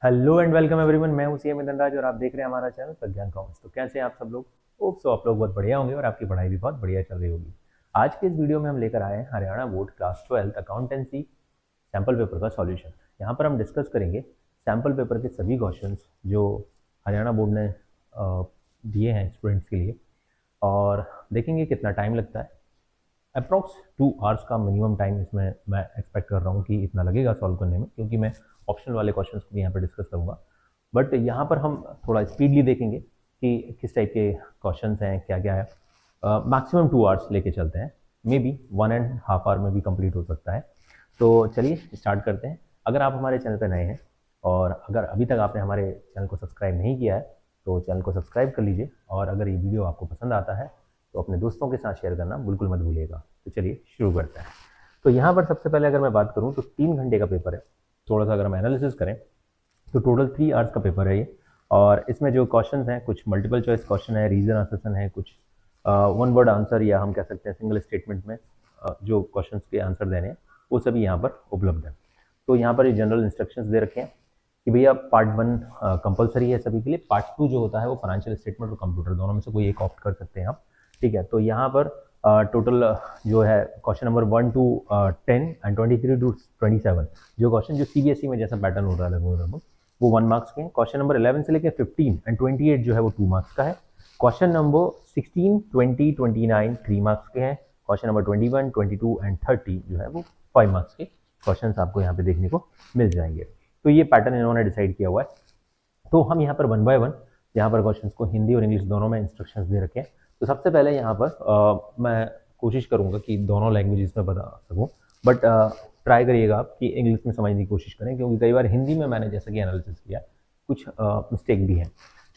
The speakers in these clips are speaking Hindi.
Hello and welcome everyone. मैं हूं सीएम धनराज और आप देख रहे हैं हमारा चैनल प्रज्ञान कॉमर्स। तो कैसे हैं आप सब लोग? होप सो आप लोग बहुत बढ़िया होंगे और आपकी पढ़ाई भी बहुत बढ़िया चल रही होगी। आज के इस वीडियो में हम लेकर आए हैं Haryana board class 12 accountancy sample paper का सॉल्यूशन। यहाँ पर हम डिस्कस करेंगे सैम्पल पेपर के सभी क्वेश्चंस जो हरियाणा बोर्ड ने दिए हैं स्टूडेंट्स के लिए, और देखेंगे कितना टाइम लगता है। अप्रॉक्स 2 आवर्स का मिनिमम टाइम इसमें मैं एक्सपेक्ट कर रहा हूँ कि इतना लगेगा सॉल्व करने में, क्योंकि मैं ऑप्शनल वाले क्वेश्चंस को भी यहाँ पर डिस्कस करूँगा। बट यहाँ पर हम थोड़ा स्पीडली देखेंगे कि किस टाइप के क्वेश्चंस हैं, क्या क्या है। मैक्सिमम 2 आवर्स लेके चलते हैं, मे बी 1.5 आवर में भी कंप्लीट हो सकता है। तो चलिए स्टार्ट करते हैं। अगर आप हमारे चैनल पर नए हैं और अगर अभी तक आपने हमारे चैनल को सब्सक्राइब नहीं किया है तो चैनल को सब्सक्राइब कर लीजिए, और अगर ये वीडियो आपको पसंद आता है तो अपने दोस्तों के साथ शेयर करना बिल्कुल मत भूलिएगा। तो चलिए शुरू करते हैं। तो यहाँ पर सबसे पहले अगर मैं बात करूँ तो 3 घंटे का पेपर है। थोड़ा सा अगर हम एनालिसिस करें तो टोटल 3 आवर्स का पेपर है ये, और इसमें जो क्वेश्चंस हैं कुछ मल्टीपल चॉइस क्वेश्चन है, रीजन असेसन है, कुछ वन वर्ड आंसर या हम कह सकते हैं सिंगल स्टेटमेंट में जो क्वेश्चंस के आंसर देने हैं वो सभी यहाँ पर उपलब्ध है। तो यहाँ पर ये जनरल इंस्ट्रक्शंस दे रखे हैं कि भैया पार्ट 1 कंपलसरी है सभी के लिए, पार्ट 2 जो होता है वो फाइनेंशियल स्टेटमेंट और कंप्यूटर दोनों में से कोई एक ऑप्ट कर सकते हैं आप। ठीक है, तो यहाँ पर टोटल जो है question number 1 to 10 and 23 to 27 जो क्वेश्चन जो सीबीएसई में जैसा पैटर्न हो रहा है लगभग वो 1 मार्क्स के हैं। क्वेश्चन नंबर 11 से लेकर 15 एंड 28 जो है वो 2 मार्क्स का है। क्वेश्चन नंबर 16, 20, 29 3 मार्क्स के हैं। क्वेश्चन नंबर 21, 22 एंड 30 जो है वो 5 मार्क्स के क्वेश्चन आपको यहाँ पे देखने को मिल जाएंगे। तो ये पैटर्न इन्होंने डिसाइड किया हुआ है। तो हम यहाँ पर 1 बाय 1 यहाँ पर क्वेश्चंस को हिंदी और इंग्लिश दोनों में इंस्ट्रक्शंस दे रखे हैं। तो सबसे पहले यहाँ पर मैं कोशिश करूँगा कि दोनों लैंग्वेजेस में बता सकूँ, बट ट्राई करिएगा आप कि इंग्लिश में समझने की कोशिश करें, क्योंकि कई बार हिंदी में मैंने जैसा कि एनालिसिस किया कुछ मिस्टेक भी है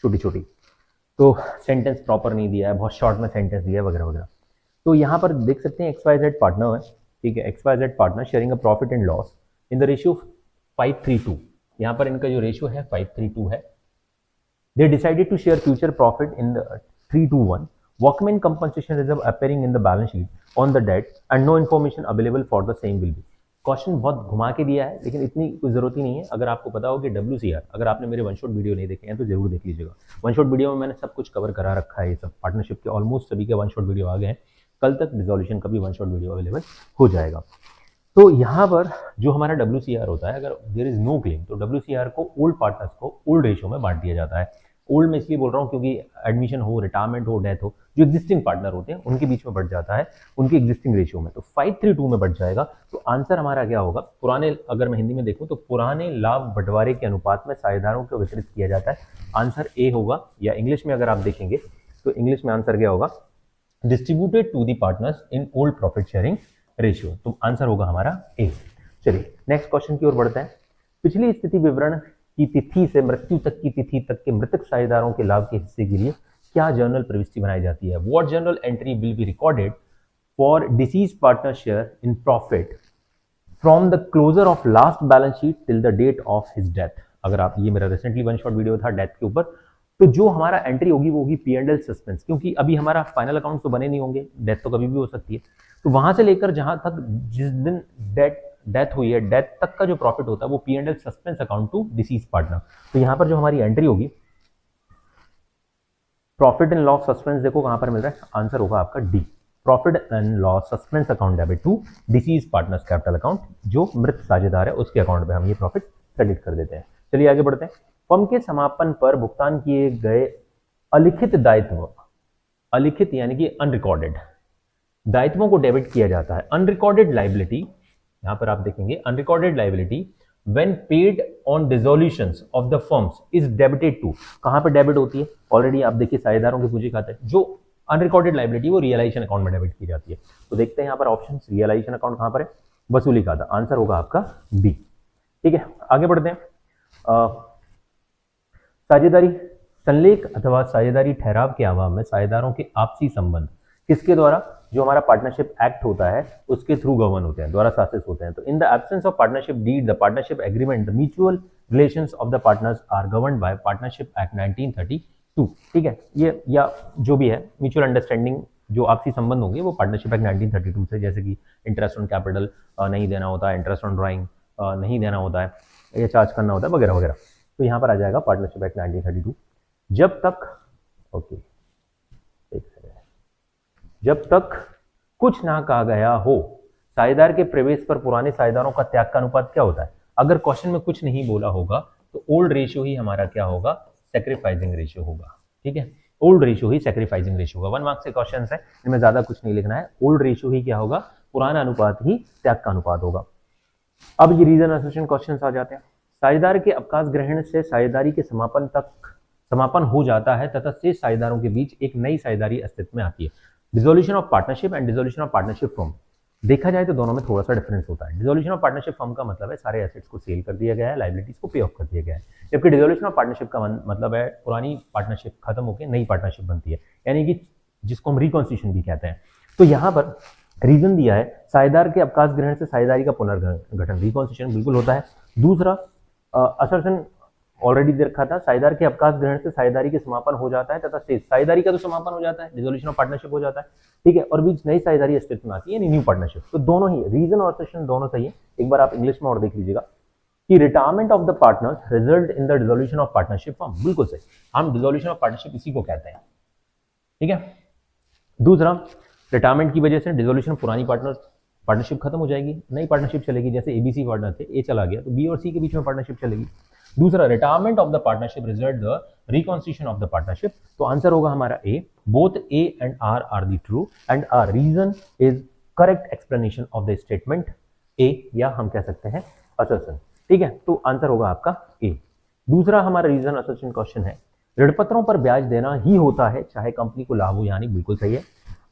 छोटी छोटी। तो सेंटेंस प्रॉपर नहीं दिया है, बहुत शॉर्ट में सेंटेंस दिया है वगैरह वगैरह। तो यहाँ पर देख सकते हैं XYZ पार्टनर है, ठीक है, XYZ partner sharing a profit and loss in the ratio 5:3:2। यहाँ पर इनका जो रेशियो है 5:3:2 है। They decided to share future profit in the 3:1. Workman compensation reserve appearing in the balance sheet on the debt and no information available for the same will be. Question बहुत घुमा के दिया है, लेकिन इतनी कुछ जरूरत ही नहीं है। अगर आपको पता हो कि WCR, अगर आपने मेरे वन शॉट वीडियो नहीं देखे हैं तो जरूर देख लीजिएगा। वन शॉट वीडियो में मैंने सब कुछ कवर करा रखा है। ये सब पार्टनरशिप के ऑलमोस्ट सभी के वन शॉट वीडियो आ गए हैं। कल तक रिजोल्यूशन का भी वन शॉट वीडियो अवेलेबल हो जाएगा। तो यहाँ पर जो हमारा WCR होता है, अगर देयर इज नो क्लेम तो WCR को ओल्ड पार्टनर्स को ओल्ड रेशियो में बांट दिया जाता है। ओल्ड में इसलिए बोल रहा हूँ क्योंकि एडमिशन हो, रिटायरमेंट हो, डेथ हो, जो एग्जिस्टिंग पार्टनर होते हैं उनके बीच में बढ़ जाता है, उनके एग्जिस्टिंग रेशियो में। तो 5:3:2 में बढ़ जाएगा। तो आंसर हमारा क्या होगा? पुराने, अगर मैं हिंदी में देखूं तो पुराने लाभ बंटवारे के अनुपात में साझेदारों को वितरित किया जाता है। आंसर ए होगा। या इंग्लिश में अगर आप देखेंगे तो इंग्लिश में आंसर क्या होगा? Distributed to the partners in old profit sharing ratio. तो आंसर होगा हमारा ए। चलिए नेक्स्ट क्वेश्चन की ओर बढ़ते हैं। पिछली स्थिति विवरण की तिथि से मृत्यु तक की तिथि तक के मृतक साझेदारों के लाभ के हिस्से के लिए क्या जर्नल प्रविष्टि बनाई जाती है? What journal entry will be recorded for deceased partner share in profit from the closure of last balance sheet till the date of his death. अगर आप, ये मेरा रिसेंटली वन शॉट वीडियो था डेथ के ऊपर, तो जो हमारा एंट्री होगी वो होगी P&L सस्पेंस, क्योंकि अभी हमारा फाइनल अकाउंट तो बने नहीं होंगे, डेथ तो कभी भी हो सकती है। तो वहां से लेकर जहां तक जिस दिन डेथ हुई है, डेथ तक का जो प्रॉफिट होता है वो P&L suspense account to deceased partner. तो यहाँ पर जो हमारी एंट्री होगी प्रॉफिट एंड लॉस सस्पेंस, देखो कहां पर मिल रहा है, आंसर होगा आपका D. Profit and loss suspense account debit to deceased partners capital account, जो मृत साझेदार है उसके अकाउंट में हम ये प्रॉफिट क्रेडिट कर देते हैं। चलिए आगे बढ़ते हैं। फर्म के समापन पर भुगतान किए गए अलिखित दायित्व, अलिखित यानी कि अनरिकॉर्डेड दायित्वों को डेबिट किया जाता है। अनरिकॉर्डेड लाइबिलिटी, यहां पर आप देखेंगे unrecorded liability when paid on dissolutions of the firms is debited to, कहां पे डेबिट होती है? ऑलरेडी आप देखिए साझेदारों के पूंजी खाते हैं, जो अनरिकॉर्डेड लाइबिलिटी वो रियलाइजेशन अकाउंट में डेबिट की जाती है। तो देखते हैं यहाँ पर ऑप्शन, रियलाइजेशन अकाउंट कहां पर है? वसूली खाता, आंसर होगा आपका बी। ठीक है, आगे बढ़ते हैं। साझेदारी संलेख अथवा साझेदारी ठहराव के अभाव में साझेदारों के आपसी संबंध किसके द्वारा, जो हमारा पार्टनरशिप एक्ट होता है उसके थ्रू गवर्न होते हैं, द्वारा शासित होते हैं। तो in the absence of partnership deed the partnership agreement the mutual relations of the partners are governed by partnership act 1932। ठीक है, ये या जो भी है म्यूचुअल अंडरस्टैंडिंग, जो आपसी संबंध होंगे वो पार्टनरशिप एक्ट 1932 से, जैसे कि इंटरेस्ट ऑन कैपिटल नहीं देना होता है, इंटरेस्ट ऑन ड्राइंग नहीं देना होता है या चार्ज करना होता है वगैरह वगैरह। तो यहाँ पर आ जाएगा पार्टनरशिप एक्ट 1932। जब तक ओके एक सेकंड, जब तक कुछ ना कहा गया हो, साझेदार के प्रवेश पर पुराने साझेदारों का त्याग का अनुपात क्या होता है? अगर क्वेश्चन में कुछ नहीं बोला होगा तो ओल्ड रेशियो ही हमारा क्या होगा? सैक्रिफाइसिंग रेशियो होगा। ठीक है, ओल्ड रेशियो ही सैक्रिफाइसिंग रेशियो होगा। 1 मार्क्स के क्वेश्चन है, इनमें ज्यादा कुछ नहीं लिखना है। ओल्ड रेशियो ही क्या होगा? पुराना अनुपात ही त्याग का अनुपात होगा। अब ये रीजन एसोसिएशन क्वेश्चन आ जाते हैं। साझेदार के अवकाश ग्रहण से साझेदारी के समापन हो जाता है तथा शेष साझेदारों के बीच एक नई साझेदारी अस्तित्व में आती है। Dissolution of partnership and dissolution of partnership form, देखा जाए तो दोनों में थोड़ा सा डिफरेंस होता है। डिसोल्यूशन ऑफ पार्टनरशिप फॉर्म का मतलब है सारे एसेट्स को सेल कर दिया गया है, लायबिलिटीज को पे ऑफ कर दिया गया है, जबकि डिसोल्यूशन ऑफ पार्टनरशिप का मतलब है पुरानी पार्टनरशिप खत्म होकर नई पार्टनरशिप बनती है, यानी कि जिसको हम रिकॉन्स्टिट्यूशन भी कहते हैं। तो यहाँ पर रीजन दिया है साझेदार के अवकाश ग्रहण से साझेदारी का पुनर्गठन, रिकॉन्स्टिट्यूशन बिल्कुल होता है। दूसरा असर्शन ऑलरेडी दे रखा था, साझेदार के अवकाश ग्रहण से साझेदारी के समापन हो जाता है तथा शेष साझेदारी का तो समापन हो जाता है, डिसोल्यूशन ऑफ पार्टनरशिप हो जाता है। ठीक है, और बीच नई साझेदारी अस्तित्व में आती है, न्यू पार्टनरशिप। तो दोनों ही रीजन और असर्शन दोनों सही है। एक बार आप इंग्लिश में और देख लीजिएगा कि retirement of the partners result in the dissolution of partnership form, बिल्कुल सही, हम डिसोल्यूशन ऑफ पार्टनरशिप इसी को कहते हैं। ठीक है, दूसरा रिटायरमेंट की वजह से डिसोल्यूशन पुरानी पार्टनरशिप खत्म हो जाएगी, नई पार्टनरशिप चलेगी। जैसे एबीसी पार्टनर थे, ए चला गया तो बी और सी के बीच में पार्टनरशिप चलेगी। दूसरा retirement of the partnership result the reconstitution of the partnership, तो आंसर होगा हमारा A. Both A and R the true and R reason is correct explanation of the statement A, या हम कह सकते हैं असर्शन। ठीक है, तो आंसर होगा आपका ए। दूसरा हमारा रीजन असर्शन क्वेश्चन है, ऋणपत्रों पर ब्याज देना ही होता है चाहे कंपनी को लाभ हो, यानी बिल्कुल सही है,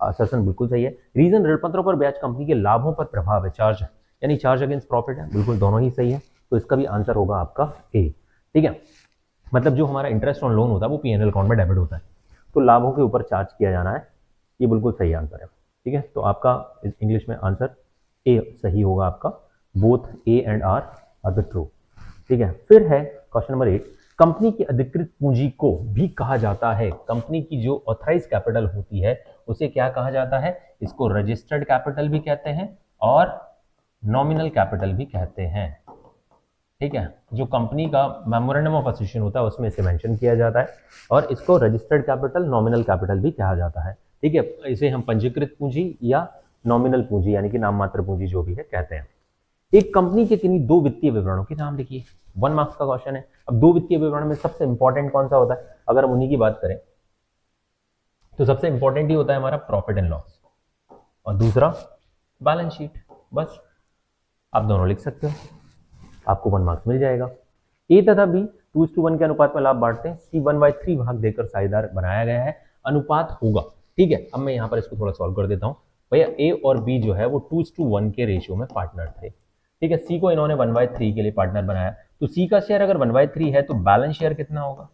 असर्शन बिल्कुल सही है। रीजन ऋणपत्रों पर ब्याज कंपनी के लाभों पर प्रभाव है, चार्ज यानी चार्ज अगेंस्ट प्रॉफिट है, बिल्कुल दोनों ही सही है। तो इसका भी आंसर होगा आपका ए। ठीक है, मतलब जो हमारा इंटरेस्ट ऑन लोन होता है वो पीएनएल अकाउंट में डेबिट होता है, तो लाभों के ऊपर चार्ज किया जाना है, ये बिल्कुल सही आंसर है। ठीक है, तो आपका इंग्लिश में आंसर ए सही होगा आपका, both A and R the true. ठीक है, फिर है क्वेश्चन नंबर 8, कंपनी की अधिकृत पूंजी को भी कहा जाता है, कंपनी की जो ऑथराइज कैपिटल होती है उसे क्या कहा जाता है? इसको रजिस्टर्ड कैपिटल भी कहते हैं और नॉमिनल कैपिटल भी कहते हैं। ठीक है, जो कंपनी का मेमोरेंडम ऑफ एसोसिएशन होता है उसमें इसे मेंशन किया जाता है और इसको रजिस्टर्ड कैपिटल, नॉमिनल कैपिटल भी कहा जाता है। ठीक है, इसे हम पंजीकृत पूंजी या नॉमिनल पूंजी यानी कि नाम मात्र पूंजी जो भी है कहते हैं। एक कंपनी के किन्हीं दो वित्तीय विवरणों के नाम लिखिए, 1 मार्क्स का क्वेश्चन है। अब दो वित्तीय विवरण में सबसे इंपॉर्टेंट कौन सा होता है? अगर हम उन्हीं की बात करें तो सबसे इंपॉर्टेंट ही होता है हमारा प्रॉफिट एंड लॉस और दूसरा बैलेंस शीट। बस आप दोनों लिख सकते हो, आपको 1 मार्क्स मिल जाएगा। ए तथा बी 2:1 के अनुपात में लाभ बांटते हैं, सी 1/3 भाग देकर साझेदार बनाया गया है, अनुपात होगा। ठीक है, अब मैं यहाँ पर इसको थोड़ा सॉल्व कर देता हूँ। भैया ए और बी जो है वो 2:1 के रेशियो में पार्टनर थे। ठीक है, सी को इन्होंने 1/3 के लिए पार्टनर बनाया, तो सी का शेयर अगर 1/3 है तो बैलेंस शेयर कितना होगा?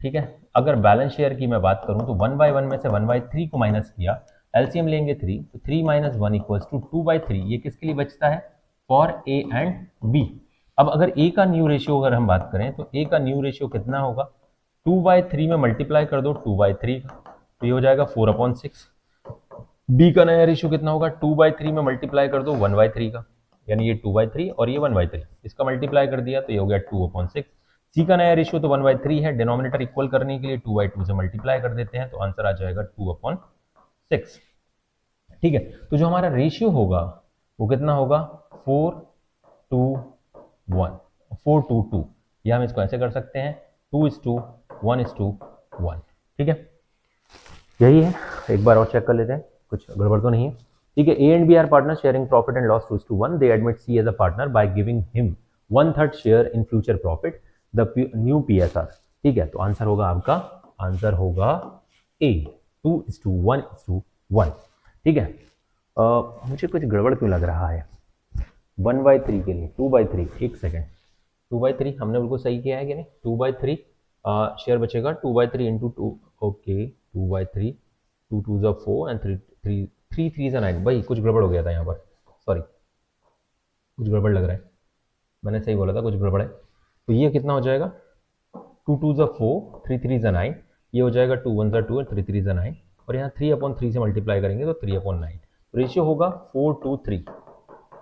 ठीक है, अगर बैलेंस शेयर की मैं बात करूं तो 1/1 में से 1/3 को माइनस किया, एलसीएम लेंगे 3, तो 3 - 1 = 2/3। ये किसके लिए बचता है? For A and B. अब अगर ए का न्यू रेशियो अगर हम बात करें तो ए का न्यू रेशियो कितना होगा? 2/3 में मल्टीप्लाई कर दो 2/3 का, तो ये हो जाएगा 4/6। बी का नया रेशियो कितना होगा? 2/3 में मल्टीप्लाई कर दो 1/3 का, यानी ये 2/3 और ये 1/3, इसका मल्टीप्लाई कर दिया तो ये हो गया 2/6। सी का नया रेशियो तो 1/3 है, डिनोमिनेटर इक्वल करने के लिए 2/2 से मल्टीप्लाई कर देते हैं, तो आंसर आ जाएगा 2/6। ठीक है, तो जो हमारा रेशियो होगा वो कितना होगा? 4:1, 4:2, या हम इसको ऐसे कर सकते हैं 2:1:1। ठीक है, यही है, एक बार और चेक कर लेते हैं, कुछ गड़बड़ तो नहीं है। ठीक है, A and B are partner sharing profit and loss 2:1। They admit C as a partner by giving him 1/3 share in future profit the new PSR. ठीक है, तो आंसर होगा आपका, आंसर होगा ए, 2:1:1। ठीक है, मुझे कुछ गड़बड़ क्यों लग रहा है? 1/3 के लिए 2/3, एक सेकेंड, 2/3 हमने बिल्कुल सही किया है कि नहीं? 2/3 शेयर बचेगा 2/3 इंटू 2, ओके 2/3, 2 2 ज़ा 4 एंड 3 3 ज़ा 9। भाई कुछ गड़बड़ हो गया था यहाँ पर, सॉरी, कुछ गड़बड़ लग रहा है, मैंने सही बोला था, कुछ गड़बड़ है। तो ये कितना हो जाएगा? 2 2 ज़ा 4, 3 3 ज़ा 9, ये हो जाएगा 2 1 ज़ा 2 और 3 3 ज़ा 9, और यहाँ 3/3 से मल्टीप्लाई करेंगे तो 3/9। रेशियो होगा 4:3,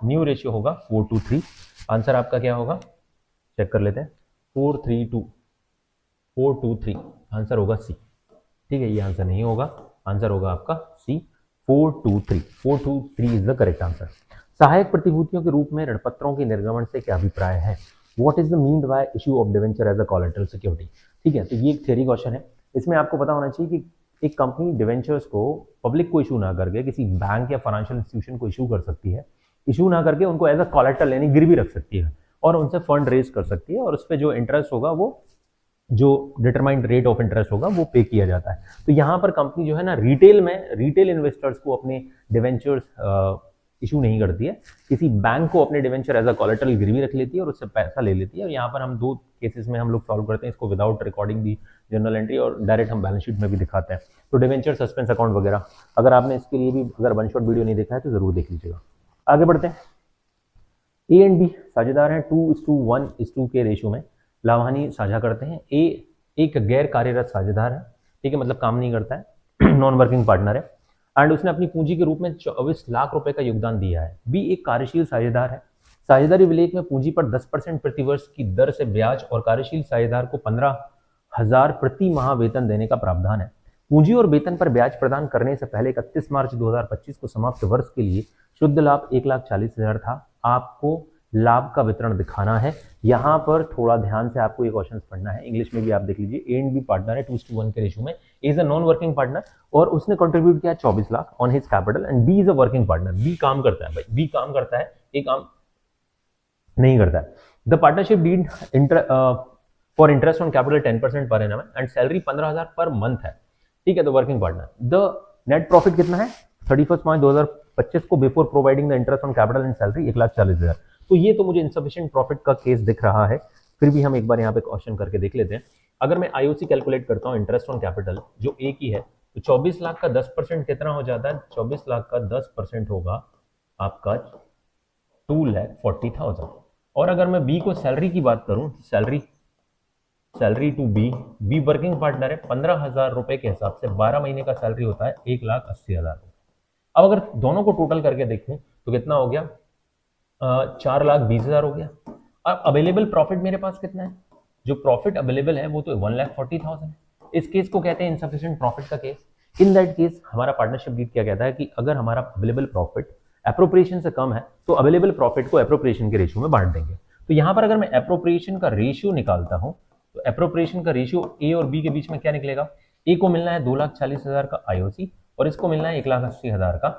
न्यू रेशियो होगा 4:3। आंसर आपका क्या होगा? चेक कर लेते हैं। 423 आंसर होगा सी। ठीक है, ये आंसर नहीं होगा, आंसर होगा आपका सी 423 इज द करेक्ट आंसर। सहायक प्रतिभूतियों के रूप में ऋणपत्रों के निर्गमन से क्या अभिप्राय है? What is the mean by issue of debenture as a collateral security? ठीक है, तो ये एक थ्योरी क्वेश्चन है। इसमें आपको पता होना चाहिए कि एक कंपनी डिवेंचर्स को पब्लिक को इशू ना करके किसी बैंक या फाइनेंशियल इंस्टीट्यूशन को इशू कर सकती है, इशू ना करके उनको एज अ कोलैटरल यानी गिरवी रख सकती है और उनसे फंड रेज कर सकती है, और उस पर जो इंटरेस्ट होगा वो जो डिटरमाइंड रेट ऑफ इंटरेस्ट होगा वो पे किया जाता है। तो यहाँ पर कंपनी जो है ना रिटेल इन्वेस्टर्स को अपने डिवेंचर्स इशू नहीं करती है, किसी बैंक को अपने डिवेंचर एज अ कोलैटरल गिरवी रख लेती है और उससे पैसा ले लेती है। और यहाँ पर हम दो केसेस में हम लोग सॉल्व करते हैं इसको, विदाउट रिकॉर्डिंग दी जनरल एंट्री, और डायरेक्ट हम बैलेंस शीट में भी दिखाते हैं। तो डिवेंचर सस्पेंस अकाउंट वगैरह अगर आपने इसके लिए भी अगर वन शॉट वीडियो नहीं देखा है तो जरूर देख लीजिएगा। आगे बढ़ते हैं। ए एंड बी साझेदार हैं 2:1:2 के रेशियो में लाभानी साझा करते हैं। ए एक गैर कार्यरत साझेदार है, ठीक है, मतलब काम नहीं करता है, नॉन वर्किंग पार्टनर है, एंड उसने अपनी पूंजी के रूप में 24 लाख रुपए का योगदान दिया है। बी एक कार्यशील साझेदार है, साझेदारी विलेख में पूंजी पर 10% प्रतिवर्ष की दर से ब्याज और कार्यशील साझेदार को 15,000 प्रति माह वेतन देने का प्रावधान है। पूंजी और वेतन पर ब्याज प्रदान करने से पहले 31 मार्च 2025 को समाप्त वर्ष के लिए शुद्ध लाभ 1,40,000 था। आपको लाभ का वितरण दिखाना है। यहाँ पर थोड़ा ध्यान से आपको ये क्वेश्चन पढ़ना है, इंग्लिश में भी आप देख लीजिए। ए एंड बी पार्टनर है 2:1 के रेशियो में। A is a non working partner और उसने कंट्रीब्यूट किया 24 lakh on his capital, and B is a working partner. B काम करता है भाई, बी काम करता है, ए काम नहीं करता है। The partnership deed for interest on capital 10% पर annum and salary 15,000 per month है, ठीक है। The working partner, the net profit कितना है 31 मार्च 2025 को before providing the interest on capital and salary 1,40,000। तो ये तो मुझे इनसफिशिएंट प्रॉफिट का केस दिख रहा है, फिर भी हम एक बार यहाँ पे क्वेश्चन करके देख लेते हैं। अगर मैं आईओसी कैलकुलेट करता हूँ इंटरेस्ट ऑन कैपिटल जो ए की है, तो 24 लाख का 10% कितना हो जाता है? 24 लाख का 10% होगा आपका 2,40,000। और अगर मैं बी को सैलरी की बात करूं, salary to be working partner है, 15,000 रुपए के हिसाब से 12 महीने का सैलरी होता है 1,80,000 रुपए। अब अगर दोनों को टोटल करके देखें तो कितना हो गया? 4,20,000 हो गया। अब अवेलेबल प्रॉफिट मेरे पास कितना है? जो प्रॉफिट अवेलेबल है वो तो 1,40,000 है। इस केस को कहते हैं इनसफिशिएंट प्रॉफिट का केस। इन दैट केस हमारा पार्टनरशिप डीड क्या कहता है कि अगर हमारा अवेलेबल प्रॉफिट एप्रोप्रिएशन से कम है तो अवेलेबल प्रॉफिट को एप्रोप्रिएशन के रेशियो में बांट देंगे। तो यहां पर अगर मैं एप्रोप्रिएशन का रेशियो निकालता हूं तो एप्रोप्रिएशन का रेशियो ए और बी के बीच में क्या निकलेगा? ए को मिलना है 2,40,000 का आईओसी और इसको मिलना है 1,80,000 का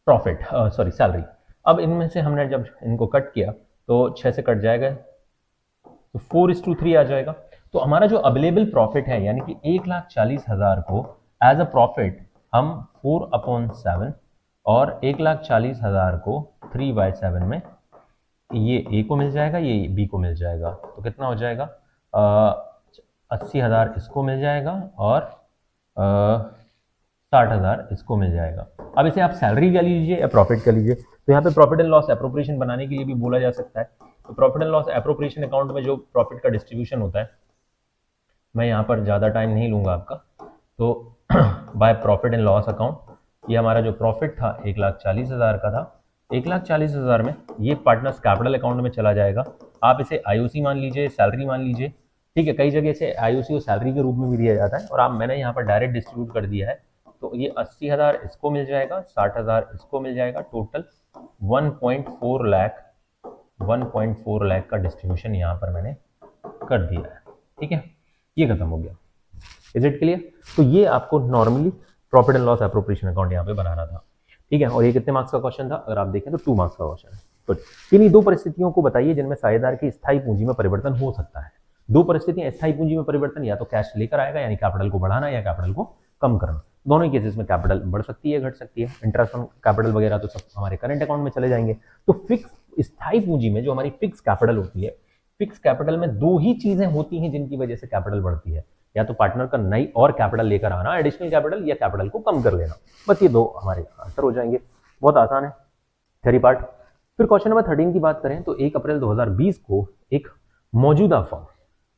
प्रॉफिट, सॉरी सैलरी। अब इनमें से हमने जब इनको कट किया तो 6 से कट जाएगा तो 4:3 आ जाएगा। तो हमारा जो अवेलेबल प्रॉफिट है यानी कि 1,40,000 को एज अ प्रॉफिट हम 4/7 और 1,40,000 को 3/7 में ये ए को मिल जाएगा, ये बी को मिल जाएगा। तो कितना हो जाएगा? 80,000 इसको मिल जाएगा और 60,000 इसको मिल जाएगा। अब इसे आप सैलरी कह लीजिए या प्रॉफिट कह लीजिए। तो यहाँ पे प्रॉफिट एंड लॉस एप्रोप्रिएशन बनाने के लिए भी बोला जा सकता है। तो profit and loss appropriation account में जो प्रॉफिट का डिस्ट्रीब्यूशन होता है, मैं यहाँ पर ज़्यादा टाइम नहीं लूँगा आपका। तो by profit and loss account, ये हमारा जो प्रॉफिट था 1,40,000 का था, 1,40,000 में ये पार्टनर्स कैपिटल अकाउंट में चला जाएगा। आप इसे आईओसी मान लीजिए, सैलरी मान लीजिए, ठीक है। कई जगह से आईओसी और सैलरी के रूप में भी दिया जाता है और मैंने यहाँ पर डायरेक्ट डिस्ट्रीब्यूट कर दिया है। तो ये 80,000 इसको मिल जाएगा, 60,000 इसको मिल जाएगा, टोटल 1.4 लाख का डिस्ट्रीब्यूशन यहाँ पर मैंने कर दिया है, ठीक है। ये खत्म हो गया। Is it clear? तो ये आपको normally profit and loss appropriation account यहाँ पे बनाना था, ठीक है। और ये कितने मार्क्स का क्वेश्चन था? अगर आप देखें तो 2 मार्क्स का क्वेश्चन है। तो किन्हीं दो परिस्थितियों को बताइए जिनमें साझेदार की स्थायी पूंजी में परिवर्तन हो सकता है। दो परिस्थितियां स्थायी पूंजी में परिवर्तन, या तो कैश लेकर आएगा यानी कैपिटल को बढ़ाना या कैपिटल को कम करना। दोनों ही केसेस में कैपिटल बढ़ सकती है, घट सकती है। इंटरेस्ट ऑन कैपिटल वगैरह तो सब हमारे करंट अकाउंट में चले जाएंगे। तो फिक्स स्थायी पूंजी में जो हमारी फिक्स कैपिटल होती है, फिक्स कैपिटल में दो ही चीजें होती हैं जिनकी वजह से कैपिटल बढ़ती है, या तो पार्टनर का नई और कैपिटल लेकर आना एडिशनल कैपिटल, या कैपिटल को कम कर लेना। बस ये दो हमारे आंसर हो जाएंगे। बहुत आसान है थ्योरी पार्ट। फिर क्वेश्चन नंबर 13 की बात करें तो 1 अप्रैल 2020 को एक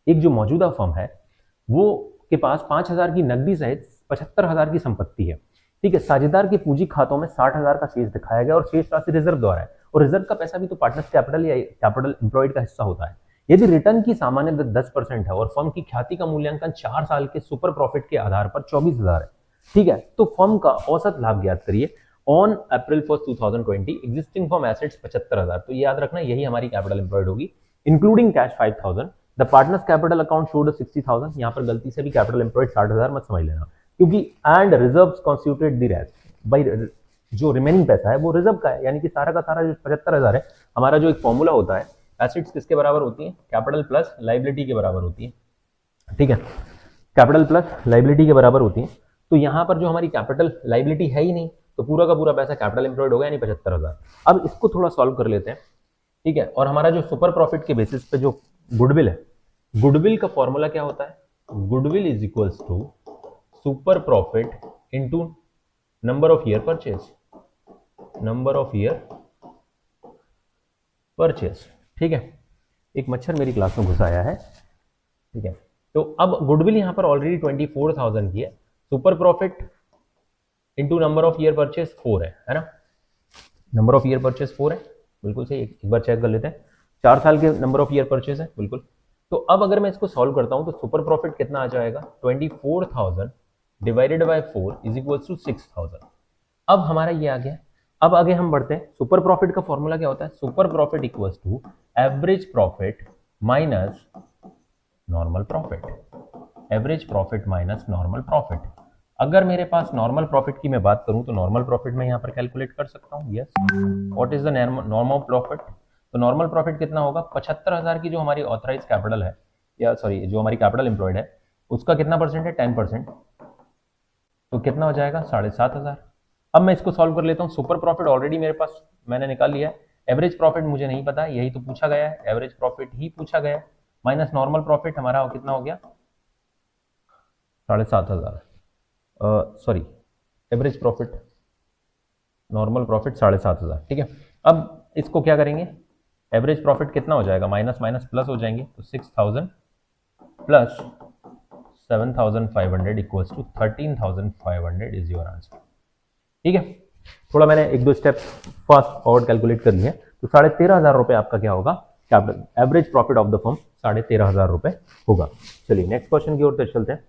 जो मौजूदा फर्म है वो के पास 5,000 की नकदी सहित 75,000 की संपत्ति है, ठीक है। साझेदार के पूंजी खातों में 60,000 का शेष दिखाया गया और शेष राशि रिजर्व द्वारा है, और रिजर्व का पैसा भी तो पार्टनर्स कैपिटल या कैपिटल एम्प्लॉयड का हिस्सा होता है। यदि रिटर्न की सामान्य दर 10% है और फर्म की ख्याति का मूल्यांकन 4 साल के सुपर प्रॉफिट के आधार पर 24,000 है, ठीक है, तो फर्म का औसत लाभ ज्ञात करिए on April 1 2020 existing firm assets 75,000। तो याद रखना यही हमारी कैपिटल एम्प्लॉयड होगी, including cash 5,000। The partners capital account showed 60,000। यहाँ पर गलती से भी कैपिटल एम्प्लॉयड 60,000 मत समझ लेना, क्योंकि and reserves constituted the rest, भाई जो रिमेनिंग पैसा है वो रिजर्व का है, यानी कि सारा का सारा जो 75,000 है, हमारा जो एक फॉर्मूला होता है, एसेट्स किसके बराबर होती है, कैपिटल प्लस लाइबिलिटी के बराबर होती है, ठीक है, कैपिटल प्लस लाइबिलिटी के बराबर होती है। तो यहाँ पर जो हमारी कैपिटल लाइबिलिटी है ही नहीं, तो पूरा का पूरा पैसा कैपिटल एम्प्लॉयड होगा, यानी 75,000। अब इसको थोड़ा सॉल्व कर लेते हैं, ठीक है। और हमारा जो सुपर प्रॉफिट के बेसिस पे जो गुडविल है, गुडविल का फॉर्मूला क्या होता है, goodwill is equals to super profit into number of year purchase, number of year purchase, ठीक है। एक मच्छर मेरी क्लास में घुस आया है, ठीक है। तो अब गुडविल यहां पर ऑलरेडी 24,000 की है, super profit into number of year purchase 4 है ना, नंबर ऑफ ईयर परचेज 4 है, बिल्कुल सही। एक बार चेक कर लेते हैं, 4 साल के नंबर ऑफ ईयर परचेज है, बिल्कुल। तो अब अगर मैं इसको सॉल्व करता हूं तो सुपर प्रॉफिट कितना आ जाएगा, 24,000 divided by 4 is equal to 6,000। अब हमारा ये आ गया। अब आगे हम बढ़ते हैं, सुपर प्रॉफिट का फॉर्मूला क्या होता है, super profit equals to average profit minus normal profit, average profit minus normal profit. अगर मेरे पास नॉर्मल प्रॉफिट की मैं बात करूं तो नॉर्मल प्रॉफिट मैं यहां पर कैलकुलेट कर सकता हूं, yes. What is the normal profit, तो नॉर्मल प्रॉफिट कितना होगा, 75,000 की जो हमारी ऑथराइज कैपिटल है, या सॉरी जो हमारी कैपिटल एम्प्लॉयड है, उसका कितना परसेंट है, 10%, तो कितना हो जाएगा, 7,500। अब मैं इसको सॉल्व कर लेता हूँ, सुपर प्रॉफिट ऑलरेडी मेरे पास मैंने निकाल लिया है, एवरेज प्रॉफिट मुझे नहीं पता, यही तो पूछा गया है, एवरेज प्रॉफिट ही पूछा गया है, माइनस नॉर्मल प्रॉफिट हमारा कितना हो गया, 7,500, sorry average profit, normal profit 7,500, ठीक है। अब इसको क्या करेंगे, एवरेज प्रॉफिट कितना हो जाएगा, माइनस माइनस प्लस हो जाएंगे, तो 6,000 plus 7,500 equals to 13,500 is your answer, ठीक है। थोड़ा मैंने एक दो स्टेप फास्ट फॉरवर्ड कैलकुलेट कर लिए, तो 13,500 रुपये आपका क्या होगा, capital average profit of the firm 13,500 रुपये होगा। चलिए नेक्स्ट क्वेश्चन की ओर चलते हैं।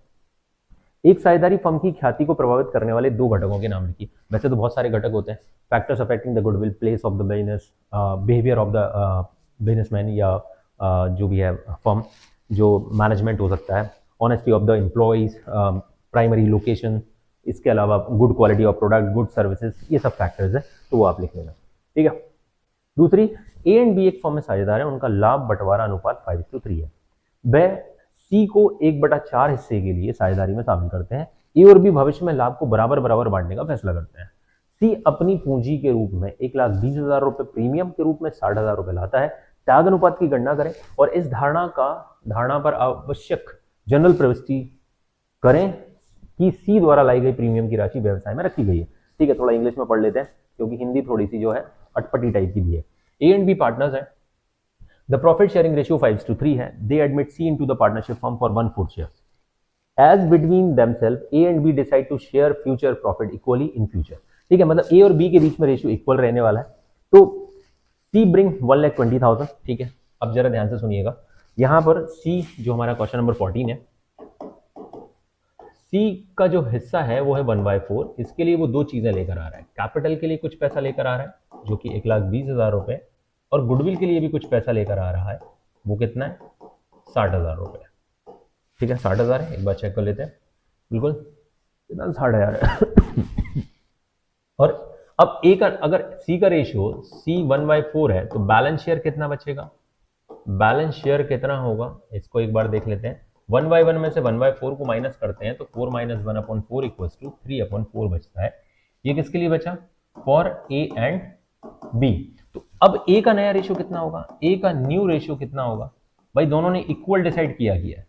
एक साझेदारी फर्म की ख्याति को प्रभावित करने वाले 2 घटकों के नाम लिखिए। वैसे तो बहुत सारे घटक होते हैं, factors affecting the goodwill, place of the business, behaviour of the businessman या जो भी है फर्म, जो मैनेजमेंट हो सकता है, honesty of the employees, primary location, इसके अलावा good quality of product, good services, ये सब फैक्टर्स है, तो वो आप लिख लेना, ठीक है। दूसरी, ए एंड बी एक फर्म में साझेदार है, उनका लाभ बंटवारा अनुपात 5:3 है। वह सी को 1/4 हिस्से के लिए साझेदारी में शामिल करते हैं। ए और बी भविष्य में लाभ को बराबर बराबर बांटने का फैसला करते हैं। सी अपनी पूंजी के रूप में 1,20,000 रुपए प्रीमियम के रूप में 60,000 रुपए लाता है। त्याग अनुपात की गणना करें और इस धारणा पर आवश्यक जनरल प्रविष्टि करें कि सी द्वारा लाई गई प्रीमियम की राशि व्यवसाय में रखी गई है, ठीक है। थोड़ा इंग्लिश में पढ़ लेते हैं, क्योंकि हिंदी थोड़ी सी जो है अटपटी टाइप की भी है। ए एंड बी पार्टनर्स है, द प्रॉफिट शेयरिंग रेशियो 5:3 है। They admit C into the partnership firm for 1/4 share. As between themselves A and B decide to share future profit equally in future, ठीक है। मतलब ए और बी के बीच में रेशियो इक्वल रहने वाला है। तो सी ब्रिंग 1,20,000, ठीक है। अब जरा ध्यान से सुनिएगा, यहां पर सी जो हमारा क्वेश्चन नंबर 14 है, सी का जो हिस्सा है वो है 1/4। इसके लिए वो 2 चीजें लेकर आ रहा है, कैपिटल के लिए कुछ पैसा लेकर आ रहा है जो कि 1,20,000 रुपए, और गुडविल के लिए भी कुछ पैसा लेकर आ रहा है, वो कितना है, 60,000 रुपए, ठीक है। 60,000 है, एक बार चेक कर लेते हैं, बिल्कुल कितना 60,000 है। और अब ए का, अगर सी का रेशियो सी 1/4 है, तो बैलेंस शेयर कितना बचेगा, बैलेंस शेयर कितना होगा, इसको एक बार देख लेते हैं। 1/1 में से 1/4 को माइनस करते हैं, तो 4 - 1/4 इक्वल्स टू 3/4 बचता है। ये किसके लिए बचा, फॉर ए एंड बी। तो अब ए का नया रेशियो कितना होगा, ए का न्यू रेशियो कितना होगा, भाई दोनों ने इक्वल डिसाइड किया गया है,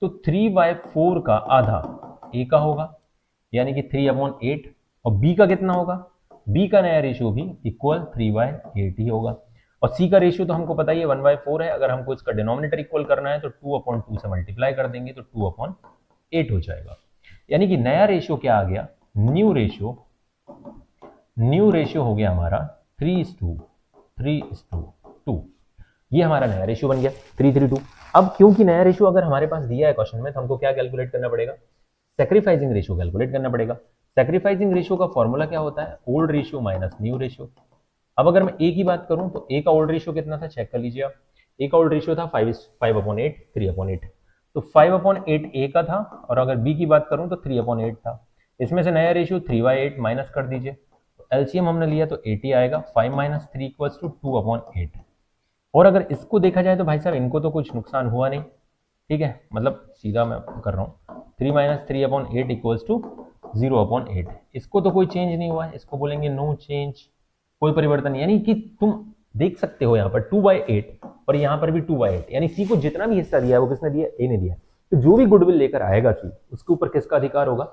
तो 3/4 का आधा ए का होगा, यानी कि 3/8, और बी का कितना होगा, बी का नया रेशियो भी इक्वल 3/8 ही होगा। और सी का रेशियो तो हमको पता ही है 1/4 है, अगर हमको इसका डिनोमिनेटर इक्वल करना है तो 2/2 से मल्टीप्लाई कर देंगे तो 2/8 हो जाएगा। यानी कि नया रेशियो क्या आ गया, न्यू रेशियो हो गया हमारा 3:2। ये हमारा नया रेशियो बन गया 3:2। अब क्योंकि नया रेशियो अगर हमारे पास दिया है क्वेश्चन में, तो हमको क्या कैलकुलेट करना पड़ेगा, सैक्रिफाइसिंग रेशियो कैलकुलेट करना पड़ेगा। सैक्रिफाइसिंग रेशियो का फॉर्मूला क्या होता है, old ratio minus new ratio. अब अगर मैं ए की बात करूं तो ए का ओल्ड रेशियो कितना था, चेक कर लीजिए आप। ए का ओल्ड रेशियो था 5/8 3/8, तो 5/8 ए का था। और अगर बी की बात करूं तो 3/8 था। इसमें से नया रेशियो 3/8 माइनस कर दीजिए, तो एलसीएम हमने लिया तो 80 आएगा। 5 - 3 = 2/8। और अगर इसको देखा जाए तो भाई साहब इनको तो कुछ नुकसान हुआ नहीं, ठीक है, मतलब सीधा मैं कर रहा हूँ 3 - 3/8 = 0/8। इसको तो कोई चेंज नहीं हुआ है, इसको बोलेंगे नो चेंज, कोई परिवर्तन नहीं। यानी कि तुम देख सकते हो यहाँ पर 2/8 और यहाँ पर भी 2/8, यानी सी को जितना भी हिस्सा दिया है वो किसने दिया, ए ने दिया है। तो जो भी गुडविल लेकर आएगा सी, उसके ऊपर किसका अधिकार होगा,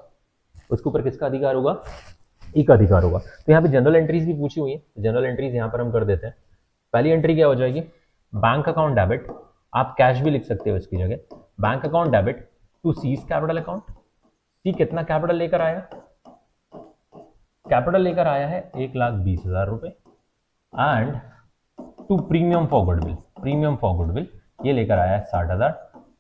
उसके ऊपर किसका अधिकार होगा, ई का अधिकार होगा। तो यहाँ पे जनरल एंट्रीज भी पूछी हुई है, जनरल एंट्रीज यहाँ पर हम कर देते हैं। पहली एंट्री क्या हो जाएगी, बैंक अकाउंट डेबिट, आप कैश भी लिख सकते हो इसकी जगह, bank account debit to C's capital account. C कितना कैपिटल लेकर आया, कैपिटल लेकर आया है 1,20,000 रुपए। And to premium for goodwill, premium for goodwill ये लेकर आया है 60,000।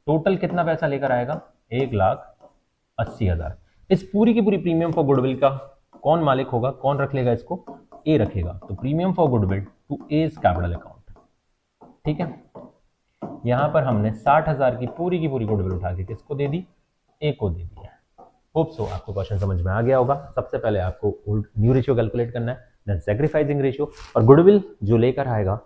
टोटल कितना पैसा लेकर आएगा, 1,80,000। इस पूरी की पूरी प्रीमियम फॉर गुडविल का कौन मालिक होगा, कौन रख लेगा इसको, ए रखेगा। तो premium for goodwill to A's capital account, ठीक है। यहां पर हमने 60,000 की पूरी गुडविल उठा के किसको दे दी, ए को दे दिया। होप सो आपको क्वेश्चन समझ में आ गया होगा। सबसे पहले आपको ओल्ड न्यू रेशियो कैलकुलेट करना है, देन सैक्रिफाइसिंग रेशियो। और गुडविल जो लेकर आएगा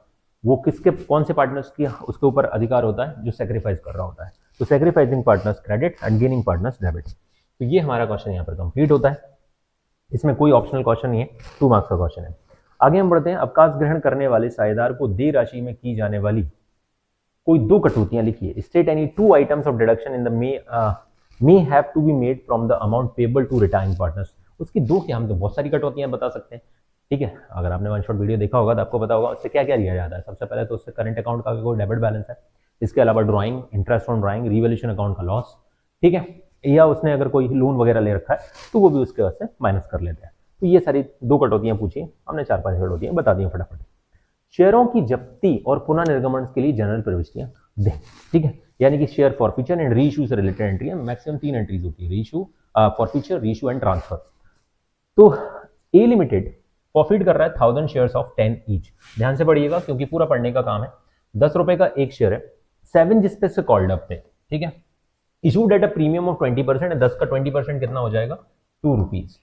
वो किसके, कौन से पार्टनर्स की उसके ऊपर अधिकार होता है, जो सैक्रिफाइस कर रहा होता है। तो sacrificing partners credit and gaining partners debit. तो ये हमारा क्वेश्चन यहाँ पर कंप्लीट होता है। इसमें कोई ऑप्शनल क्वेश्चन नहीं है, 2 मार्क्स का क्वेश्चन है। आगे हम बढ़ते हैं। अवकाश ग्रहण करने वाले साझेदार को देय राशि में की जाने वाली कोई 2 कटौतियां लिखिए। State any 2 items of deduction in the may have to be made from the amount payable to retiring partners. उसकी 2 क्या, हम तो बहुत सारी कटौतियां बता सकते हैं, ठीक है। अगर आपने वन शॉट वीडियो देखा होगा तो आपको पता होगा उससे क्या क्या लिया जाता है। सबसे पहले तो उससे करंट अकाउंट का कोई डेबिट बैलेंस है, इसके अलावा drawing, interest on drawing, revaluation account का लॉस, ठीक है, या उसने अगर कोई लोन वगैरह ले रखा है तो वो भी उसके वजह से माइनस कर लेते हैं। तो ये सारी 2 कटौतियां पूछी, हमने 4-5 कटौतियां बता दी फटाफट। शेयरों की जब्ती और पुनः निर्गमन के लिए जनरल प्रविष्टियां दें, ठीक है। यानी कि शेयर फॉरफीचर एंड रीइश्यू से रिलेटेड एंट्री है, मैक्सिमम 3 एंट्रीज होती है, reissue, forfeiture, reissue and transfer. तो ए लिमिटेड प्रॉफिट कर रहा है 1000 शेयर्स ऑफ 10 ईच। ध्यान से पढ़िएगा क्योंकि पूरा पढ़ने का काम है। 10 रुपए का एक शेयर है, 7 जिसपे से कॉल्ड अप पे, ठीक है। Issued at a premium of 20% है, 10 का 20% कितना हो जाएगा, 2 रुपीज।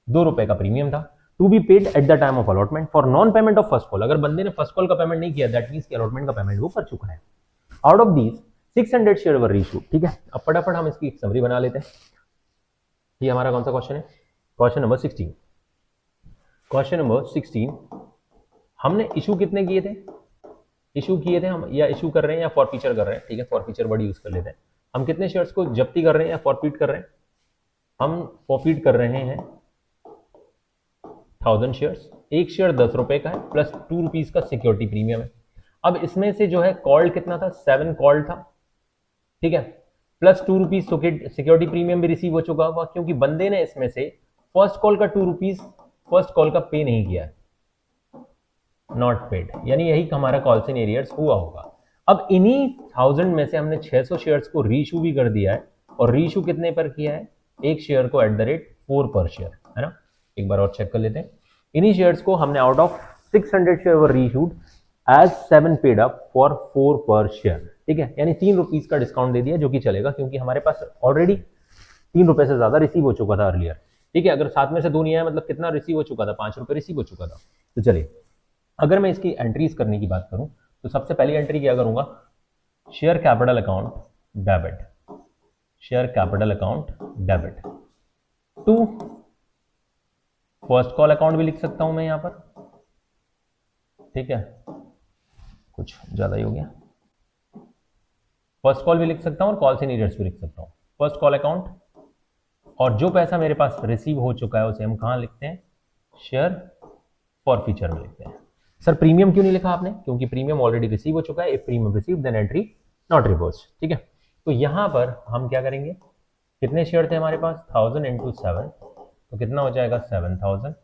2 रुपए का प्रीमियम था। To be paid at the time of allotment for non payment of first call. अगर बंदे ने फर्स्ट कॉल का पेमेंट नहीं किया, दैट मींस कि अलॉटमेंट का पेमेंट वो कर चुका है। Out of these 600 share were issue, ठीक है। अब फटाफट हम इसकी समरी बना लेते हैं। ये हमारा कौन सा क्वेश्चन है, क्वेश्चन नंबर 16। क्वेश्चन नंबर 16, हमने इशू कितने किए थे, इशू किए थे हम, या इशू कर रहे हैं या फॉरफीचर कर रहे हैं, ठीक है, फॉरफीचर वर्ड यूज कर लेते हैं। हम कितने शेयर्स को जब्ती कर रहे हैं या फॉरफीट कर रहे हैं, हम फॉरफीट कर रहे हैं 1000 शेयर्स। एक शेयर 10 रुपए का है प्लस 2 रुपीज का सिक्योरिटी प्रीमियम है। अब इसमें से जो है कॉल्ड कितना था, 7 कॉल्ड था, ठीक है, प्लस 2 रुपीज सिक्योरिटी प्रीमियम भी रिसीव हो चुका होगा, क्योंकि बंदे ने इसमें से फर्स्ट कॉल का 2 रुपीज फर्स्ट कॉल का पे नहीं किया है, नॉट पेड, यानी यही हमारा कॉल्स इन एरियर्स हुआ होगा। अब इन्हीं 1000 में से हमने 600 शेयर्स को रीइशू भी कर दिया है, और रीइशू कितने पर किया है, एक शेयर को at the rate 4 per share, है ना। एक बार और चेक कर लेते हैं। इन्हीं शेयर्स को हमने out of 600 share were reissued as 7 paid up for 4 per share, ठीक है, यानी 3 रुपीज का डिस्काउंट दे दिया, जो कि चलेगा क्योंकि हमारे पास ऑलरेडी 3 रुपए से ज्यादा रिसीव हो चुका था अर्लियर, ठीक है। अगर 7 में से 2 नहीं आया मतलब कितना रिसीव हो चुका था, 5 रुपए रिसीव हो चुका था। तो चलिए, अगर मैं इसकी एंट्रीज करने की बात करूं तो सबसे पहली एंट्री क्या करूंगा, share capital account debit, share capital account debit to first call account भी लिख सकता हूं मैं यहां पर, ठीक है, कुछ ज्यादा ही हो गया, फर्स्ट कॉल भी लिख सकता हूं और कॉल्स इन एरियर्स भी लिख सकता हूं। फर्स्ट कॉल अकाउंट, और जो पैसा मेरे पास रिसीव हो चुका है उसे हम कहां लिखते हैं, शेयर फॉरफीचर में लिखते हैं। सर प्रीमियम क्यों नहीं लिखा आपने, क्योंकि प्रीमियम ऑलरेडी रिसीव हो चुका है, if premium receive then entry not reverse, ठीक है। तो यहां पर हम क्या करेंगे, कितने शेयर थे हमारे पास, 1000 इंटू 7, तो कितना हो जाएगा 7000।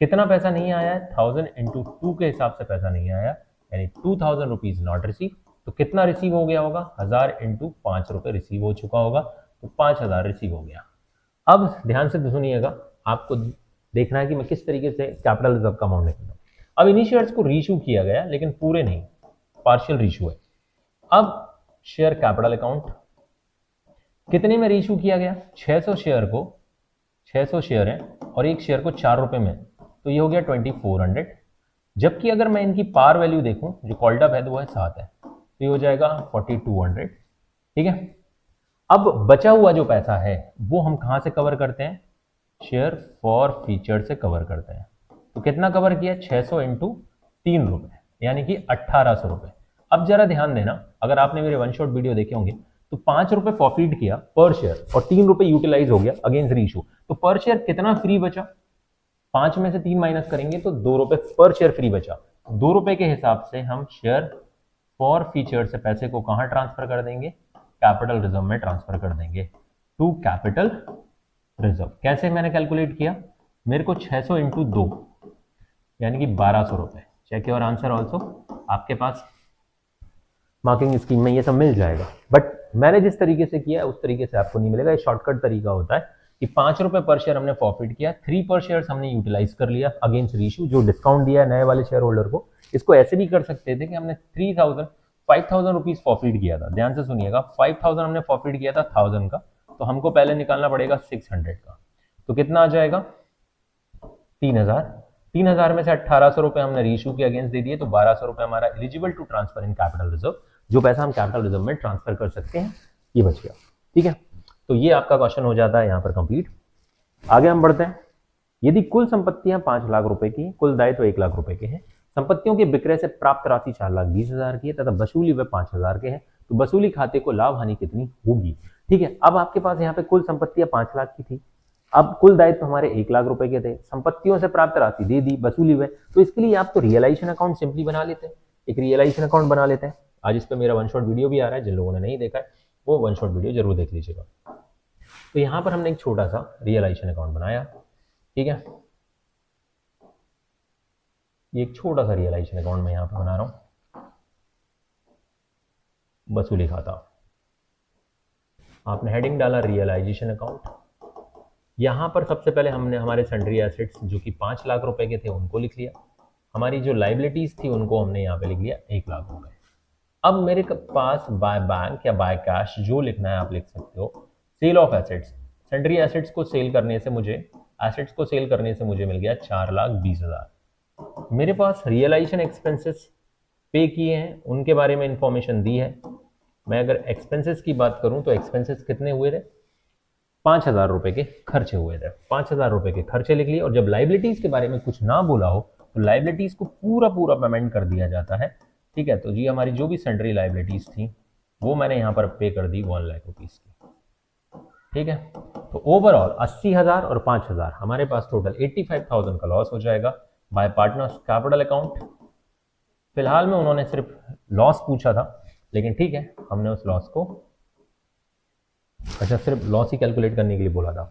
कितना पैसा नहीं आया है, 1000 इंटू 2 के हिसाब से पैसा नहीं आया, यानी 2000 रुपीज नॉट रिसीव। तो कितना रिसीव हो गया होगा, 1000 इंटू 5 रुपये रिसीव हो चुका होगा, तो 5000 रिसीव हो गया। अब ध्यान से सुनिएगा, आपको देखना है कि मैं किस तरीके से कैपिटल रिजर्व का अमाउंट निकालूं। अब इन्हीं शेयर्स को रीइश्यू किया गया, लेकिन पूरे नहीं, पार्शियल रीइश्यू है। अब शेयर कैपिटल अकाउंट कितने में रीइश्यू किया गया, 600 शेयर को, 600 शेयर है और एक शेयर को 4 रुपए में, तो ये हो गया 2400। जबकि अगर मैं इनकी पार वैल्यू देखूं, जो कॉल्ड अप है, तो वो है 7 है, तो ये हो जाएगा 4200। ठीक है, अब बचा हुआ जो पैसा है वो हम कहां से कवर करते हैं, शेयर फॉर फीचर से कवर करते हैं। तो कितना कवर किया, 600 इंटू 3 रुपए, यानी कि 1800 रुपए। अब जरा ध्यान देना, अगर आपने मेरे वन शॉट वीडियो देखे होंगे तो 5 रुपए फॉरफिट किया पर शेयर और 3 रुपए यूटिलाइज हो गया अगेंस्ट रीइश्यू, तो पर शेयर कितना फ्री बचा, 5 में से 3 माइनस करेंगे तो 2 रुपए पर शेयर फ्री बचा। 2 रुपए के हिसाब से हम शेयर फॉर फीचर से पैसे को कहां ट्रांसफर कर देंगे, कैपिटल रिजर्व में ट्रांसफर कर देंगे, टू कैपिटल रिजर्व। कैसे मैंने कैलकुलेट किया, मेरे को 600 इंटू 2 यानी कि 1200 रुपए। चेक योर आंसर ऑल्सो, आपके पास मार्किंग स्कीम में ये सब मिल जाएगा, बट मैंने जिस तरीके से किया है उस तरीके से आपको नहीं मिलेगा। ये शॉर्टकट तरीका होता है कि 5 रुपए पर शेयर हमने प्रॉफिट किया, 3 पर शेयर हमने यूटिलाइज कर लिया अगेंस्ट रीइश्यू, जो डिस्काउंट दिया है नए वाले शेयर होल्डर को। इसको ऐसे भी कर सकते थे कि हमने 5000 रुपीज प्रॉफिट किया था, ध्यान से सुनिएगा, 5000 हमने प्रॉफिट किया था 1000 का, तो हमको पहले निकालना पड़ेगा 600 का, तो कितना आ जाएगा 3000। 3000 में से 1800 रुपए हमने रीइश्यू के अगेंस्ट दे दिए, तो 1200 रुपए हमारा eligible to transfer in capital reserve, जो पैसा हम कैपिटल रिजर्व में ट्रांसफर कर सकते हैं, ये बच गया। ठीक है, तो ये आपका क्वेश्चन हो जाता है यहाँ पर कंप्लीट। आगे हम बढ़ते हैं। यदि कुल संपत्तियां 5 लाख रुपए की, कुल दायित्व 1 लाख रुपए के हैं, संपत्तियों के विक्रय से प्राप्त राशि 4,20,000 की है तथा वसूली व 5,000 के हैं, तो वसूली खाते को लाभ हानि कितनी होगी। ठीक है, अब आपके पास यहाँ पे कुल संपत्तियां 5 लाख की थी, अब कुल दायित्व हमारे 1 लाख रुपए के थे, संपत्तियों से प्राप्त राशि दे दी, वसूली हुए, तो इसके लिए आप तो रियलाइजेशन अकाउंट सिंपली बना लेते हैं, एक रियलाइजेशन अकाउंट बना लेते हैं। आज इस पर मेरा वन शॉट वीडियो भी आ रहा है, जिन लोगों ने नहीं देखा है वो वन शॉट वीडियो जरूर देख लीजिएगा। तो यहाँ पर हमने एक छोटा सा रियलाइजेशन अकाउंट बनाया। ठीक है, ये एक छोटा सा रियलाइजेशन अकाउंट मैं यहाँ पर बना रहा हूँ। वसूली खाता, आपने हेडिंग डाला रियलाइजेशन अकाउंट। यहाँ पर सबसे पहले हमने हमारे सन्ड्री एसेट्स जो कि 5 लाख रुपए के थे उनको लिख लिया, हमारी जो लाइबिलिटीज थी उनको हमने यहाँ पे लिख लिया 1 लाख रुपए। अब मेरे पास बाय बैंक या बाय कैश जो लिखना है आप लिख सकते हो। Sale of assets, sundry assets को सेल करने से मुझे मिल गया 4,20,000। मेरे पास रियलाइजेशन एक्सपेंसेस पे किए हैं, उनके बारे में इंफॉर्मेशन दी है। मैं अगर एक्सपेंसेस की बात करूं तो एक्सपेंसेस कितने हुए थे, 5,000 रुपए के खर्चे हुए थे, 5,000 रुपए के खर्चे लिख लिए। और जब लाइबिलिटीज के बारे में कुछ ना बोला हो तो लाइबिलिटीज को पूरा पेमेंट कर दिया जाता है। ठीक है, तो जी हमारी जो भी सन्ड्री लाइबिलिटीज थी वो मैंने यहाँ पर पे कर दी 1 लाख रुपीज की। ठीक है, तो ओवरऑल 80,000 और 5,000 हमारे पास टोटल 85,000 का लॉस हो जाएगा बाय पार्टनर्स कैपिटल अकाउंट। फिलहाल में उन्होंने सिर्फ लॉस पूछा था, लेकिन ठीक है हमने उस लॉस को, अच्छा सिर्फ लॉस ही कैलकुलेट करने के लिए बोला था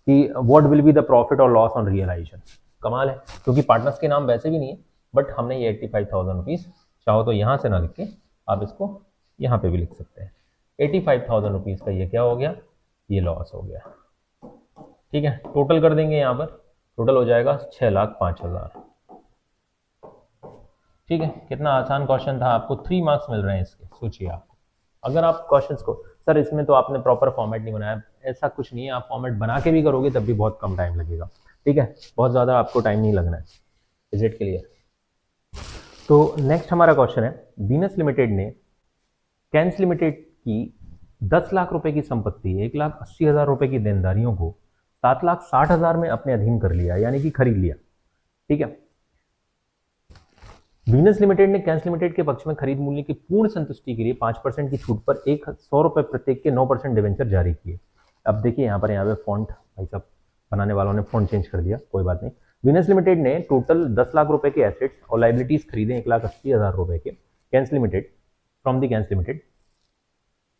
कि what will be the profit और लॉस ऑन रियलाइजेशन। कमाल है, क्योंकि पार्टनर्स के नाम वैसे भी नहीं है, बट हमने ये 85,000 रुपीज, चाहो तो यहाँ से ना लिख के आप इसको यहाँ पे भी लिख सकते हैं। 85,000 रुपीज का ये क्या हो गया, ये लॉस हो गया। ठीक है, टोटल कर देंगे, यहाँ पर टोटल हो जाएगा 6,05,000। ठीक है, कितना आसान क्वेश्चन था, आपको 3 मार्क्स मिल रहे हैं इसके। सोचिए आपको, अगर आप क्वेश्चंस को, सर इसमें तो आपने प्रॉपर फॉर्मेट नहीं बनाया, ऐसा कुछ नहीं है, आप फॉर्मेट बना के भी करोगे तब भी बहुत कम टाइम लगेगा। ठीक है, बहुत ज़्यादा आपको टाइम नहीं लगना है। Is it clear? तो नेक्स्ट हमारा क्वेश्चन है, वीनस लिमिटेड ने कैंस लिमिटेड की 10 लाख रुपए की संपत्ति 1,80,000 रुपए की देनदारियों को 7,60,000 में अपने अधीन कर लिया, यानी कि खरीद लिया। ठीक है, वीनस लिमिटेड ने कैंस लिमिटेड के पक्ष में खरीद मूल्य की पूर्ण संतुष्टि के लिए 5% की छूट पर 100 रुपए प्रत्येक के 9% डिवेंचर जारी किए। अब देखिए यहाँ पे फॉन्ट, भाई साहब बनाने वालों ने फॉन्ट चेंज कर दिया, कोई बात नहीं। वीनस लिमिटेड ने टोटल 10 लाख रुपए के एसेट्स और लाइबिलिटीज खरीदे 1,80,000 रुपए के Keynes limited from the Keynes limited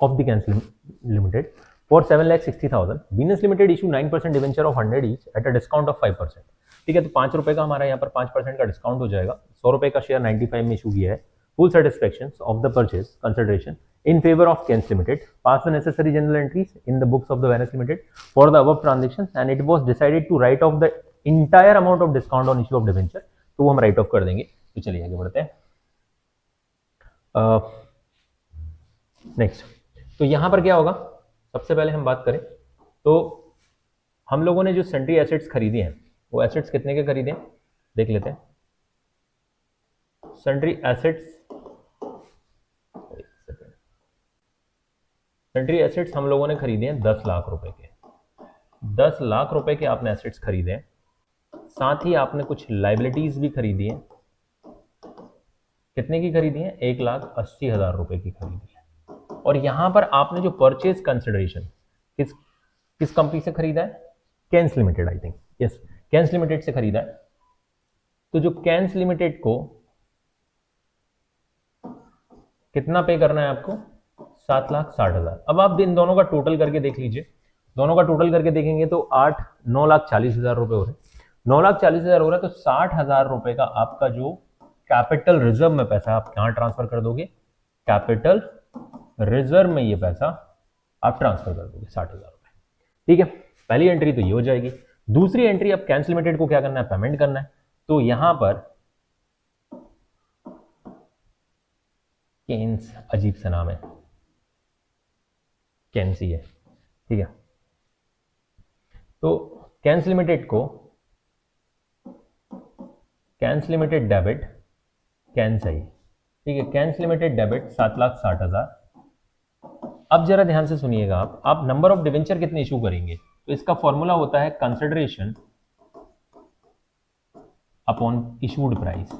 of the Keynes limited for 7,60,000। Venus limited issue 9% debenture of 100 each at a discount of 5%। ठीक है, तो 5 रुपए का हमारा यहाँ पर 5% का डिस्काउंट हो जाएगा, ₹100 का शेयर 95 में इशू किया है. Full satisfaction of the purchase consideration in favor of Kens Limited. Pass the necessary journal entries in the books of the Venus Limited for the above transactions, and it was decided to write off the entire amount of discount on issue of debenture. तो वो हम राइट ऑफ कर देंगे. तो चलिए आगे बढ़ते हैं. नेक्स्ट, तो यहां पर क्या होगा, सबसे पहले हम बात करें तो हम लोगों ने जो सन्ड्री एसेट्स खरीदे हैं वो एसेट्स कितने के खरीदे हैं देख लेते हैं. सन्ड्री एसेट्स हम लोगों ने खरीदे हैं 10 लाख रुपए के. 10 लाख रुपए के आपने एसेट्स खरीदे हैं. साथ ही आपने कुछ लाइबिलिटीज भी खरीदी हैं. कितने की खरीदी है? 1,80,000 रुपए की खरीदी है. और यहां पर आपने जो परचेज कंसिडरेशन किस कंपनी से खरीदा है? Keynes limited, I think. Yes, Keynes limited से खरीदा है. तो जो केन्स लिमिटेड को कितना पे करना है आपको? 7,60,000. अब आप इन दोनों का टोटल करके देख लीजिए. दोनों का टोटल करके देखेंगे तो 9,40,000 रुपए हो रहे हैं. 9,40,000 हो रहा है तो 60,000 रुपए का आपका जो कैपिटल रिजर्व में पैसा आप कहां ट्रांसफर कर दोगे? कैपिटल रिजर्व में ये पैसा आप ट्रांसफर कर दोगे 60,000 रुपए. ठीक है, पहली एंट्री तो ये हो जाएगी. दूसरी एंट्री अब केन्स लिमिटेड को क्या करना है? पेमेंट करना है. तो यहां पर केन्स, अजीब सा नाम है, केन्स ही है. ठीक है, तो केन्स लिमिटेड को केन्स लिमिटेड डेबिट केन्स है. ठीक है, केन्स लिमिटेड डेबिट 7,60,000. अब जरा ध्यान से सुनिएगा. आप नंबर ऑफ डिवेंचर कितने इशू करेंगे? तो इसका फॉर्मूला होता है कंसिडरेशन अपॉन इशूड प्राइस.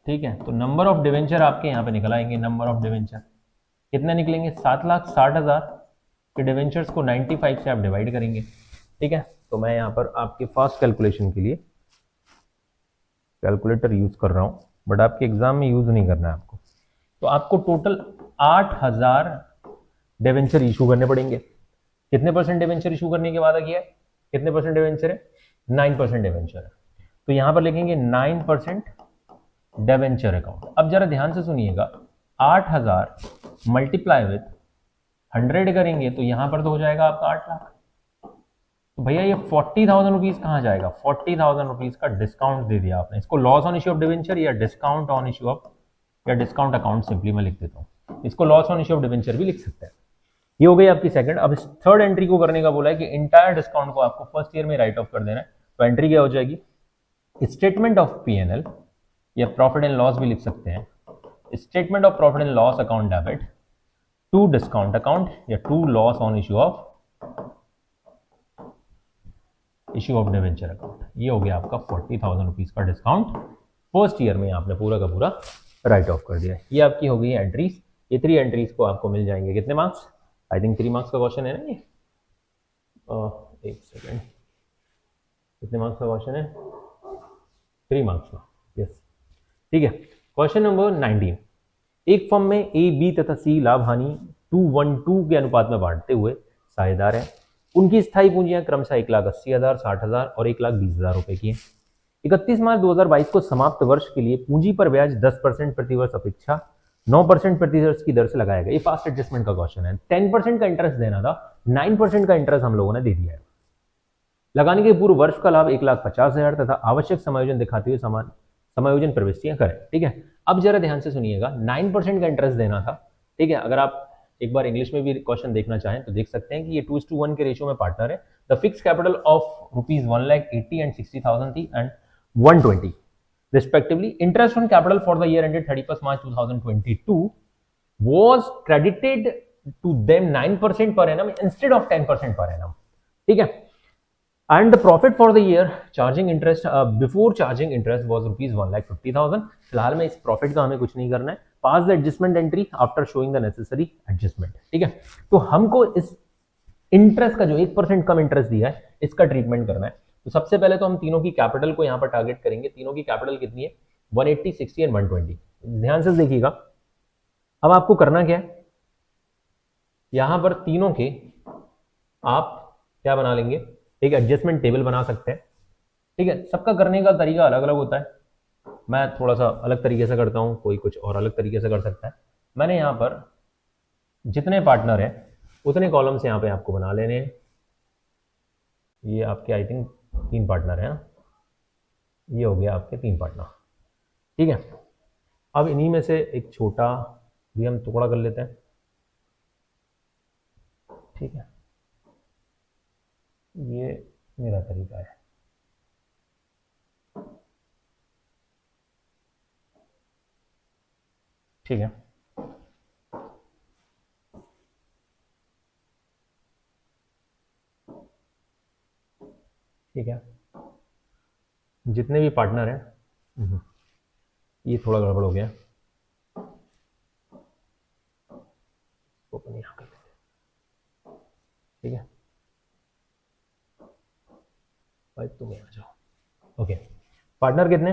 ठीक है, तो नंबर ऑफ डिवेंचर आपके यहां पे निकल आएंगे. नंबर ऑफ डिवेंचर कितने निकलेंगे? 7,60,000 के डिवेंचर्स को 95 से आप डिवाइड करेंगे. ठीक है, तो मैं यहां पर आपके फास्ट कैलकुलेशन के लिए कैलकुलेटर यूज कर रहा हूं, बट आपके एग्जाम में यूज नहीं करना है आपको. तो आपको टोटल 8,000 डिवेंचर इशू करने पड़ेंगे. कितने परसेंट डिवेंचर इशू करने के वादा किया है? कितने परसेंट डिवेंचर है? 9% डिवेंचर है. तो यहां पर लिखेंगे 9% डिवेंचर अकाउंट. अब जरा ध्यान से सुनिएगा. 8,000 मल्टीप्लाई विथ 100 करेंगे तो यहां पर तो हो जाएगा आपका 8 लाख. तो भैया ये 40,000 रुपीज कहां जाएगा? 40,000 रुपीज का डिस्काउंट दे दिया आपने. इसको loss on issue of debenture या डिस्काउंट ऑन इश्यू ऑफ या डिस्काउंट अकाउंट सिंपली मैं लिख देता हूं. इसको loss on issue of debenture भी लिख सकते हैं. ये हो गई आपकी सेकंड. अब इस थर्ड एंट्री को करने का बोला है कि इंटायर डिस्काउंट को आपको फर्स्ट ईयर में राइट ऑफ कर देना है. तो एंट्री क्या हो जाएगी? स्टेटमेंट ऑफ पीएनएल या प्रॉफिट एंड लॉस भी लिख सकते हैं. Statement of profit and loss account debit to discount account या to loss on issue of debenture account. ये हो गया आपका 40,000 रुपीज का डिस्काउंट. फर्स्ट ईयर में आपने पूरा का पूरा राइट ऑफ कर दिया. ये आपकी हो गई एंट्रीज. ये 3 एंट्रीज को आपको मिल जाएंगे कितने मार्क्स? आई थिंक 3 मार्क्स का क्वेश्चन है ना ये. एक सेकेंड, कितने मार्क्स का क्वेश्चन है? 3 मार्क्स का. यस, ठीक है. Question number 19. एक फर्म में ए, बी तथा सी लाभ हानि 2:1 के अनुपात में बांटते हुए साझेदार हैं. उनकी स्थायी पूंजियां क्रमशः 1,80,000, 60,000 और 1,20,000 रुपए की हैं. 31 मार्च 2022 को समाप्त वर्ष के लिए पूंजी पर ब्याज 10% प्रतिवर्ष अपेक्षा 9% प्रतिवर्ष की दर से लगाया गया. ये फास्ट एडजस्टमेंट का क्वेश्चन है. 10% का इंटरेस्ट देना था, 9% का इंटरेस्ट हम लोगों ने दे दिया है. लगाने के पूर्व वर्ष का लाभ 1,50,000 तथा आवश्यक समायोजन दिखाते हुए समान समायोजन प्रविष्टियां करें. ठीक है, अब जरा ध्यान से सुनिएगा. 9% का इंटरेस्ट देना था. ठीक है, अगर आप एक बार इंग्लिश में भी क्वेश्चन देखना चाहें तो देख सकते हैं कि ये 2:1 के रेशियो में पार्टनर है. The fix capital of ₹1,80,000 and 60,000 थी and 120 respectively. Interest on capital for the year ended 31st March 2022 was credited to them 9% per annum instead of 10% per annum. ठीक है, and the profit for the year charging interest before charging interest was ₹1,50,000. फिलहाल में इस प्रॉफिट का हमें कुछ नहीं करना है. Pass the adjustment entry after showing the necessary adjustment. ठीक है, तो हमको इस इंटरेस्ट का जो 1% कम इंटरेस्ट दिया है इसका ट्रीटमेंट करना है. तो सबसे पहले तो हम तीनों की कैपिटल को यहां पर टारगेट करेंगे. तीनों की कैपिटल कितनी है? 180, 60 एंड 120. ध्यान से देखिएगा. अब आपको करना क्या है? यहां पर तीनों के आप क्या बना लेंगे? एक एडजस्टमेंट टेबल बना सकते हैं. ठीक है, सबका करने का तरीका अलग अलग होता है. मैं थोड़ा सा अलग तरीके से करता हूँ, कोई कुछ और अलग तरीके से कर सकता है। मैंने यहाँ पर जितने पार्टनर हैं उतने कॉलम्स यहाँ पे आपको बना लेने हैं। ये आपके आई थिंक 3 पार्टनर हैं, ये हो गया आपके 3 पार्टनर, ठीक है। अब इन्हीं में से एक छोटा भी हम टुकड़ा कर लेते हैं, ठीक है। ये मेरा तरीका है। ठीक है, ठीक है। जितने भी पार्टनर हैं, ये थोड़ा गड़बड़ हो गया, ओपन यहाँ कर लेते हैं, ठीक है। भाई तुम यहाँ जाओ, ओके। पार्टनर कितने?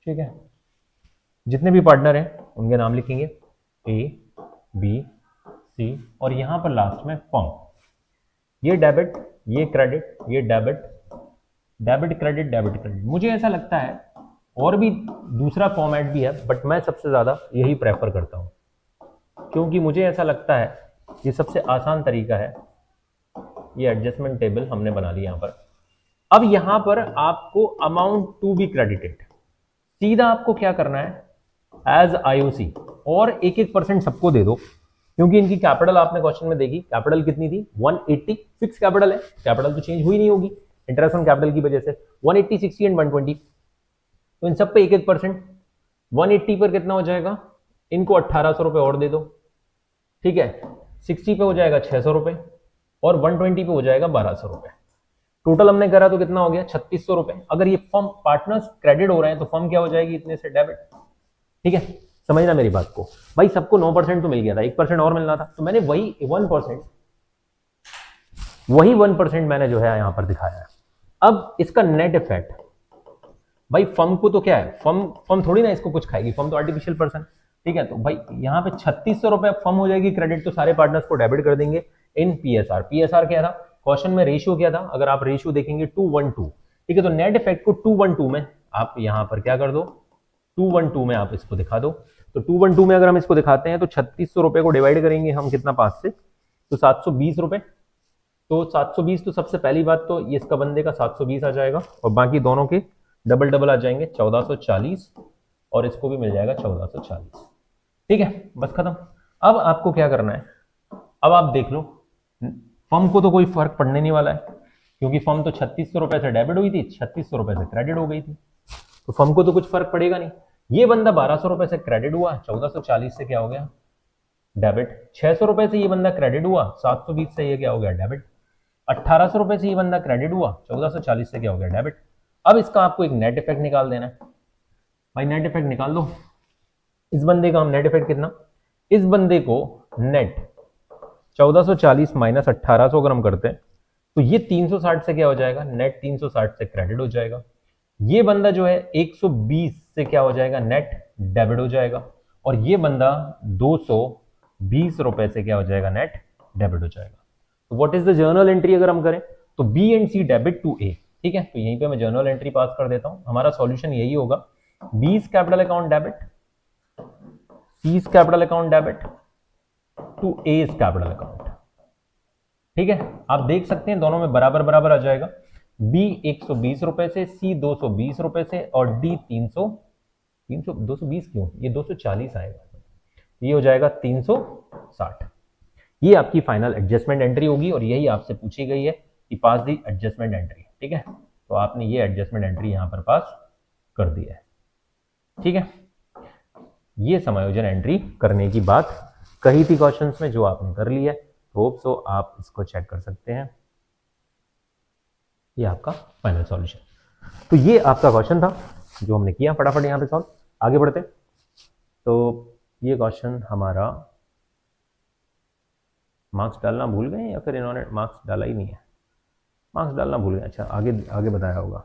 ठीक है, जितने भी पार्टनर हैं उनके नाम लिखेंगे, ए बी सी, और यहां पर लास्ट में फर्म। ये डेबिट, ये क्रेडिट, ये debit, debit credit, debit credit. मुझे ऐसा लगता है और भी दूसरा फॉर्मेट भी है, बट मैं सबसे ज़्यादा यही प्रेफर करता हूँ, क्योंकि मुझे ऐसा लगता है ये सबसे आसान तरीका है। ये एडजस्टमेंट टेबल हमने बना लिया यहाँ पर। अब यहाँ पर आपको अमाउंट टू बी क्रेडिटेड, सीधा आपको क्या करना है, एज आईओसी, और 1-1% सबको दे दो, क्योंकि इनकी कैपिटल आपने क्वेश्चन में देखी, कैपिटल कितनी थी, 180। फिक्स कैपिटल है, कैपिटल तो चेंज हुई नहीं होगी इंटरेस्ट ऑन कैपिटल की वजह से। 180, 60 एंड 120, तो इन सब पे 1-1%। 180 पर कितना हो जाएगा, इनको 1800 रुपए और दे दो, ठीक है। 60 पे हो जाएगा 600 रुपए, और 120 पे हो जाएगा 1200 रुपए। टोटल हमने करा तो कितना हो गया, 3600 रुपए। अगर ये फर्म पार्टनर्स क्रेडिट हो रहे हैं तो फर्म क्या हो जाएगी, इतने से डेबिट, ठीक है। समझना मेरी बात को भाई, सबको 9% तो मिल गया था, 1% और मिलना था, तो मैंने वही 1% मैंने जो है यहां पर दिखाया है। अब इसका नेट इफेक्ट, भाई फर्म को तो क्या है, फर्म थोड़ी ना इसको कुछ खाएगी, फर्म तो आर्टिफिशियल पर्सन, ठीक है। तो भाई यहाँ पे 3600 रुपए फर्म हो जाएगी क्रेडिट, तो सारे पार्टनर्स को डेबिट कर देंगे इन पीएसआर। पीएसआर क्या था क्वेश्चन में, रेशियो क्या था, अगर आप रेशियो देखेंगे 2:1:2, ठीक है। तो नेट इफेक्ट को 2:1:2 में आप यहां पर क्या कर दो, 2:1:2 में आप इसको दिखा दो। तो 2:1:2 में अगर हम इसको दिखाते हैं तो 3600 रुपए को डिवाइड करेंगे हम कितना, 5 से, तो 720 रुपए। तो 720, तो सबसे पहली बात तो ये इसका बंदे का 720 आ जाएगा, और बाकी दोनों के डबल डबल आ जाएंगे, 1440, और इसको भी मिल जाएगा 1440, ठीक है। बस खत्म। अब आपको क्या करना है, अब आप देख लो, फर्म को तो कोई फर्क पड़ने नहीं वाला है, क्योंकि फर्म तो 3600 रुपए से डेबिट हुई थी, 3600 रुपए से क्रेडिट हो गई थी, तो फर्म को तो कुछ फर्क पड़ेगा नहीं। ये बंदा 1200 रुपए से क्रेडिट हुआ, 1440 से क्या हो गया, डेबिट। 600 रुपए से ये बंदा क्रेडिट हुआ, 720 से ये क्या हो गया, डेबिट। 1800 रुपए से ये बंदा क्रेडिट हुआ, 1440 से क्या हो गया, डेबिट। अब इसका आपको एक नेट इफेक्ट निकाल देना है। भाई नेट इफेक्ट निकाल दो, इस बंदे का हम नेट इफेक्ट कितना, इस बंदे को नेट 1440 माइनस 1800 अगर हम करते हैं तो ये 360 से क्या हो जाएगा, नेट 360 से क्रेडिट हो जाएगा। ये बंदा जो है 120 से क्या हो जाएगा, नेट डेबिट हो जाएगा, और ये बंदा 220 रुपए से क्या हो जाएगा, नेट डेबिट हो जाएगा। तो what is the journal entry अगर हम करें, तो B and C debit to A, ठीक है। तो यहीं पे मैं जर्नल एंट्री पास कर देता हूं। हमारा सॉल्यूशन यही होगा, B's capital account debit, C's capital account debit to A's capital account, ठीक है। आप देख सकते हैं दोनों में बराबर बराबर आ जाएगा, बी 120 रुपए से, सी 220 रुपए से, और डी 220 क्यों, ये 240 आएगा, ये हो जाएगा 360। ये आपकी फाइनल एडजस्टमेंट एंट्री होगी, और यही आपसे पूछी गई है कि पास दी एडजस्टमेंट एंट्री, ठीक है। तो आपने ये एडजस्टमेंट एंट्री यहां पर पास कर दी है, ठीक है। ये समायोजन एंट्री करने की बात कही थी क्वेश्चंस में, जो आपने कर ली है। होप सो आप इसको चेक कर सकते हैं। ये आपका फाइनल सॉल्यूशन। तो ये आपका क्वेश्चन था जो हमने किया, फटाफट यहां पे सॉल्व, आगे बढ़ते। तो ये क्वेश्चन हमारा, मार्क्स डालना भूल गए या फिर इन्होंने मार्क्स डाला ही नहीं है? मार्क्स डालना भूल गए, अच्छा आगे आगे बताया होगा,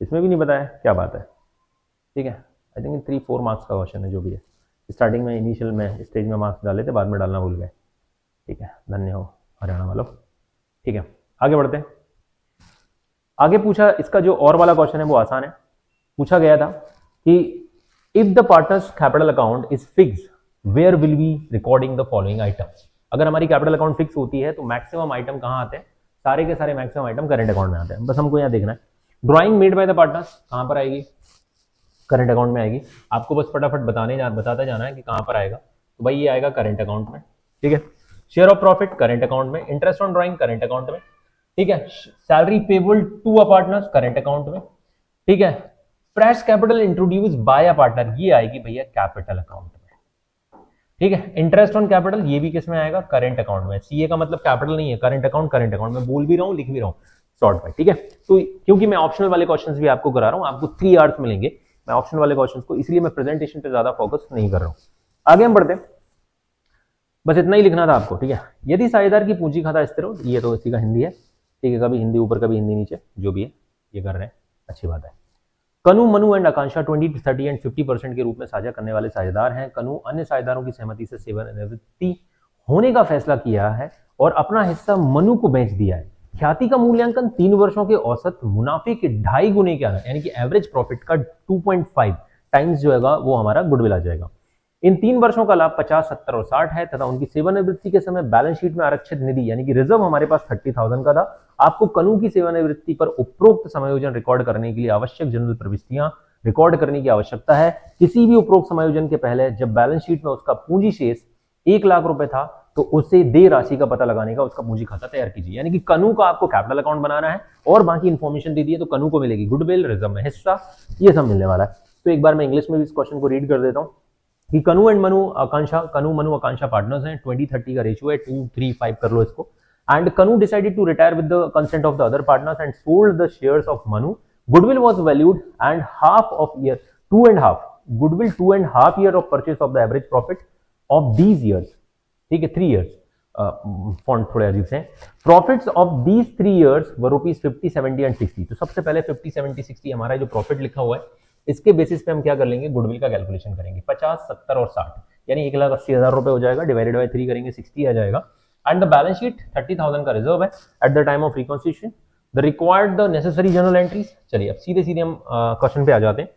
इसमें भी नहीं बताया, क्या बात है। ठीक है, आई थिंक 3-4 मार्क्स का क्वेश्चन है जो भी है। स्टार्टिंग में इनिशियल में स्टेज में मार्क्स डाले थे, बाद में डालना भूल गए। ठीक है, धन्य हो हरियाणा वालों। ठीक है, आगे बढ़ते हैं। आगे पूछा, इसका जो और वाला क्वेश्चन है वो आसान है। पूछा गया था कि if the partners capital account is fix where will be recording the following items. अगर हमारी कैपिटल अकाउंट फिक्स होती है तो मैक्सिमम आइटम कहाँ आते हैं? सारे के सारे मैक्सिमम आइटम करंट अकाउंट में आते हैं। बस हमको यहाँ देखना है drawing made by the partners कहाँ पर आएगी? करंट अकाउंट में आएगी। आपको बस फटाफट बताता जाना है कि कहाँ पर आएगा। तो भाई ये आएगा करंट अकाउंट में। ठीक है, share of profit current account में, interest on drawing current account में। ठीक है, salary payable to a partners current account में। ठीक है, fresh capital introduce by a partner ये आएगी भैया कैपिटल अकाउंट में। ठीक है, इंटरेस्ट ऑन कैपिटल ये भी किस में आएगा? करंट अकाउंट में। सीए का मतलब कैपिटल नहीं है, करंट अकाउंट में बोल भी रहा हूं, लिख भी रहा हूं शॉर्ट में। ठीक है, तो क्योंकि मैं ऑप्शनल वाले क्वेश्चंस भी आपको करा रहा हूं, आपको 3 आवर्स मिलेंगे मैं ऑप्शनल वाले क्वेश्चंस को, इसलिए मैं प्रेजेंटेशन पे ज्यादा फोकस नहीं कर रहा हूं। आगे हम बढ़ते हैं, बस इतना ही लिखना था आपको। ठीक है, यदि साझेदार की पूंजी खाता स्थिर हो, ये तो इसी का हिंदी है। ठीक है, कभी हिंदी ऊपर कभी हिंदी नीचे, जो भी है ये कर रहे हैं, अच्छी बात है। कनु, मनु एंड आकांक्षा 20, 30 एंड 50% के रूप में साझा करने वाले साझेदार हैं। कनु अन्य साझेदारों की सहमति से सेवानिवृत्ति होने का फैसला किया है और अपना हिस्सा मनु को बेच दिया है। ख्याति का मूल्यांकन 3 वर्षों के औसत मुनाफे के 2.5 गुने का है, यानी कि एवरेज प्रॉफिट का 2.5 टाइम्स जो है वो हमारा गुडविल आ जाएगा। इन 3 वर्षों का लाभ 50, 70 और 60 है तथा उनकी सेवानिवृत्ति के समय बैलेंस शीट में आरक्षित निधि यानी कि रिजर्व हमारे पास 30,000 का था। आपको कनु की सेवानिवृत्ति पर उपरोक्त समायोजन रिकॉर्ड करने के लिए आवश्यक जनरल प्रविष्टियां रिकॉर्ड करने की आवश्यकता है। किसी भी उपरोक्त समायोजन के पहले जब बैलेंस शीट में उसका पूंजी शेष 1 लाख रुपए था तो उसे देय राशि का पता लगाने का उसका पूंजी खाता तैयार कीजिए। यानी कि कनु का आपको कैपिटल अकाउंट बनाना है और बाकी इंफॉर्मेशन दे दी है, तो कनु को मिलेगी गुडविल, रिजर्व में हिस्सा, ये सब मिलने वाला है। तो एक बार मैं इंग्लिश में भी इस क्वेश्चन को रीड कर देता हूँ कि कनु एंड मनु आकांक्षा, कनु मनु आकांक्षा पार्टनर्स हैं, 20-30 का रेशियो है, 2-3-5 कर लो इसको। And Kanu decided to retire with the consent of the other partners and sold the shares of Manu. Goodwill was valued and half of year 2.5 goodwill 2.5 year of purchase of the average profit of these years. ठीक है, 3 ईयर्स, फॉन्ट थोड़े अजीब से। Profits of these 3 years were rupees 50, 70 and 60। तो सबसे पहले 50, 70, 60 हमारा जो प्रॉफिट लिखा हुआ है इसके बेसिस पे हम क्या कर लेंगे? गुडविल का कैलकुलेशन करेंगे। 50, 70 और 60 यानी 1,80,000 रुपए हो जाएगा, डिवाइडेड बाय 3 करेंगे 60 आ जाएगा। एंड द बैलेंस शीट 30,000 का रिजर्व है eight the time of reconstitution. The required the necessary journal entries. चलिए अब सीधे सीधे हम क्वेश्चन पे आ जाते हैं।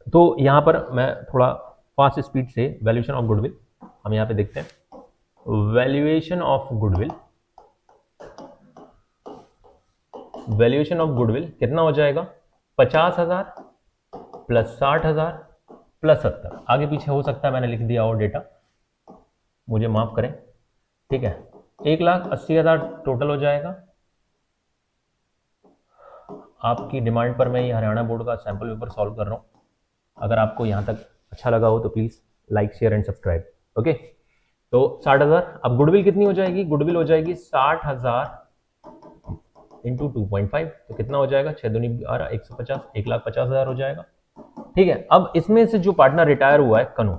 तो यहाँ पर मैं थोड़ा फास्ट स्पीड से वैल्यूएशन ऑफ गुडविल हम यहाँ पे देखते हैं। Valuation of goodwill, valuation of goodwill कितना हो जाएगा? 50,000 प्लस 60,000 प्लस 70। आगे पीछे हो सकता है मैंने लिख दिया और डेटा, मुझे माफ करें। ठीक है, 1,80,000 टोटल हो जाएगा। आपकी डिमांड पर मैं ये हरियाणा बोर्ड का सैंपल पेपर सॉल्व कर रहा हूँ। अगर आपको यहाँ तक अच्छा लगा हो तो please like, share and subscribe. Okay, तो 60,000। अब गुडविल कितनी हो जाएगी? गुडविल हो जाएगी 60,000 इंटू 2.5, तो कितना हो जाएगा? 6 दूनी 12, 150, 1,50,000 हो जाएगा। ठीक है, अब इसमें से जो पार्टनर रिटायर हुआ है कनु,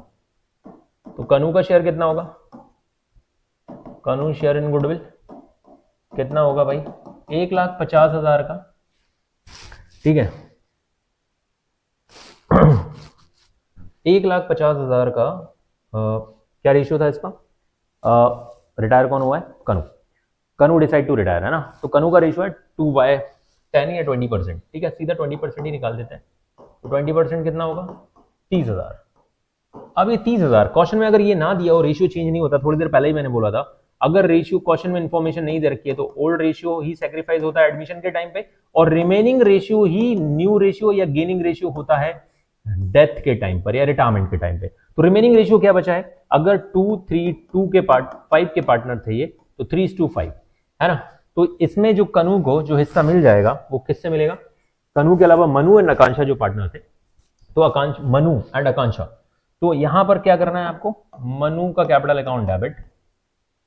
तो कनु का शेयर कितना होगा? कनु शेयर इन गुडविल कितना होगा भाई? 1,50,000 का। ठीक है, 1,50,000 का क्या रेशियो था इसका? रिटायर कौन हुआ है? कनु। कनु डिसाइड टू रिटायर है ना, तो कनु का रेशियो है 2/10 या 20%। ठीक है, सीधा 20% ही निकाल देते हैं। तो 20% कितना होगा? 30,000। अब ये 30,000 क्वेश्चन में अगर ये ना दिया हो, रेशियो चेंज नहीं होता, थोड़ी देर पहले ही मैंने बोला था, अगर रेशियो क्वेश्चन में इंफॉर्मेशन नहीं दे रखी है तो ओल्ड रेशियो ही सैक्रिफाइस होता है एडमिशन के टाइम पे, और रिमेनिंग रेशियो ही न्यू रेशियो या गेनिंग रेशियो होता है डेथ के टाइम पर या रिटायरमेंट के टाइम पे। तो रिमेनिंग रेशियो क्या बचा है? अगर 2-3-2 के 5 के पार्टनर थे ये, तो 3:5 है ना। तो इसमें जो कनु को जो हिस्सा मिल जाएगा वो किससे मिलेगा? कनु के अलावा मनु एंड आकांक्षा जो पार्टनर थे, तो आकांक्षा, मनु एंड आकांक्षा, तो यहां पर क्या करना है आपको? मनु का कैपिटल अकाउंट डेबिट,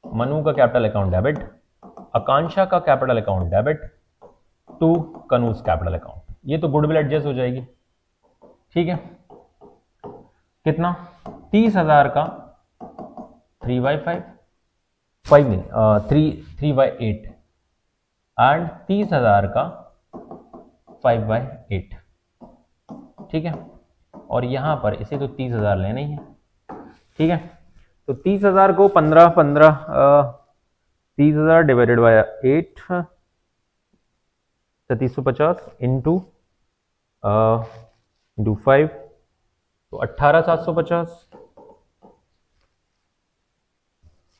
मनु का कैपिटल अकाउंट डेबिट, आकांक्षा का capital account debit to Kanu's capital account. ये तो गुडविल एडजस्ट हो जाएगी। ठीक है, कितना? 30,000 का 3/5, 5 नहीं, 3/8 एंड 30,000 का 5/8। ठीक है, और यहां पर इसे तो 30,000 लेना ही है। ठीक है, तो 30,000 को 30,000 डिवाइडेड बाय 8, 3,350 इंटू 5, तो 18,750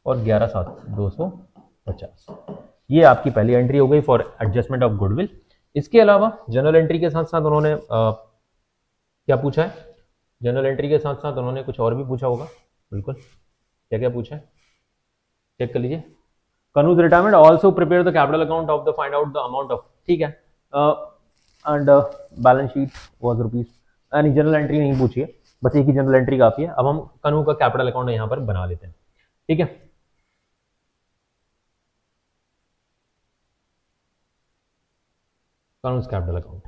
और 11,250। ये आपकी पहली एंट्री हो गई फॉर एडजस्टमेंट ऑफ गुडविल। इसके अलावा जनरल एंट्री के साथ साथ उन्होंने क्या पूछा है? जनरल एंट्री के साथ साथ उन्होंने कुछ और भी पूछा होगा। बिल्कुल, क्या क्या पूछा है चेक कर लीजिए। Kanu's retirement also prepare the capital account of the find out the amount of, ठीक है, and balance sheet was rupees, यानी जनरल एंट्री नहीं पूछी है, बस एक ही जनरल एंट्री काफी है। अब हम कनू का कैपिटल अकाउंट यहाँ पर बना लेते हैं। ठीक है, कनूज कैपिटल अकाउंट,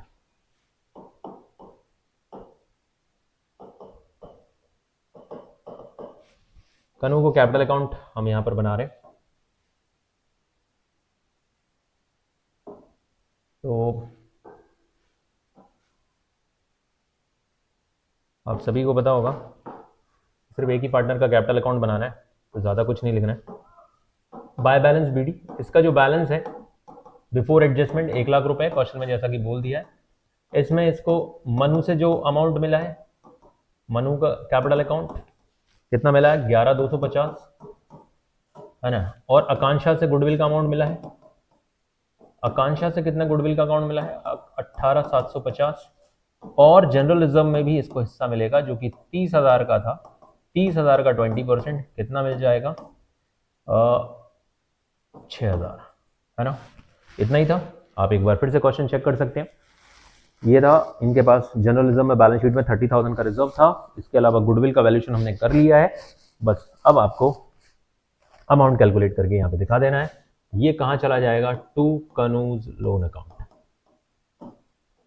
कनू को कैपिटल अकाउंट हम यहां पर बना रहे हैं। तो आप सभी को पता होगा सिर्फ एक ही पार्टनर का कैपिटल अकाउंट बनाना है, तो ज़्यादा कुछ नहीं लिखना है। बाय बैलेंस बीडी, इसका जो बैलेंस है बिफोर एडजस्टमेंट 1,00,000 रुपए, क्वेश्चन में जैसा कि बोल दिया है। इसमें इसको मनु से जो अमाउंट मिला है, मनु का कैपिटल अकाउंट कितना मिला है? 11,250, है ना। और आकांक्षा से गुडविल का अमाउंट मिला है, आकांक्षा से कितना गुडविल का अकाउंट मिला है? 18,750। और जनरल रिजर्व में भी इसको हिस्सा मिलेगा जो कि 30,000 का था। 30,000 का 20% कितना मिल जाएगा? 6,000, है ना। इतना ही था। आप एक बार फिर से क्वेश्चन चेक कर सकते हैं। ये था इनके पास जनरल रिजर्व में बैलेंस शीट में 30,000 का रिजर्व था। इसके अलावा गुडविल का वैल्यूएशन हमने कर लिया है। बस अब आपको अमाउंट कैलकुलेट करके यहाँ पे दिखा देना है। ये कहाँ चला जाएगा? To Kanu's loan account.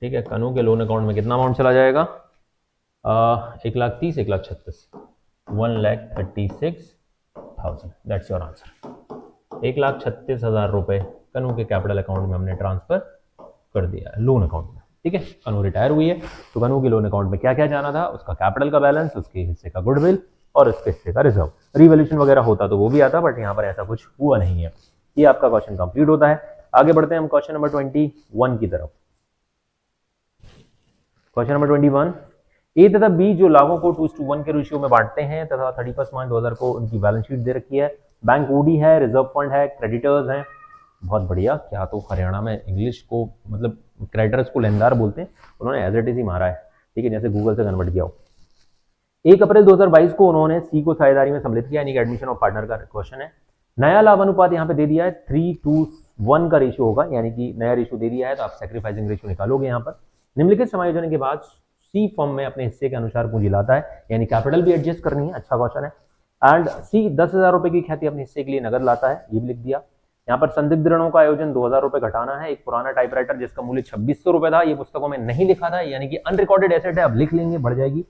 ठीक है, कनू के लोन अकाउंट में कितना अमाउंट चला जाएगा? 1,30,000, 1,36,000, 1,36,000। That's your answer. 1,36,000 रुपए कनू के कैपिटल अकाउंट में हमने ट्रांसफर कर दिया है, लोन अकाउंट में। ठीक है, कनू रिटायर हुई है, तो कनू के लोन अकाउंट में क्या क्या जाना था? उसका कैपिटल का बैलेंस, उसके हिस्से का गुडविल और उसके हिस्से का रिजर्व। रिवॉल्यूशन वगैरह होता तो वो भी आता, बट यहाँ पर ऐसा कुछ हुआ नहीं है। ये आपका क्वेश्चन कंप्लीट होता है। आगे बढ़ते हैं हम क्वेश्चन नंबर 21 की तरफ। क्वेश्चन नंबर 21, ए तथा बी जो लाभों को 2:1 के रेशियो में बांटते हैं तथा 31 मार्च 2000 को उनकी बैलेंस शीट दे रखी है। बैंक ओडी है, रिजर्व फंड है, क्रेडिटर्स हैं। बहुत बढ़िया। क्या तो हरियाणा में इंग्लिश को मतलब क्रेडिटर्स को लेनदार बोलते हैं, उन्होंने एज इट इज ही मारा है। ठीक है, जैसे गूगल से कन्वर्ट किया हो। 1 अप्रैल 2022 को उन्होंने सी को साझेदारी में सम्मिलित किया, यानी कि एडमिशन ऑफ पार्टनर का क्वेश्चन है। नया लाभ अनुपात यहाँ पे दे दिया है 3:1 का रेशियो होगा, यानी कि नया रेशियो दे दिया है, तो आप सैक्रिफाइसिंग रेशियो निकालोगे यहाँ पर। निम्नलिखित समायोजन के बाद सी फर्म में अपने हिस्से के अनुसार पूंजी लाता है, यानी कैपिटल भी एडजस्ट करनी है। अच्छा क्वेश्चन है। एंड सी 10,000 रुपए की ख्याति अपने हिस्से के लिए नगद लाता है, ये भी लिख दिया। यहाँ पर संदिग्ध ऋणों का आयोजन 2,000 रुपए घटाना है। एक पुराना टाइपराइटर जिसका मूल्य 2,600 रुपए था, ये पुस्तकों में नहीं लिखा था, यानी कि अनरिकॉर्डेड एसेट है, अब लिख लेंगे, बढ़ जाएगी।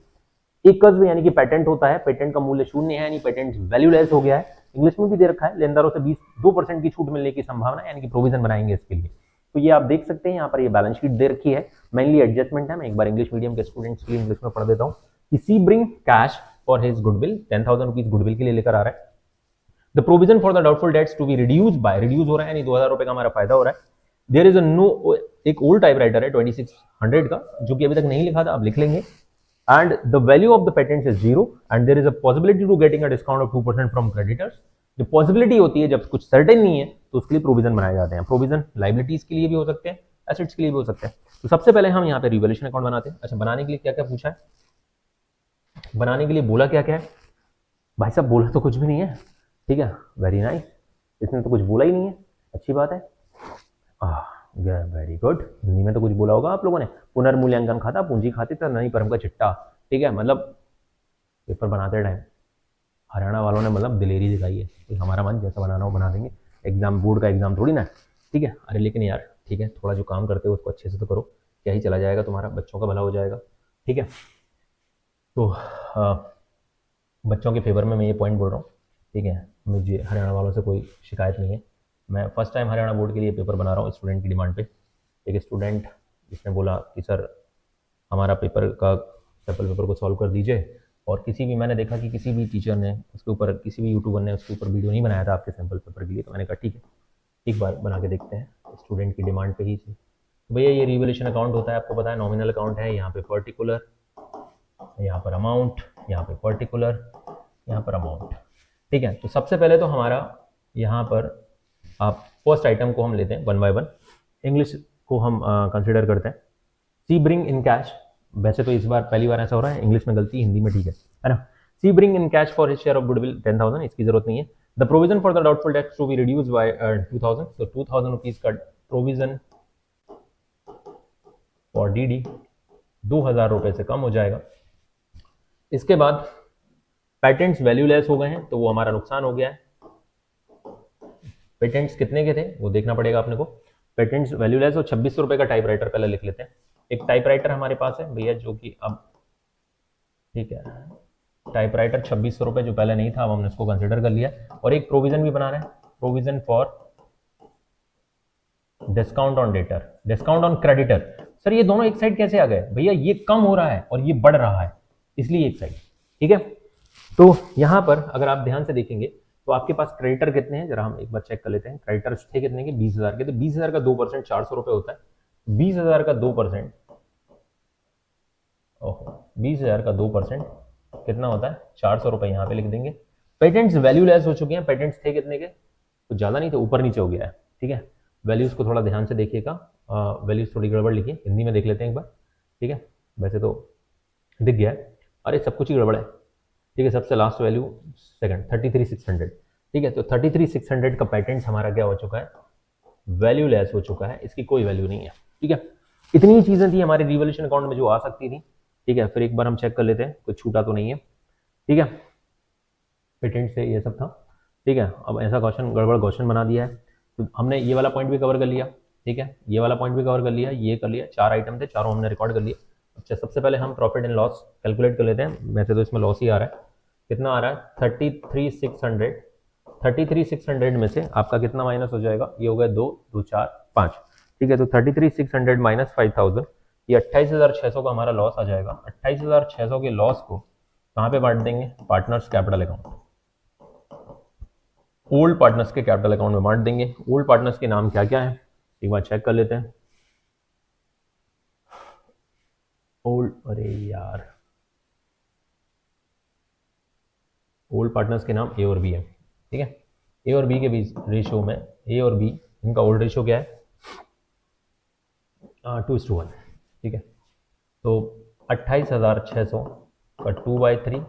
एक कस्ब यानी कि पेटेंट होता है, पेटेंट का मूल्य 0 है, यानी पेटेंट वैल्यूलेस हो गया है। इंग्लिश में भी दे रखा है, लेनदारों से 2% की छूट मिलने की संभावना, यानी कि प्रोविजन बनाएंगे इसके लिए। तो ये आप देख सकते हैं यहाँ पर ये बैलेंस शीट दे रखी है, मेनली एडजस्टमेंट है। मैं एक बार इंग्लिश मीडियम के स्टूडेंट्स के लिए इंग्लिश में पढ़ देता हूँ कि C bring cash for his goodwill, 10,000 rupees goodwill के लिए लेकर आ रहा है। The provision for the doubtful debts to be reduce by, reduce हो रहा है, यानी 2,000 रुपए का हमारा फायदा हो रहा है। देयर इज अ नो, एक ओल्ड टाइपराइटर है 2600 का, जो कि अभी तक नहीं लिखा था, अब लिख लेंगे। And the value of the patents is 0 and there is a possibility to getting a discount of 2% from creditors। जो पॉसिबिलिटी होती है जब कुछ सर्टेन नहीं है तो उसके लिए प्रोविजन बनाए जाते हैं। प्रोविजन लाइबिलिटीज के लिए भी हो सकते हैं, एसेट्स के लिए भी हो सकते हैं। तो सबसे पहले हम यहाँ पे रिवॉल्यूशन अकाउंट बनाते हैं। अच्छा, बनाने के लिए क्या क्या पूछा है? बनाने के लिए बोला क्या क्या है? भाई साहब बोला तो कुछ भी नहीं है। ठीक है, वेरी नाइस, इसने तो कुछ बोला ही नहीं है, अच्छी बात है। वेरी गुड, हिंदी में तो कुछ बोला होगा आप लोगों ने। पुनर्मूल्यांकन खाता, पूंजी खाते तो नहीं परम का चिट्टा। ठीक है, मतलब पेपर बनाते टाइम हरियाणा वालों ने मतलब दिलेरी दिखाई है कि हमारा मन जैसा बनाना हो बना देंगे। एग्जाम बोर्ड का एग्जाम थोड़ी ना। ठीक है, अरे लेकिन यार ठीक है, थोड़ा जो काम करते हो उसको अच्छे से तो करो, क्या ही चला जाएगा, तुम्हारा बच्चों का भला हो जाएगा। ठीक है, तो बच्चों के फेवर में मैं ये पॉइंट बोल रहा हूँ, ठीक है। मुझे हरियाणा वालों से कोई शिकायत नहीं है। मैं फर्स्ट टाइम हरियाणा बोर्ड के लिए पेपर बना रहा हूँ स्टूडेंट की डिमांड पे। एक स्टूडेंट जिसने बोला कि सर हमारा पेपर का सैम्पल पेपर को सॉल्व कर दीजिए, और किसी भी, मैंने देखा कि किसी भी टीचर ने उसके ऊपर, किसी भी यूट्यूबर ने उसके ऊपर वीडियो नहीं बनाया था आपके सैम्पल पेपर के लिए। तो मैंने कहा ठीक है, एक बार बना के देखते हैं, स्टूडेंट की डिमांड पे ही थी। तो भैया ये रिवोल्यूशन अकाउंट होता है, आपको पता है, नॉमिनल अकाउंट है। यहाँ पे पर्टिकुलर, यहाँ पर अमाउंट, यहाँ पे पर्टिकुलर, यहाँ पर अमाउंट, ठीक है। तो सबसे पहले तो हमारा यहाँ पर आप फर्स्ट आइटम को हम लेते हैं वन बाय वन, इंग्लिश को हम कंसिडर करते हैं। सी ब्रिंग इन कैश, वैसे तो इस बार पहली बार ऐसा हो रहा है, इंग्लिश में गलती, हिंदी में ठीक है ना। C bring in cash for his share of goodwill 10,000, इसकी जरूरत नहीं है। The provision for the doubtful debts to be reduce by 2,000, तो 2,000 रुपीज का प्रोविजन फॉर डीडी 2,000 रुपए से कम हो जाएगा। इसके बाद पेटेंट्स वैल्यू लेस हो गए हैं, तो वो हमारा नुकसान हो गया है। पेटेंट्स कितने के थे वो देखना पड़ेगा अपने को। पेटेंट्स वैल्यू लेस, और 2600 रुपए का टाइपराइटर पहले लिख लेते हैं। एक टाइपराइटर हमारे पास है भैया, जो कि अब ठीक है, टाइपराइटर 2600 रुपए जो पहले नहीं था, अब हमने उसको कंसिडर कर लिया। और एक प्रोविजन भी बना रहे हैं, provision for discount on debtor, discount on creditor. Sir ये दोनों एक साइड कैसे आ गए भैया, ये कम हो रहा है और ये बढ़ रहा है, इसलिए एक साइड, ठीक है। तो यहां पर अगर आप ध्यान से देखेंगे तो आपके पास क्रेडिटर कितने हैं, जरा हम एक बार चेक कर लेते हैं। क्रेडिटर्स थे कितने के, 20,000 के। तो 20,000 का 2% 400 रुपए होता है। 20,000 का 2%, ओहो, 20,000 का 2% कितना होता है, 400 रुपए यहाँ पे लिख देंगे। पेटेंट्स वैल्यू लेस हो चुके हैं। पेटेंट्स थे कितने के, तो ज्यादा नहीं थे, ऊपर नीचे हो गया है, ठीक है। वैल्यूज को थोड़ा ध्यान से देखिएगा, वैल्यूज थोड़ी गड़बड़ लिखी, हिंदी में देख लेते हैं एक बार, ठीक है। वैसे तो दिख गया है, अरे सब कुछ ही गड़बड़ है, ठीक है। सबसे लास्ट वैल्यू सेकंड 33,600, ठीक है। तो 33,600 का पेटेंट्स हमारा क्या हो चुका है, वैल्यू लेस हो चुका है, इसकी कोई वैल्यू नहीं है, ठीक है। इतनी ही चीजें थी हमारी रिवोल्यूशन अकाउंट में जो आ सकती थी, ठीक है। फिर एक बार हम चेक कर लेते हैं कुछ छूटा तो नहीं है, ठीक है। पेटेंट से ये सब था, ठीक है। अब ऐसा क्वेश्चन, गड़बड़ क्वेश्चन बना दिया है, तो हमने ये वाला पॉइंट भी कवर कर लिया, ठीक है। ये वाला पॉइंट भी कवर कर लिया, ये कर लिया, 4 आइटम थे, चारों हमने रिकॉर्ड कर लिया। अच्छा, सबसे पहले हम प्रॉफिट एंड लॉस कैलकुलेट कर लेते हैं। वैसे तो इसमें लॉस ही आ रहा है, कितना आ रहा है 33,600। 33,600 में से आपका कितना माइनस हो जाएगा, ये हो गया 2 2 4 5, ठीक है। तो 33,600 माइनस 5,000, ये 28,600 का हमारा लॉस आ जाएगा। 28,600 के लॉस को कहाँ पे बांट देंगे, partners capital account, old partners के कैपिटल अकाउंट में बांट देंगे। ओल्ड पार्टनर्स के नाम क्या क्या है, एक बार चेक कर लेते हैं। ओल्ड, अरे यार, ओल्ड पार्टनर्स के नाम ए और बी है, ठीक है। ए और बी के बीच रेशियो में, ए और बी, इनका ओल्ड रेशियो क्या है, 2:1, ठीक है। तो 28,600 का 2/3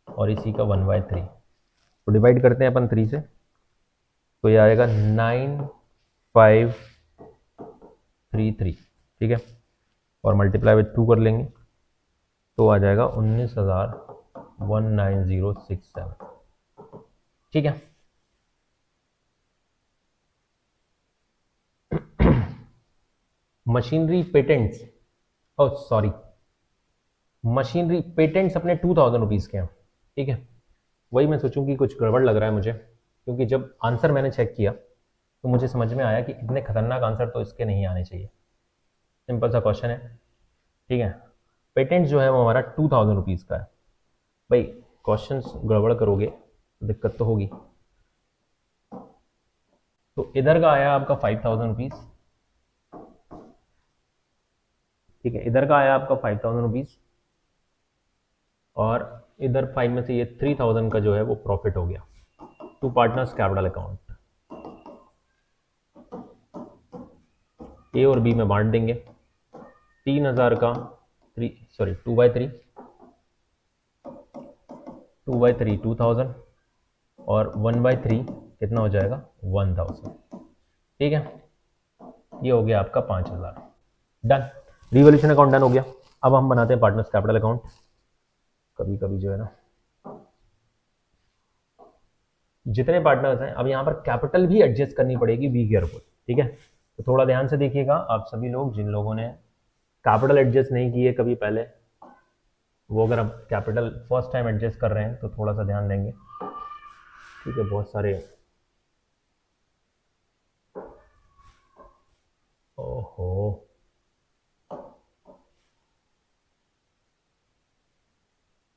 और इसी का 1/3, तो डिवाइड करते हैं अपन 3 से, तो ये आएगा 9,533, ठीक है। और मल्टीप्लाई विथ 2 कर लेंगे तो आ जाएगा 19,19,067, ठीक है। मशीनरी पेटेंट्स, ओ सॉरी, मशीनरी पेटेंट्स अपने 2,000 रुपीज़ के हैं, ठीक है। वही मैं सोचूं कि कुछ गड़बड़ लग रहा है मुझे, क्योंकि जब आंसर मैंने चेक किया तो मुझे समझ में आया कि इतने खतरनाक आंसर तो इसके नहीं आने चाहिए। सिंपल सा क्वेश्चन है, ठीक है। पेटेंट जो है वो हमारा 2,000 रुपीज़ का है। भाई क्वेश्चन गड़बड़ करोगे तो दिक्कत तो होगी। तो इधर का आया आपका 5,000 रुपीज़, ठीक है। इधर का आया आपका 5,000 रुपीज़, और इधर 5 में से ये 3,000 का जो है वो प्रॉफिट हो गया टू पार्टनर्स कैपिटल अकाउंट। ए और बी में बांट देंगे। 3,000 का 2/3, 2/3 2,000, और 1/3 कितना हो जाएगा 1,000, ठीक है। ये हो गया आपका 5,000, डन। रिवोल्यूशन अकाउंट डन हो गया। अब हम बनाते हैं पार्टनर्स कैपिटल अकाउंट। कभी कभी जो है ना, जितने पार्टनर्स हैं, अब यहाँ पर कैपिटल भी एडजस्ट करनी पड़ेगी, बी केयरफुल, ठीक है। तो थोड़ा ध्यान से देखिएगा आप सभी लोग, जिन लोगों ने कैपिटल एडजस्ट नहीं किए कभी पहले, वो अगर हम कैपिटल फर्स्ट टाइम एडजस्ट कर रहे हैं तो थोड़ा सा ध्यान देंगे। ठीक है, बहुत सारे, ओहो,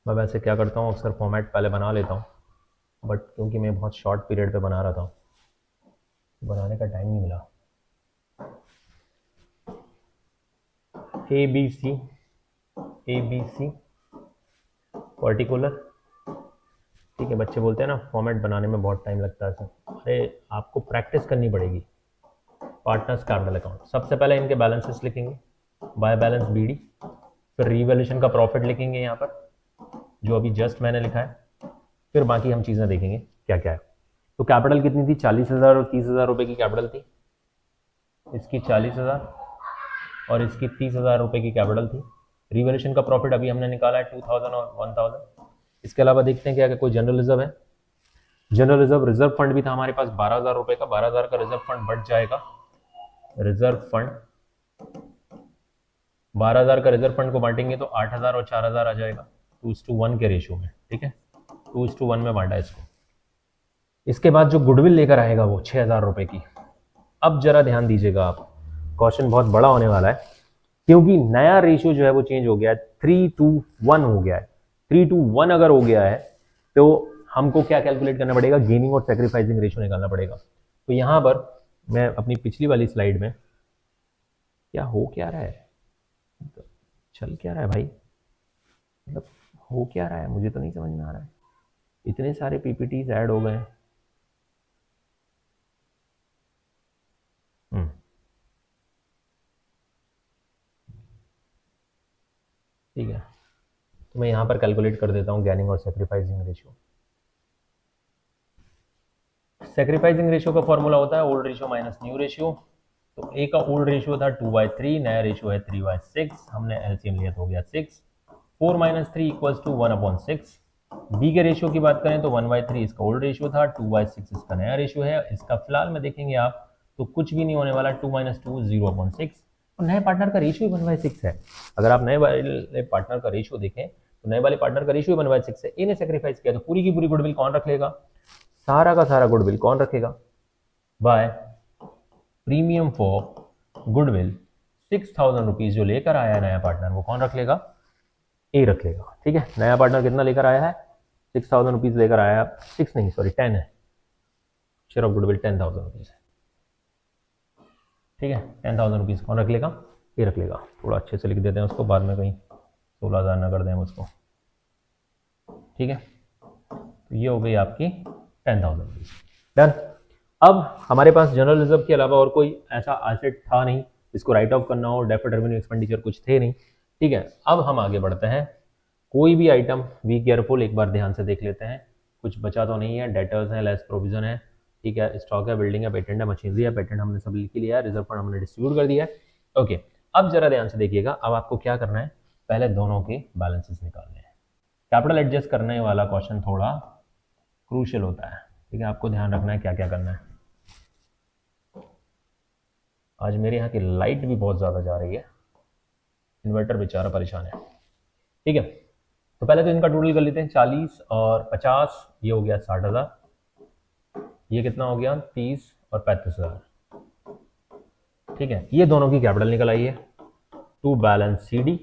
मैं वैसे क्या करता हूँ अक्सर फॉर्मेट पहले बना लेता हूँ, बट क्योंकि मैं बहुत शॉर्ट पीरियड पे बना रहा था, बनाने का टाइम नहीं मिला। ABC पर्टिकुलर, ठीक है। बच्चे बोलते हैं ना फॉर्मेट बनाने में बहुत टाइम लगता है, अरे आपको प्रैक्टिस करनी पड़ेगी। पार्टनर्स कैपिटल अकाउंट, सबसे पहले इनके बैलेंसेस लिखेंगे, बाय बैलेंस BD, फिर रीवैल्यूएशन का प्रॉफिट लिखेंगे यहाँ पर जो अभी जस्ट मैंने लिखा है, फिर बाकी हम चीज़ें देखेंगे क्या क्या है। तो कैपिटल कितनी थी, 40,000 और 30,000 रुपये की कैपिटल थी। इसकी 40,000 और इसकी 30,000 रुपये की कैपिटल थी। रिवैल्यूएशन का प्रॉफिट अभी हमने निकाला है 2,000 और 1,000। इसके अलावा देखते हैं क्या कोई जनरल रिजर्व है। जनरल रिजर्व फंड भी था हमारे पास 12,000 रुपये का। 12,000 का रिजर्व फंड बढ़ जाएगा, रिजर्व फंड 12,000 का रिजर्व फंड को बांटेंगे तो 8,000 और 4,000 आ जाएगा 2:1 के रेशियो में। ठीक है, 2:1 में बांटा इसको। इसके बाद जो गुडविल लेकर आएगा वो 6,000 रुपये की। अब जरा ध्यान दीजिएगा आप, क्वेश्चन बहुत बड़ा होने वाला है क्योंकि नया रेशियो जो है वो चेंज हो गया है, 3:1 हो गया है। 3:1 अगर हो गया है तो हमको क्या कैलकुलेट करना पड़ेगा, गेनिंग और सेक्रीफाइसिंग रेशियो निकालना पड़ेगा। तो यहां पर मैं अपनी पिछली वाली स्लाइड में, क्या हो क्या रहा है, चल क्या रहा है भाई, मतलब हो क्या रहा है मुझे तो नहीं समझ में आ रहा है। इतने सारे PPTs ऐड हो गए हैं। ठीक है, तो मैं यहाँ पर कैलकुलेट कर देता हूँ गेनिंग और सेक्रीफाइसिंग रेशियो। सेक्रीफाइसिंग रेशियो का फॉर्मूला होता है old ratio minus new ratio. तो ए का ओल्ड रेशियो था 2/3, नया रेशियो है 3/6, हमने एलसीएम लिया तो हो गया 6। 4 - 3 = 1/6। बी के रेशियो की बात करें तो 1/3 इसका ओल्ड रेशियो था, 2/6 इसका नया रेशियो है। इसका फिलहाल में देखेंगे आप तो कुछ भी नहीं होने वाला, 2 - 2 0/6। और नए पार्टनर का रेशियो 1/6 है। अगर आप नए वाले पार्टनर का रेशियो देखें तो नए वाले पार्टनर का रेशियो 1/6 है। ए ने सेक्रीफाइस किया तो पूरी की पूरी गुडविल कौन रख लेगा, सारा का सारा गुडविल कौन रखेगा, by premium for goodwill 6,000 rupees जो लेकर आया है नया पार्टनर वो कौन रख लेगा, ए रख लेगा। ठीक है, नया पार्टनर कितना लेकर आया है, 6,000 रुपीज लेकर आया है, 6 नहीं सॉरी 10 है, शेयर ऑफ गुडविल 10,000 रुपीज है। ठीक है, 10,000 रुपीज कौन रख लेगा, ए रख लेगा। थोड़ा अच्छे से लिख देते हैं उसको, बाद में कहीं 16,000 ना कर दें उसको। ठीक है, तो ये हो गई आपकी 10,000 रुपीज, डन। अब हमारे पास जनरल रिजर्व के अलावा और कोई ऐसा एसेट था नहीं जिसको राइट ऑफ करना हो, डेफर्ड रेवेन्यू एक्सपेंडिचर कुछ थे नहीं। ठीक है, अब हम आगे बढ़ते हैं। कोई भी आइटम बी केयरफुल, एक बार ध्यान से देख लेते हैं, कुछ बचा तो नहीं है। डेटर्स है, लेस प्रोविजन है, ठीक है, स्टॉक है, बिल्डिंग है, पेटेंट है, मशीनरी है। पेटेंट हमने सब लिख लिया है, रिजर्व फंड हमने डिस्ट्रीब्यूट कर दिया है। ओके, अब जरा ध्यान से देखिएगा, अब आपको क्या करना है, पहले दोनों के बैलेंसेस निकालने हैं। कैपिटल एडजस्ट करने वाला क्वेश्चन थोड़ा क्रूशियल होता है। ठीक है, आपको ध्यान रखना है क्या क्या करना है। आज मेरे यहाँ की लाइट भी बहुत ज़्यादा जा रही है, इन्वर्टर बेचारा परेशान है। ठीक है, तो पहले तो इनका टोटल कर लेते हैं, 40 और 50, ये हो गया 60,000। ये कितना हो गया, 30 और 35,000। ठीक है, ये दोनों की कैपिटल निकल आई है टू बैलेंस CD।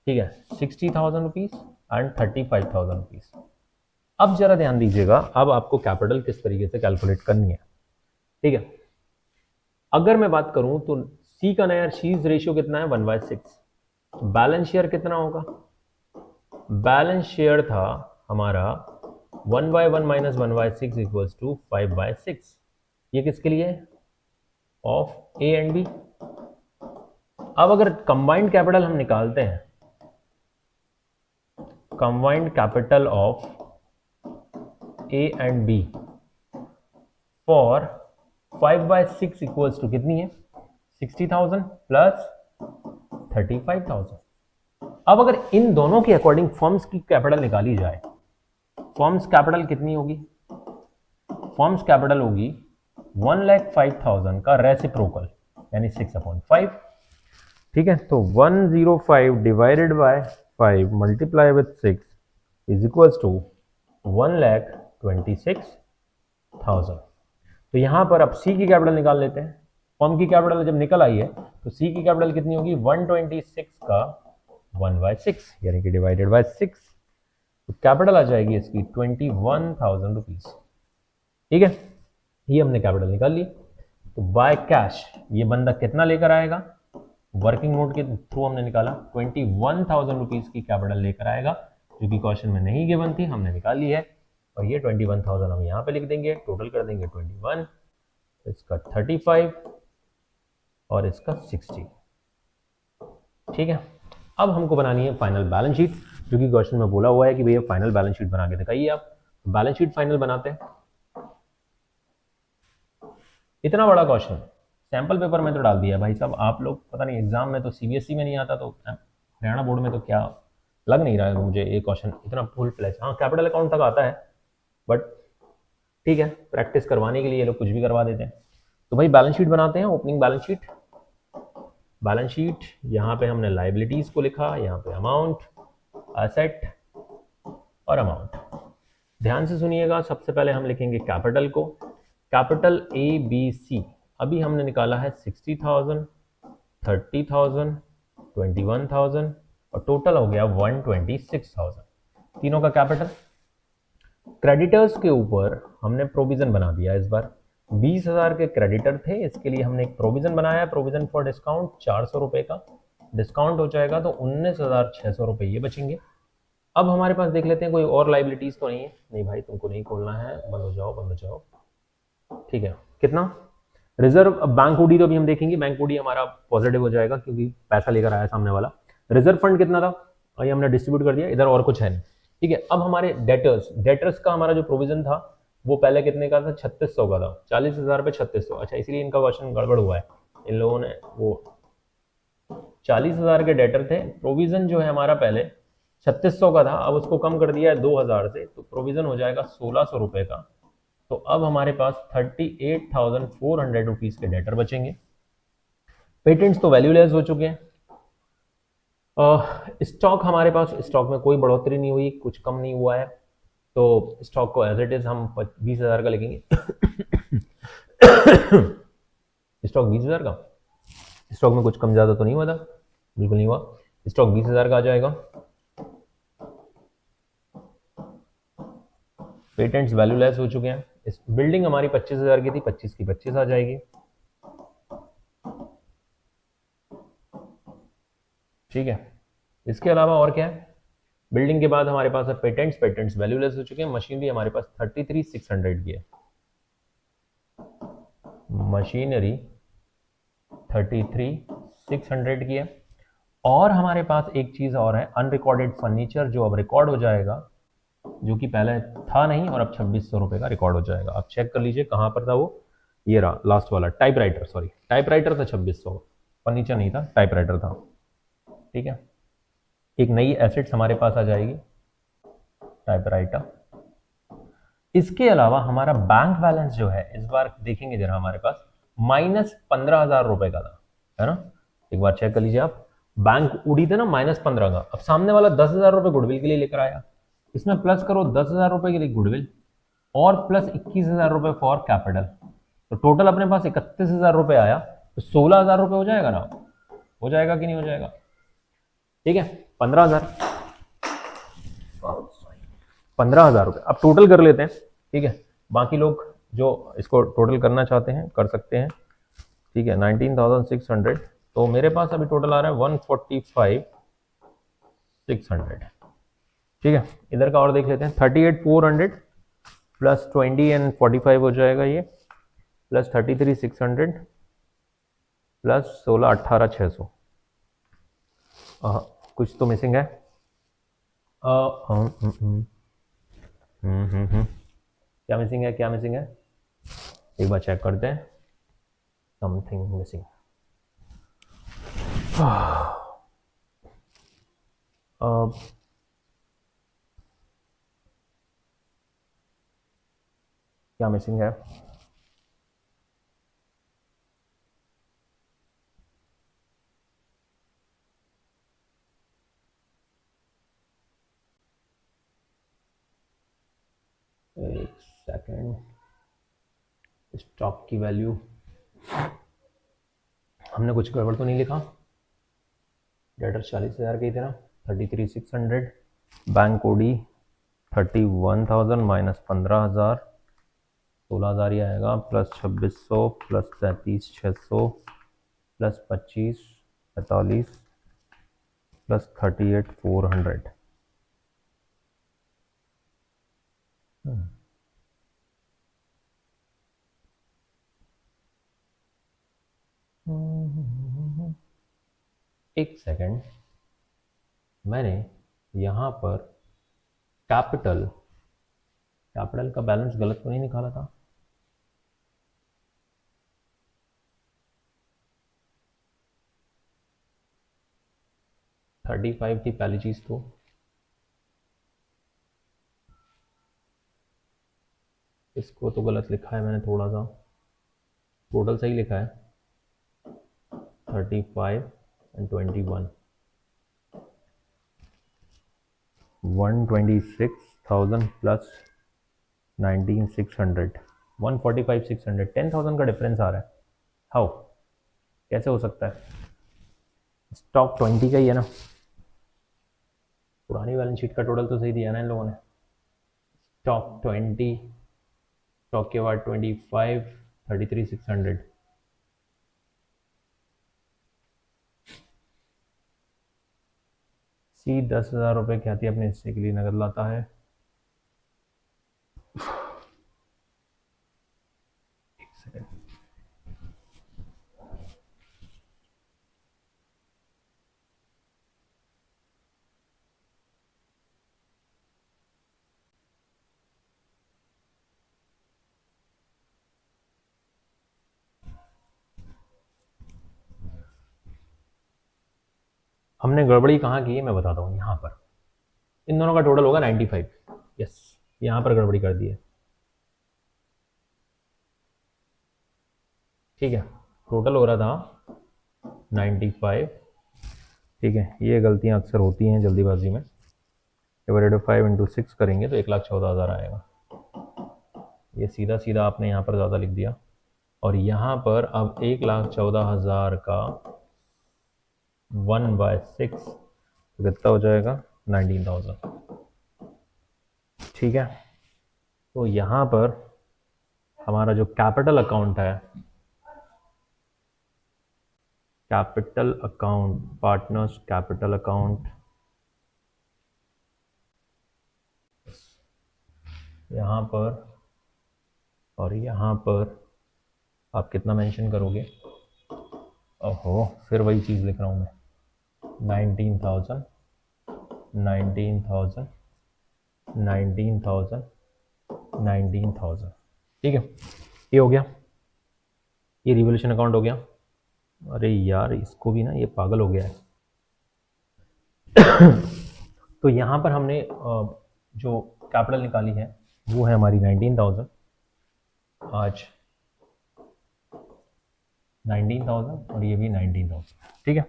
ठीक है, 60,000 रुपीज एंड 35,000 रुपीज। अब जरा ध्यान दीजिएगा, अब आपको कैपिटल किस तरीके से कैलकुलेट करनी है। ठीक है, अगर मैं बात करूं तो सी का नया शीज रेशियो कितना है, 1/6। बैलेंस शेयर कितना होगा, बैलेंस शेयर था हमारा 1/1 - 1/6 = 5/6। ये किसके लिए, ऑफ ए एंड बी। अब अगर कंबाइंड कैपिटल हम निकालते हैं, combined capital of A and B for 5/6 = कितनी है, 60,000 प्लस 35,000। अब अगर इन दोनों के अकॉर्डिंग फर्म्स की कैपिटल निकाली जाए, फर्म्स कैपिटल कितनी होगी, फर्म्स कैपिटल होगी 1,05,000 का रेसिप्रोकल यानी 6/5। ठीक है, तो 105 divided by 5 multiply with 6 is equals to 1,26,000। तो यहाँ पर अब सी की कैपिटल निकाल लेते हैं। फर्म की कैपिटल जब निकल आई है तो सी की कैपिटल कितनी होगी, 126 का 1/6 यानी कि डिवाइडेड बाय 6, तो कैपिटल आ जाएगी इसकी 21,000 रुपीज। ठीक है, ये हमने कैपिटल निकाल ली। तो बाय कैश ये बंदा कितना लेकर आएगा, वर्किंग नोट के थ्रू हमने निकाला 21,000 रुपीज की कैपिटल लेकर आएगा, जो कि क्वेश्चन में नहीं गिवन थी, हमने निकाल ली है। और ये 21,000 हम यहाँ पे लिख देंगे, टोटल कर देंगे 21, इसका 35 और इसका 60। ठीक है, अब हमको बनानी है फाइनल बैलेंस शीट, जो कि क्वेश्चन में बोला हुआ है कि भैया फाइनल बैलेंस शीट बना के दिखाइए आप। बैलेंस शीट फाइनल बनाते हैं। इतना बड़ा क्वेश्चन सैंपल पेपर में तो डाल दिया भाई साहब, आप लोग पता नहीं एग्जाम में तो सीबीएसई में नहीं आता, तो हरियाणा बोर्ड में तो क्या लग नहीं रहा है मुझे ये क्वेश्चन इतना फुल फ्लैश। हाँ, कैपिटल अकाउंट तक आता है, बट ठीक है, प्रैक्टिस करवाने के लिए ये लोग कुछ भी करवा देते हैं। तो भाई बैलेंस शीट बनाते हैं, opening balance sheet. Balance sheet यहाँ पे हमने लाइबिलिटीज को लिखा, यहाँ पे अमाउंट, एसेट और अमाउंट। ध्यान से सुनिएगा, सबसे पहले हम लिखेंगे कैपिटल को, कैपिटल ABC। अभी हमने निकाला है 60,000, 30,000, 21,000 और टोटल हो गया 126,000, तीनों का कैपिटल। क्रेडिटर्स के ऊपर हमने प्रोविजन बना दिया इस बार। 20,000 के क्रेडिटर थे, इसके लिए हमने एक प्रोविजन बनाया, प्रोविजन फॉर डिस्काउंट 400 रुपए का डिस्काउंट हो जाएगा, तो 19,600 रुपए ये बचेंगे। अब हमारे पास देख लेते हैं कोई और लाइबिलिटीज तो नहीं है। नहीं भाई, तुमको नहीं खोलना है, बंद हो जाओ, बंद हो जाओ। ठीक है, कितना रिजर्व, अब बैंक ओडी तो अभी हम देखेंगे, बैंक ओडी हमारा पॉजिटिव हो जाएगा क्योंकि पैसा लेकर आया सामने वाला। रिजर्व फंड कितना था, ये हमने डिस्ट्रीब्यूट कर दिया, इधर और कुछ है नहीं। ठीक है, अब हमारे डेटर्स का हमारा जो प्रोविजन था वो पहले कितने का था, 3600 का था, 40,000 पे 3600। अच्छा, इसीलिए इनका क्वेश्चन गड़बड़ हुआ है, इन लोगों ने वो 40,000 के डेटर थे, प्रोविजन जो है हमारा पहले 3600 का था, अब उसको कम कर दिया है 2,000 से, तो प्रोविजन हो जाएगा 1,600 रुपए का। तो अब हमारे पास 38,400 रुपीज के डेटर बचेंगे। पेटेंट्स तो वैल्यूलेस हो चुके हैं। स्टॉक हमारे पास, स्टॉक में कोई बढ़ोतरी नहीं हुई, कुछ कम नहीं हुआ है, तो स्टॉक को एज इट इज हम 20,000 का लिखेंगे। स्टॉक 20,000 का, स्टॉक में कुछ कम ज्यादा तो नहीं हुआ था, बिल्कुल नहीं हुआ, स्टॉक 20,000 का आ जाएगा। पेटेंट्स वैल्यूलेस हो चुके हैं। इस बिल्डिंग हमारी 25,000 की थी, 25 की 25 आ जाएगी। ठीक है, इसके अलावा और क्या है, बिल्डिंग के बाद हमारे पास है पेटेंट्स, पेटेंट्स वैल्यूलेस हो चुके हैं। मशीनरी हमारे पास 33,600 की है, मशीनरी 33,600 की है। और हमारे पास एक चीज और है, अनरिकॉर्डेड फर्नीचर, जो अब रिकॉर्ड हो जाएगा, जो कि पहले था नहीं, और अब 2600 रुपए का रिकॉर्ड हो जाएगा। आप चेक कर लीजिए कहां पर था वो, ये रहा लास्ट वाला, टाइपराइटर, सॉरी टाइपराइटर था 2600, फर्नीचर नहीं था, टाइपराइटर था। ठीक है, एक नई एसेट्स हमारे पास आ जाएगी, टाइपराइटर। इसके अलावा हमारा बैंक बैलेंस जो है इस बार देखेंगे जरा, हमारे पास -15,000 रुपए का था, है ना। एक बार चेक कर लीजिए आप, बैंक उड़ी थे ना -15 का, अब सामने वाला 10,000 रुपए गुडविल के लिए लेकर आया, इसमें प्लस करो 10,000 रुपए के लिए गुडविल और प्लस 21,000 रुपए फॉर कैपिटल, तो टोटल अपने पास 31,000 रुपए आया, तो 16,000 रुपए हो जाएगा ना, हो जाएगा कि नहीं हो जाएगा। ठीक है, 15,000 रुपए अब टोटल कर लेते हैं। ठीक है, बाकी लोग जो इसको टोटल करना चाहते हैं कर सकते हैं। ठीक है, 19,600, तो मेरे पास अभी टोटल आ रहा है 145,600। ठीक है, इधर का और देख लेते हैं, 38,400 प्लस 20 एंड 45 हो जाएगा ये, प्लस 33,600 प्लस 16,18,600। कुछ तो मिसिंग है। क्या मिसिंग है, क्या मिसिंग है, एक बार चेक करते हैं। Something missing. क्या मिसिंग है, एक सेकेंड, स्टॉक की वैल्यू हमने कुछ गड़बड़ तो नहीं लिखा। डेटर 40,000 की थी ना, 33,600, बैंक ओडी 31,000 माइनस 15,000, 16,000 ही आएगा, प्लस 2600 प्लस 33,600 प्लस 25 45 प्लस 38,400। एक सेकेंड, मैंने यहाँ पर कैपिटल का बैलेंस गलत तो नहीं निकाला था? थर्टी फाइव थी पहली चीज, तो इसको तो गलत लिखा है मैंने थोड़ा सा, टोटल सही लिखा है 35 एंड 21, 126,000 प्लस 19,600, 145,600, 10,000 का डिफरेंस आ रहा है। हाउ, कैसे हो सकता है? स्टॉक 20 का ही है ना, पुरानी बैलेंस शीट का टोटल तो सही दिया ना इन लोगों ने। स्टॉक 20, स्टॉक के बाद 25, 33,600, सी 10,000 रुपये क्या थी अपने हिस्से के लिए नगद लाता है। एक सेकेंड, हमने गड़बड़ी कहाँ की है मैं बताता हूँ। यहाँ पर इन दोनों का टोटल होगा 95, यस, यहाँ पर गड़बड़ी कर दी है। ठीक है, टोटल हो रहा था 95। ठीक है, ये गलतियाँ अक्सर होती हैं जल्दीबाजी में। डिवाइडेड 5 इंटू 6 करेंगे तो 1,14,000 आएगा। ये सीधा सीधा आपने यहाँ पर ज़्यादा लिख दिया, और यहाँ पर अब 1,14,000 का 1/6 तो कितना हो जाएगा? 19,000। ठीक है, तो यहाँ पर हमारा जो कैपिटल अकाउंट है, capital account, partners capital account, यहाँ पर और यहाँ पर आप कितना मेंशन करोगे? ओहो, फिर वही चीज़ लिख रहा हूँ मैं, 19,000, 19,000, 19,000, 19,000। ठीक है, ये हो गया, ये रिवोल्यूशन अकाउंट हो गया। अरे यार, इसको भी ना, ये पागल हो गया है। तो यहाँ पर हमने जो कैपिटल निकाली है वो है हमारी 19,000, आज 19,000 और ये भी 19,000। ठीक है,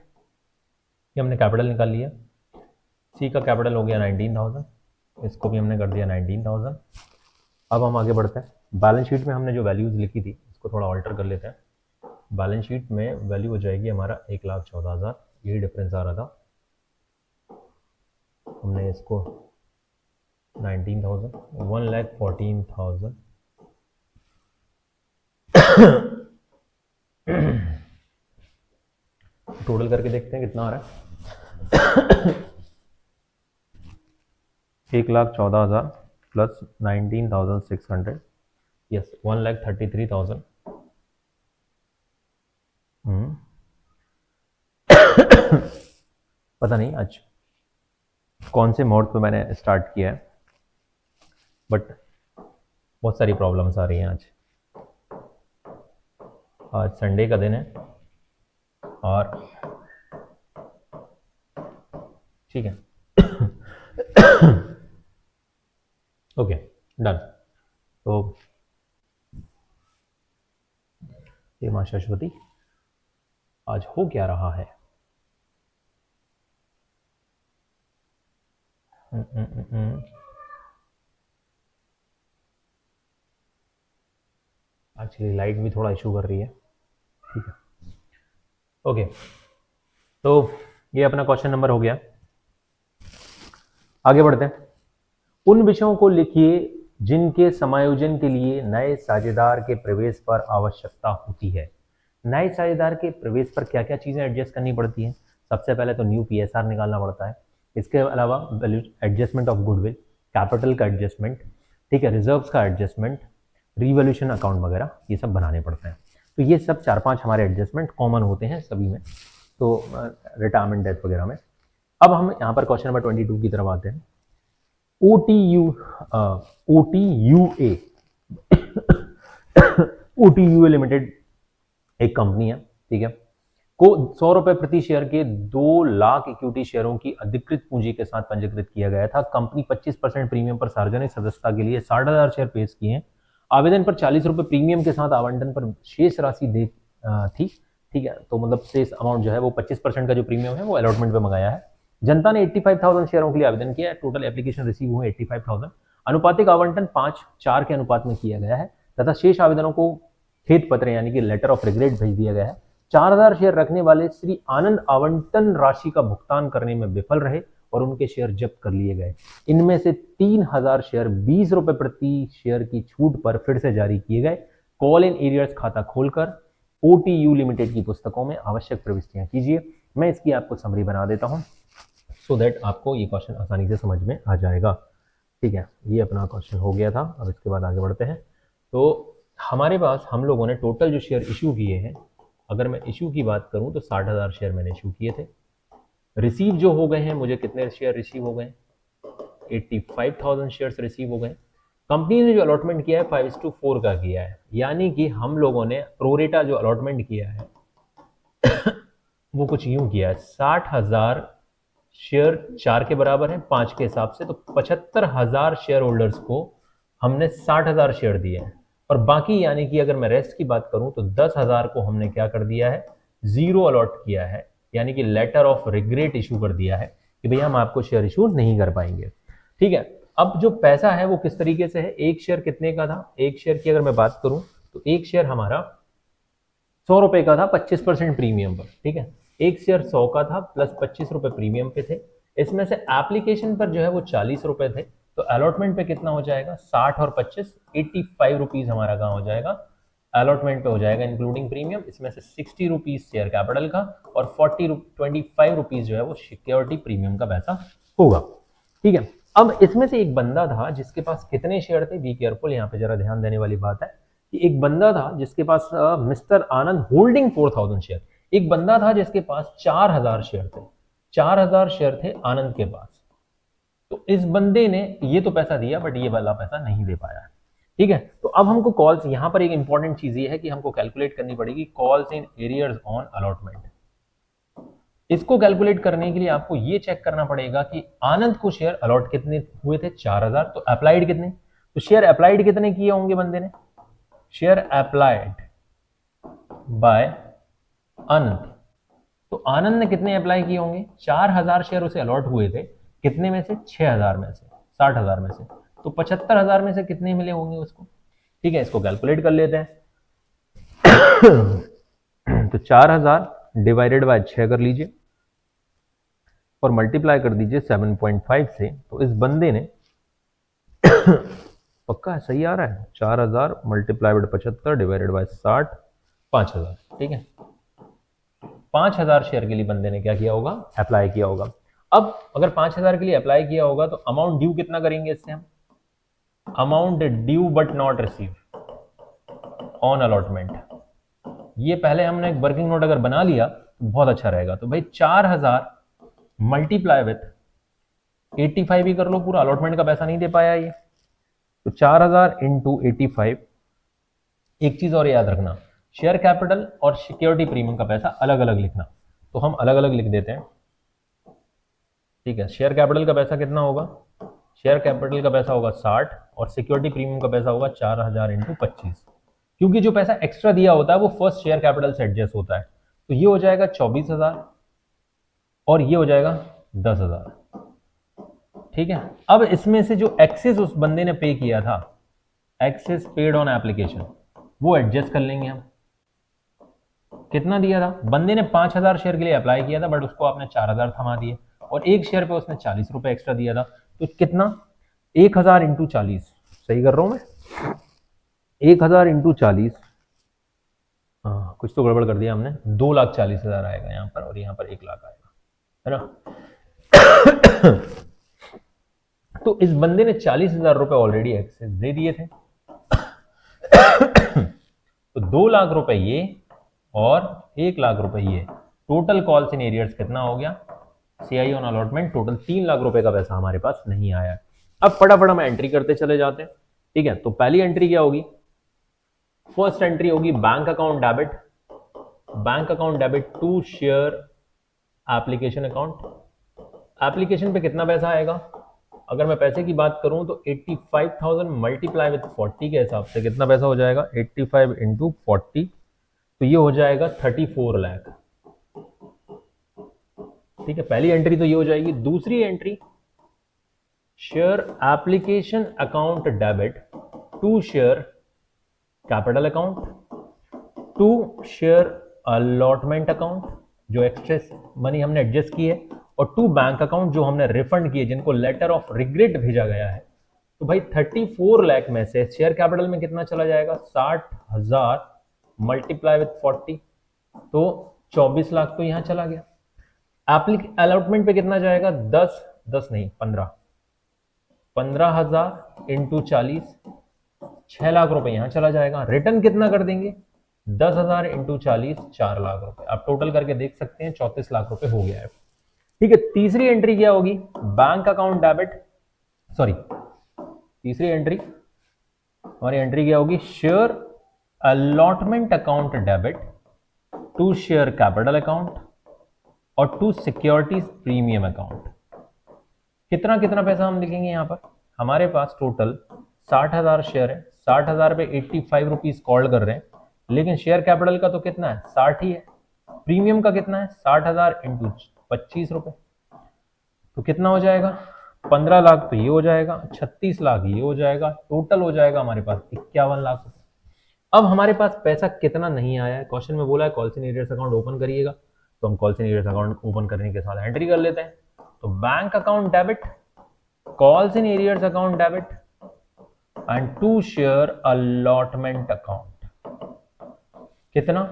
ये हमने कैपिटल निकाल लिया। सी का कैपिटल हो गया 19,000, इसको भी हमने कर दिया 19,000। अब हम आगे बढ़ते हैं। बैलेंस शीट में हमने जो वैल्यूज़ लिखी थी इसको थोड़ा ऑल्टर कर लेते हैं। बैलेंस शीट में वैल्यू हो जाएगी हमारा 1,14,000, यही डिफरेंस आ रहा था। हमने इसको 19,000, 1,14,000 टोटल करके देखते हैं कितना आ रहा है। 1,14,000 प्लस 19,600, यस, 1,33,000। पता नहीं आज कौन से मोड पे मैंने स्टार्ट किया है, बट बहुत सारी प्रॉब्लम्स आ रही हैं आज। आज संडे का दिन है और ठीक है, ओके, डन। तो ये माँ सरस्वती, आज हो क्या रहा है? एक्चुअली लाइट भी थोड़ा इशू कर रही है, ठीक है। ओके, तो ये अपना क्वेश्चन नंबर हो गया। आगे बढ़ते हैं। उन विषयों को लिखिए जिनके समायोजन के लिए नए साझेदार के प्रवेश पर आवश्यकता होती है। नए साझेदार के प्रवेश पर क्या क्या चीजें एडजस्ट करनी पड़ती हैं? सबसे पहले तो न्यू पीएसआर निकालना पड़ता है। इसके अलावा value adjustment of goodwill, capital का एडजस्टमेंट, ठीक है, रिजर्व्स का एडजस्टमेंट, रिवॉल्यूशन अकाउंट वगैरह ये सब बनाने पड़ते हैं। तो ये सब 4-5 हमारे एडजस्टमेंट कॉमन होते हैं सभी में, तो रिटायरमेंट डेथ वगैरह में। अब हम यहाँ पर क्वेश्चन नंबर 22 की तरफ आते हैं। OTUA OTUA लिमिटेड एक कंपनी है, ठीक है, को 100 रुपए प्रति शेयर के 2 लाख इक्विटी शेयरों की अधिकृत पूंजी के साथ पंजीकृत किया गया था। कंपनी 25% प्रीमियम पर सार्वजनिक सदस्यता के लिए 60,000 शेयर पेश किए हैं। आवेदन पर 40 रुपए प्रीमियम के साथ आवंटन पर शेष राशि दे थी, ठीक है। तो मतलब शेष अमाउंट जो है वो 25% का जो प्रीमियम है वो अलॉटमेंट पे मंगाया है। जनता ने 85,000 शेयरों के लिए आवेदन किया है। टोटल एप्लीकेशन रिसीव हुए 85,000। अनुपातिक आवंटन 5:4 के अनुपात में किया गया है तथा शेष आवेदनों को खेत पत्र यानी कि लेटर ऑफ रिग्रेट भेज दिया गया है। 4,000 शेयर रखने वाले श्री आनंद आवंटन राशि का भुगतान करने में विफल रहे और उनके शेयर जब्त कर लिए गए। इनमें से 3,000 शेयर 20 रुपए प्रति शेयर की छूट पर फिर से जारी किए गए। कॉल इन एरियर्स खाता खोलकर OTU लिमिटेड की पुस्तकों में आवश्यक प्रविष्टियां कीजिए। मैं इसकी आपको समरी बना देता हूं सो दैट आपको ये क्वेश्चन आसानी से समझ में आ जाएगा, ठीक है। ये अपना क्वेश्चन हो गया था। अब इसके बाद आगे बढ़ते हैं। तो हमारे पास हम लोगों ने टोटल जो शेयर इशू किए हैं, अगर मैं इशू की बात करूं तो 60,000 शेयर मैंने इशू किए थे। रिसीव जो हो गए हैं, मुझे कितने शेयर रिसीव हो गए? 85,000 शेयर्स रिसीव हो गए। कंपनी ने जो अलॉटमेंट किया है 5:4 का किया है, यानी कि हम लोगों ने प्रोरेटा जो अलॉटमेंट किया है वो कुछ यूं किया है, 60,000 शेयर 4 के बराबर है 5 के हिसाब से, तो 75,000 शेयर होल्डर्स को हमने 60,000 शेयर दिए हैं। और बाकी यानी कि अगर मैं रेस्ट की बात करूं तो 10,000 को हमने क्या कर दिया है, जीरो अलॉट किया है, यानी कि लेटर ऑफ रिग्रेट इशू कर दिया है कि भैया हम आपको शेयर इशू नहीं कर पाएंगे, ठीक है। अब जो पैसा है वो किस तरीके से है, एक शेयर कितने का था? एक शेयर की अगर मैं बात करूं तो एक शेयर हमारा 100 रुपए का था 25% प्रीमियम पर, ठीक है। एक शेयर 100 का था प्लस 25 रुपए प्रीमियम पे थे। इसमें से एप्लीकेशन पर जो है वो 40 रुपए थे, तो अलॉटमेंट पे कितना हो जाएगा? 60 और 25 85 रुपीज हमारा कहाँ हो जाएगा? अलॉटमेंट पे हो जाएगा इंक्लूडिंग प्रीमियम। इसमें से 60 रुपीज शेयर कैपिटल का और 25 रुपीज जो है वो सिक्योरिटी प्रीमियम का पैसा होगा, ठीक है। अब इसमें से एक बंदा था जिसके पास कितने शेयर थे? बी केयरफुल, यहाँ पे जरा ध्यान देने वाली बात है कि एक बंदा था जिसके पास मिस्टर आनंद होल्डिंग 4,000 शेयर, एक बंदा था जिसके पास 4,000 शेयर थे। 4,000 शेयर थे आनंद के पास। तो इस बंदे ने ये तो पैसा दिया बट ये वाला पैसा नहीं दे पाया, ठीक है। तो अब हमको कॉल्स, यहां पर एक इंपॉर्टेंट चीज ये है कि हमको कैलकुलेट करनी पड़ेगी calls in arrears on allotment. इसको कैलकुलेट करने के लिए आपको ये चेक करना पड़ेगा कि आनंद को शेयर अलॉट कितने हुए थे? 4,000। तो अप्लाइड कितने? तो शेयर अप्लाइड कितने किए होंगे बंदे ने? शेयर अप्लाइड बाय आनंद, तो आनंद ने कितने अप्लाई किए होंगे? 4,000 शेयर उसे अलॉट हुए थे, कितने में से? 6,000 में से, 60,000 में से। तो 75,000 में से कितने मिले होंगे उसको, ठीक है। इसको कैलकुलेट कर लेते हैं। तो 4,000 डिवाइडेड बाय 6 कर लीजिए और मल्टीप्लाई कर दीजिए 7.5 से। तो इस बंदे ने पक्का है, सही आ रहा है, 4,000 मल्टीप्लाई बाय 75 डिवाइडेड बाय 60, 5,000, ठीक है। 5,000 शेयर के लिए बंदे ने क्या किया होगा? अप्लाई किया होगा। अब अगर 5,000 के लिए अप्लाई किया होगा तो अमाउंट ड्यू कितना करेंगे इससे हम? Amount due but not receive on allotment. ये पहले हमने एक वर्किंग नोट अगर बना लिया तो बहुत अच्छा रहेगा। तो भाई 4,000 मल्टीप्लाई विथ 85 ही कर लो, पूरा अलॉटमेंट का पैसा नहीं दे पाया ये, तो 4,000 इंटू 85। एक चीज और याद रखना, शेयर कैपिटल और सिक्योरिटी प्रीमियम का पैसा अलग अलग लिखना, तो हम अलग अलग लिख देते हैं, ठीक है। शेयर कैपिटल का पैसा कितना होगा? शेयर कैपिटल का पैसा होगा 60 और सिक्योरिटी प्रीमियम का पैसा होगा 4,000 इंटू 25, क्योंकि जो पैसा एक्स्ट्रा दिया होता है वो फर्स्ट शेयर कैपिटल से एडजस्ट होता है। तो ये हो जाएगा 24,000 और ये हो जाएगा 10,000, ठीक है। अब इसमें से जो एक्सेस उस बंदे ने पे किया था, एक्सेस पेड ऑन एप्लीकेशन, वो एडजस्ट कर लेंगे हम। कितना दिया था बंदे ने? 5,000 शेयर के लिए अप्लाई किया था, बट उसको आपने 4,000 थमा दिए और एक शेयर पे उसने 40 रुपए एक्स्ट्रा दिया था। तो कितना? 1,000 इंटू 40, सही कर रहा हूं मैं? 1,000 इंटू 40, हाँ कुछ तो गड़बड़ कर दिया हमने। 2,40,000 आएगा यहाँ पर और यहाँ पर 1,00,000 आएगा, है ना। तो इस बंदे ने 40,000 रुपए ऑलरेडी एक्सेस दे दिए थे। तो 2,00,000 रुपए ये और 1,00,000 रुपए ये, टोटल कॉल्स इन एरियर्स कितना हो गया? सीआई ऑन अलॉटमेंट टोटल 3,00,000 रुपए का पैसा हमारे पास नहीं आया। अब फटाफट हम एंट्री करते चले जाते हैं, ठीक है। तो पहली एंट्री क्या होगी? फर्स्ट एंट्री होगी bank account debit, bank account debit to share application account. Application पे कितना पैसा आएगा? अगर मैं पैसे की बात करूं तो 85,000 मल्टीप्लाई विथ 40 के हिसाब से कितना पैसा हो जाएगा? 85 इंटू 40, तो ये हो जाएगा 34 लाख। ठीक है, पहली एंट्री तो ये हो जाएगी। दूसरी entry, share application account debit to share capital account to share allotment account, जो एक्सेस मनी हमने एडजस्ट की है, और टू बैंक अकाउंट जो हमने रिफंड किए, जिनको लेटर ऑफ रिग्रेट भेजा गया है। तो भाई 34 लाख में से शेयर कैपिटल में कितना चला जाएगा? 60,000 मल्टीप्लाई विथ 40, तो 24 लाख तो यहां चला गया। अलॉटमेंट पे कितना जाएगा? 10 नहीं 15,000 इंटू 40, 6 लाख रुपए यहां चला जाएगा। रिटर्न कितना कर देंगे? 10,000 इंटू 40, 4 लाख रुपए। आप टोटल करके देख सकते हैं 34 लाख रुपए हो गया है। ठीक है, तीसरी एंट्री क्या होगी? बैंक अकाउंट डेबिट, सॉरी तीसरी एंट्री हमारी एंट्री क्या होगी? Share allotment account debit to share capital account और टू सिक्योरिटीज प्रीमियम अकाउंट। कितना कितना पैसा हम लिखेंगे यहां पर? हमारे पास टोटल 60,000 शेयर है, 60,000 पे 85 रुपीज कॉल कर रहे हैं, लेकिन शेयर कैपिटल का तो कितना है? 60 ही है। प्रीमियम का कितना है? 60,000 इंटू 25 रुपए, तो कितना हो जाएगा? 15 लाख तो ये हो जाएगा, 36 लाख ये हो जाएगा, टोटल हो जाएगा हमारे पास 51 लाख रुपए। अब हमारे पास पैसा कितना नहीं आया है? क्वेश्चन में बोला है calls in arrears account open करिएगा, तो हम calls in arrears account open करने के साथ एंट्री कर लेते हैं। तो bank account debit, calls in arrears account debit and to share allotment account. कितना?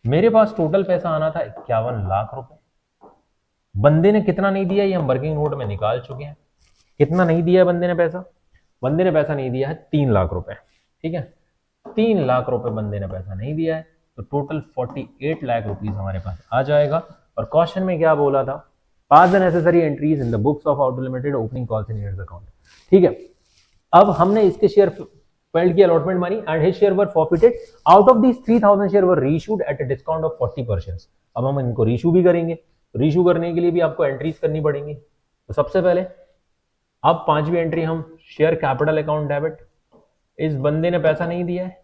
मेरे पास टोटल पैसा आना था 51 लाख रुपए। बंदे ने कितना नहीं दिया ये हम वर्किंग नोट में निकाल चुके हैं। कितना नहीं दिया बंदे ने पैसा? बंदे ने पैसा नहीं दिया है 3 लाख रुपए। ठीक है, 3 लाख रुपए बंदे ने पैसा नहीं दिया है, तो टोटल 48 लाख रुपीज हमारे पास आ जाएगा। और क्वेश्चन में क्या बोला था? Pass the necessary entries in the books of auto limited opening calls in arrears account. ठीक है, अब हमने इसके शेयर फेल्ड की allotment money and his share were forfeited. Out of these 3,000 share were reissued at a discount of 40%। अब हम इनको रीइश्यू भी करेंगे। रीइश्यू करने के लिए भी आपको एंट्रीज करनी पड़ेंगी। तो सबसे पहले अब पांचवी एंट्री हम शेयर कैपिटल अकाउंट डेबिट। इस बंदे ने पैसा नहीं दिया है,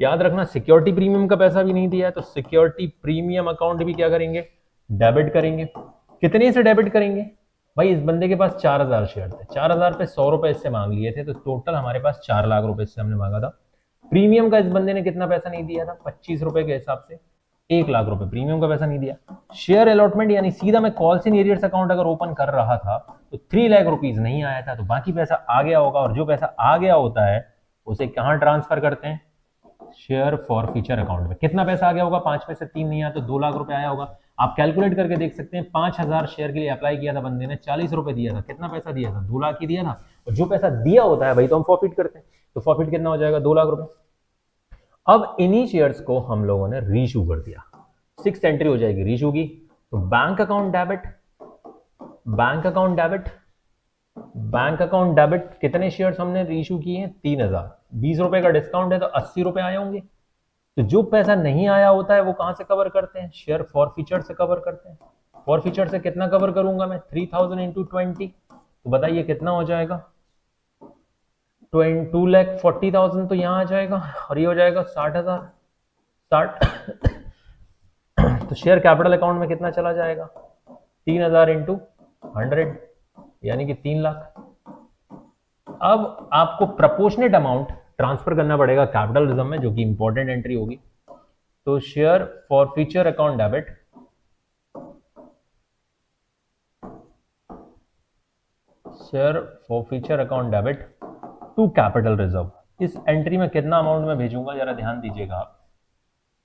याद रखना सिक्योरिटी प्रीमियम का पैसा भी नहीं दिया है, तो सिक्योरिटी प्रीमियम अकाउंट भी क्या करेंगे? डेबिट करेंगे। कितने से डेबिट करेंगे? भाई इस बंदे के पास 4,000 शेयर थे, 4,000 पे 100 रुपए इससे मांग लिए थे, तो टोटल हमारे पास 4 लाख रुपए इससे हमने मांगा था। प्रीमियम का इस बंदे ने कितना पैसा नहीं दिया था? 25 रुपए के हिसाब से 1 लाख रुपए प्रीमियम का पैसा नहीं दिया। शेयर अलॉटमेंट यानी सीधा मैं कॉल्स इन एरियर्स अकाउंट अगर ओपन कर रहा था तो 3 लाख रुपीज नहीं आया था, तो बाकी पैसा आ गया होगा। और जो पैसा आ गया होता है उसे कहां ट्रांसफर करते हैं? शेयर फॉरफीचर अकाउंट में। कितना पैसा आ गया होगा? 5 में से 3 नहीं आया तो 2 लाख रुपए आया होगा। आप कैलकुलेट करके देख सकते हैं, 5,000 शेयर के लिए अप्लाई किया था बंदे ने, 40 रुपए दिया था, कितना पैसा दिया था? 2 लाख ही दिया था। और जो पैसा दिया होता है भाई तो हम फॉरफिट करते हैं, तो फॉरफिट कितना हो जाएगा? 2 लाख रुपए। अब इन्हीं शेयर्स को हम लोगों ने रीइश्यू कर दिया। 6th एंट्री हो जाएगी रीइश्यू की। तो bank account debit, bank account debit, bank account debit कितने शेयर्स हमने रीइश्यू किए हैं? 3,000। 20 रुपए का डिस्काउंट है तो 80 रुपए आए होंगे। तो जो पैसा नहीं आया होता है वो कहां से कवर करते हैं? शेयर फॉरफीचर से कवर करते हैं। फॉरफीचर से कितना कवर करूंगा मैं? 3,000 इंटू 20, तो बताइए कितना हो जाएगा? 2,40,000 तो यहां आ जाएगा, और ये हो जाएगा 60,000। 60 तो शेयर कैपिटल अकाउंट में कितना चला जाएगा? 3,000 इंटू 100 यानी कि 3 लाख। अब आपको प्रपोर्शनेट अमाउंट ट्रांसफर करना पड़ेगा कैपिटल रिजर्व में, जो कि इंपॉर्टेंट एंट्री होगी। तो share forfeiture account debit, share forfeiture account debit to capital reserve. इस एंट्री में कितना अमाउंट में भेजूंगा, जरा ध्यान दीजिएगा आप।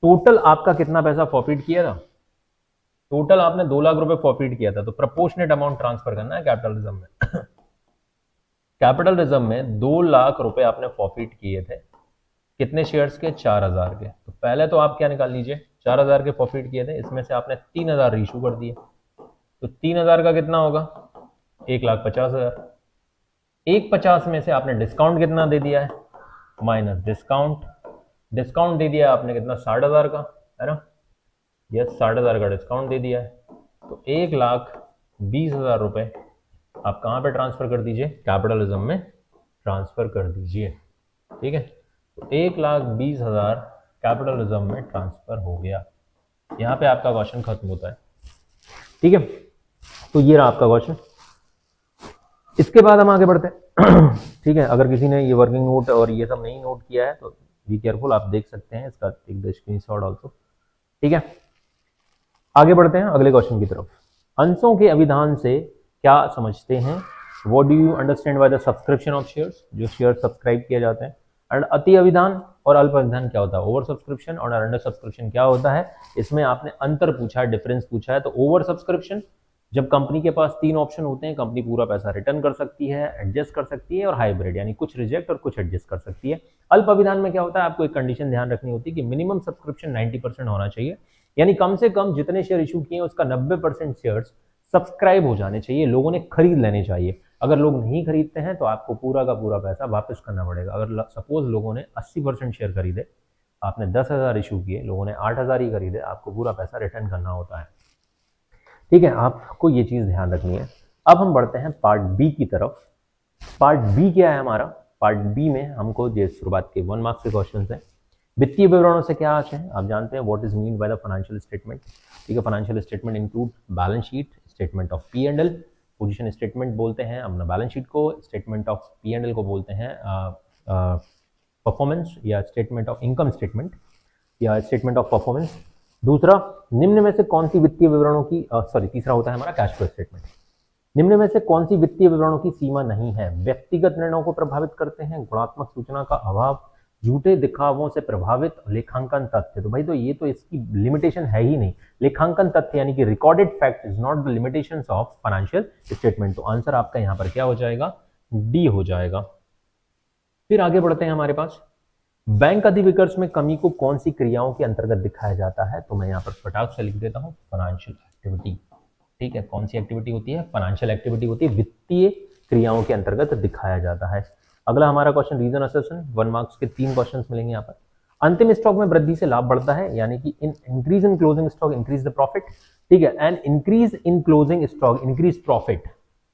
टोटल आपका कितना पैसा फॉरफिट किया था, टोटल आपने 2 लाख रुपए फॉरफिट किया था, तो प्रपोर्शनेट अमाउंट ट्रांसफर करना है कैपिटल रिजर्व में। कैपिटल रिजर्व में 2 लाख रुपए आपने फॉरफिट किए थे, कितने शेयर्स के, 4000 के। तो पहले तो आप क्या निकाल लीजिए, 4000 के प्रॉफिट किए थे, इसमें से आपने 3000 इशू कर दिए, तो 3000 का कितना होगा, 1,50,000। 1,50,000 में से आपने डिस्काउंट कितना दे दिया है, माइनस डिस्काउंट, डिस्काउंट दे दिया आपने कितना, 60,000 का, है ना, यस 60,000 का डिस्काउंट दे दिया है। तो 1,20,000 रुपए आप कहाँ पे ट्रांसफर कर दीजिए, कैपिटल रिजर्व में ट्रांसफर कर दीजिए, ठीक है। तो 1,20,000 कैपिटल रिजर्व में ट्रांसफर हो गया। यहाँ पे आपका क्वेश्चन खत्म होता है, ठीक है। तो ये रहा आपका क्वेश्चन। इसके बाद हम आगे बढ़ते हैं। ठीक है, अगर किसी ने ये वर्किंग नोट और ये सब नहीं नोट किया है तो बी केयरफुल, आप देख सकते हैं इसका, टेक द स्क्रीनशॉट आल्सो, ठीक है। आगे बढ़ते हैं अगले क्वेश्चन की तरफ। अंशों के अभिधान से क्या समझते हैं, what do you understand by the subscription of shares, जो शेयर सब्सक्राइब किए जाते हैं। एंड अति अभिधान और अल्प अभिधान क्या होता है, ओवर सब्सक्रिप्शन और अंडर सब्सक्रिप्शन क्या होता है। इसमें आपने अंतर पूछा है, डिफरेंस पूछा है। तो ओवर सब्सक्रिप्शन, जब कंपनी के पास 3 ऑप्शन होते हैं, कंपनी पूरा पैसा रिटर्न कर सकती है, एडजस्ट कर सकती है, और हाइब्रिड यानी कुछ रिजेक्ट और कुछ एडजस्ट कर सकती है। अल्प अभिधान में क्या होता है, आपको एक कंडीशन ध्यान रखनी होती है कि मिनिमम सब्सक्रिप्शन 90% होना चाहिए, यानी कम से कम जितने शेयर इशू किए उसका 90% शेयर्स सब्सक्राइब हो जाने चाहिए, लोगों ने खरीद लेने चाहिए। अगर लोग नहीं खरीदते हैं तो आपको पूरा का पूरा पैसा वापस करना पड़ेगा। अगर सपोज लोगों ने 80% शेयर खरीदे, आपने 10,000 इशू किए, लोगों ने 8,000 ही खरीदे, आपको पूरा पैसा रिटर्न करना होता है, ठीक है। आपको ये चीज ध्यान रखनी है। अब हम बढ़ते हैं पार्ट बी की तरफ। पार्ट बी क्या है हमारा, पार्ट बी में हमको जो शुरुआत के 1 मार्क्स के क्वेश्चन है, वित्तीय विवरणों से क्या आते हैं, आप जानते हैं what is mean by the financial statement, ठीक है। Financial statement include balance sheet, statement of P and L, position statement बोलते हैं अपना बैलेंस शीट को, statement of P and L को बोलते हैं परफॉर्मेंस या स्टेटमेंट ऑफ इनकम स्टेटमेंट या स्टेटमेंट ऑफ परफॉर्मेंस। दूसरा, निम्न में से कौन सी वित्तीय विवरणों की तीसरा होता है हमारा कैश फ्लो स्टेटमेंट। निम्न में से कौन सी वित्तीय विवरणों की सीमा नहीं है, व्यक्तिगत निर्णयों को प्रभावित करते हैं, गुणात्मक सूचना का अभाव, झूठे दिखावों से प्रभावित, लेखांकन तथ्य। तो भाई तो ये तो इसकी लिमिटेशन है ही नहीं, लेखांकन तथ्य यानी कि recorded fact is not the limitations of financial statement. तो आंसर आपका यहाँ पर क्या हो जाएगा, डी हो जाएगा। फिर आगे बढ़ते हैं हमारे पास, बैंक अधिविकर्ष में कमी को कौन सी क्रियाओं के अंतर्गत दिखाया जाता है। तो मैं यहाँ पर फटाक से लिख देता हूँ, फाइनेंशियल एक्टिविटी, ठीक है। कौन सी एक्टिविटी होती है, फाइनेंशियल एक्टिविटी होती है, वित्तीय क्रियाओं के अंतर्गत दिखाया जाता है। अगला हमारा क्वेश्चन रीजन असेसन, 1 मार्क्स के 3 क्वेश्चन मिलेंगे यहाँ पर। अंतिम स्टॉक में वृद्धि से लाभ बढ़ता है, यानी कि in increase in closing stock increase the profit, ठीक है। And increase in closing stock increase profit,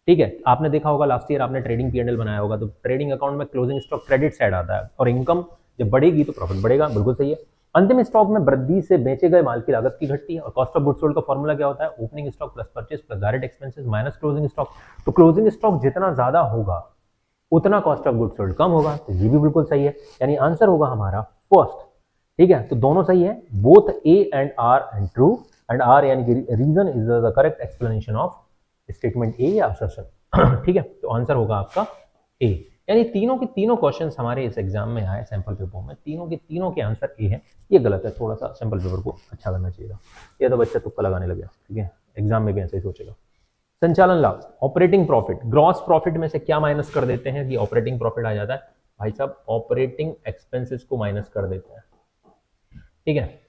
ठीक है। आपने देखा होगा लास्ट ईयर आपने ट्रेडिंग पीएनएल बनाया होगा, तो ट्रेडिंग अकाउंट में क्लोजिंग स्टॉक क्रेडिट साइड आता है, और इनकम जब बढ़ेगी तो प्रॉफिट बढ़ेगा, बिल्कुल सही है। अंतिम स्टॉक में वृद्धि से बेचे गए माल की लागत की घटती है, और कॉस्ट ऑफ गुड्स सोल्ड का फॉर्मूला क्या होता है, opening stock plus purchase plus direct expenses minus closing stock. तो क्लोजिंग स्टॉक जितना ज्यादा होगा उतना कॉस्ट ऑफ गुड्स सोल्ड कम होगा, तो ये भी बिल्कुल सही है, यानी आंसर होगा हमारा फर्स्ट, ठीक है। तो दोनों सही है, both A and R and true, and R यानी कि reason is the correct explanation of statement A या असर्शन, ठीक है। तो आंसर होगा आपका ए, यानी तीनों के तीनों क्वेश्चंस हमारे इस एग्जाम में आए सैंपल पेपर में, तीनों के तीनों के आंसर ए है। ये गलत है, थोड़ा सा सैंपल पेपर को अच्छा करना चाहिए था, ये तो बच्चा तुक्का लगाने लग गया, ठीक है। एग्जाम में भी ऐसे ही सोचेगा। संचालन लाभ, ऑपरेटिंग प्रॉफिट, ग्रॉस प्रॉफिट में से क्या माइनस कर देते हैं कि ऑपरेटिंग प्रॉफिट आ जाता है, भाई साहब ऑपरेटिंग एक्सपेंसेस को माइनस कर देते हैं, ठीक है।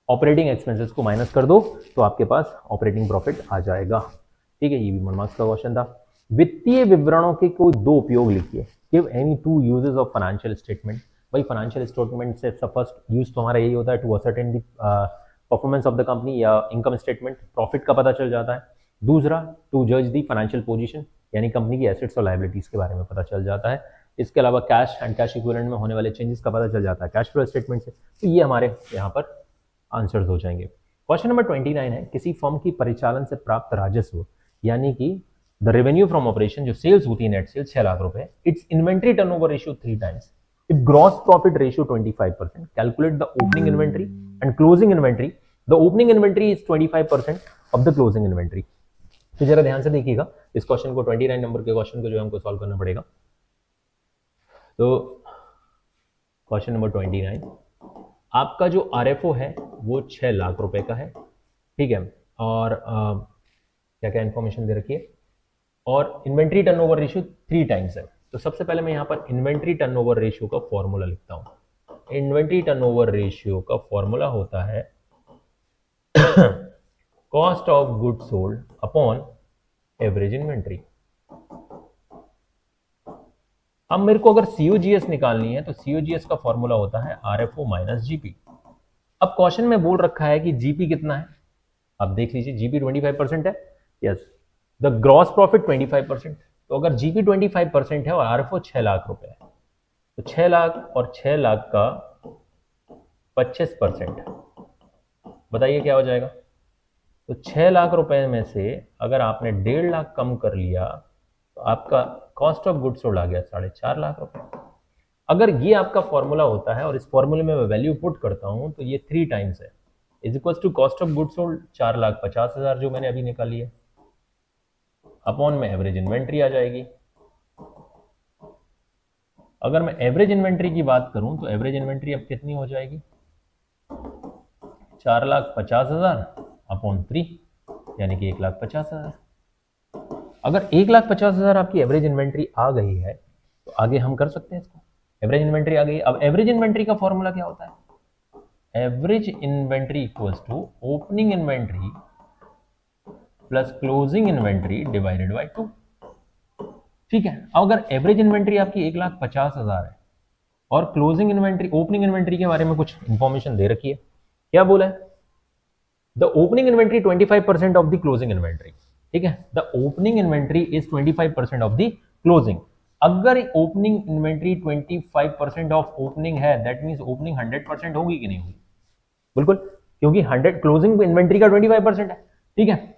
ऑपरेटिंग एक्सपेंसेस को माइनस कर दो तो आपके पास ऑपरेटिंग प्रॉफिट आ जाएगा, ठीक है। ये भी 1 मार्क्स का क्वेश्चन था। वित्तीय विवरणों के कोई 2 उपयोग लिखिए, give any 2 uses of financial statement. भाई फाइनेंशियल स्टेटमेंट से फर्स्ट यूज तो हमारा यही होता है to ascertain the performance of the company, या इनकम स्टेटमेंट प्रॉफिट का पता चल जाता है। दूसरा, टू जज दी फाइनेंशियल पोजीशन, यानी कंपनी की एसेट्स और लायबिलिटीज के बारे में पता चल जाता है। इसके अलावा कैश एंड कैश इक्विवेलेंट में होने वाले चेंजेस का पता चल जाता है कैश फ्लो स्टेटमेंट से। तो ये हमारे यहाँ पर आंसर्स हो जाएंगे। क्वेश्चन नंबर 29 है, किसी फर्म की परिचालन से प्राप्त राजस्व, यानी कि द रेवेन्यू फ्रॉम ऑपरेशन, जो सेल्स होती है नेट सेल्स 6 लाख रुपए, it's inventory turnover ratio 3 times. If gross profit ratio 25%, calculate the opening inventory and closing inventory. The opening inventory is 25% of the closing inventory. तो जरा ध्यान से देखिएगा इस क्वेश्चन को, 29 नंबर के क्वेश्चन को जो हमको सॉल्व करना पड़ेगा। तो क्वेश्चन नंबर 29, आपका जो आरएफओ है वो 6 लाख रुपए का है, ठीक है, और क्या क्या इंफॉर्मेशन दे रखी है, और इन्वेंट्री टर्नओवर रेशियो 3 टाइम्स है। तो सबसे पहले मैं यहाँ पर इन्वेंट्री टर्नओवर रेशियो का फॉर्मूला लिखता हूँ। इन्वेंट्री टर्नओवर रेशियो का फॉर्मूला होता है cost of good sold upon average inventory. अब मेरे को अगर सीओजीएस निकालनी है तो सीओजीएस का फॉर्मूला होता है आरएफओ माइनस जीपी। अब क्वेश्चन में बोल रखा है कि जीपी कितना है, आप देख लीजिए, जीपी 25% है, यस, द ग्रॉस प्रॉफिट 25%। तो अगर जीपी 25% है और आरएफओ 6 लाख रुपए है, तो 6 लाख और 6 लाख का 25%, बताइए क्या हो जाएगा। तो 6 लाख रुपए में से अगर आपने 1.5 लाख कम कर लिया तो आपका कॉस्ट ऑफ गुड्स सोल्ड आ गया 4.5 लाख रुपए। अगर ये आपका फॉर्मूला होता है और इस फॉर्मूले में मैं वैल्यू पुट करता हूं तो ये 3 टाइम्स है, is equal to cost of goods sold 4,50,000 जो मैंने अभी निकाली है, अपॉन में एवरेज इन्वेंट्री आ जाएगी। अगर मैं एवरेज इन्वेंट्री की बात करूं तो एवरेज इन्वेंट्री अब कितनी हो जाएगी, 4,50,000 अपॉन 3, यानी कि 1,50,000। अगर 1,50,000 आपकी एवरेज इन्वेंट्री आ गई है तो आगे हम कर सकते हैं इसको, एवरेज इन्वेंट्री आ गई। अब एवरेज इन्वेंट्री का फॉर्मूला क्या होता है, average inventory equals to opening inventory plus closing inventory divided by 2, ठीक है। अब अगर एवरेज इन्वेंट्री आपकी 1,50,000 है और क्लोजिंग इन्वेंट्री, ओपनिंग इन्वेंट्री के बारे में कुछ इंफॉर्मेशन दे रखी है, क्या बोला है, the opening inventory 25% of the closing inventory, ठीक है, the opening inventory is 25% of the closing. अगर ओपनिंग इन्वेंट्री 25% ऑफ ओपनिंग है, दैट मींस ओपनिंग 100% होगी कि नहीं होगी, बिल्कुल, क्योंकि 100 क्लोजिंग इन्वेंट्री का 25% है, ठीक है,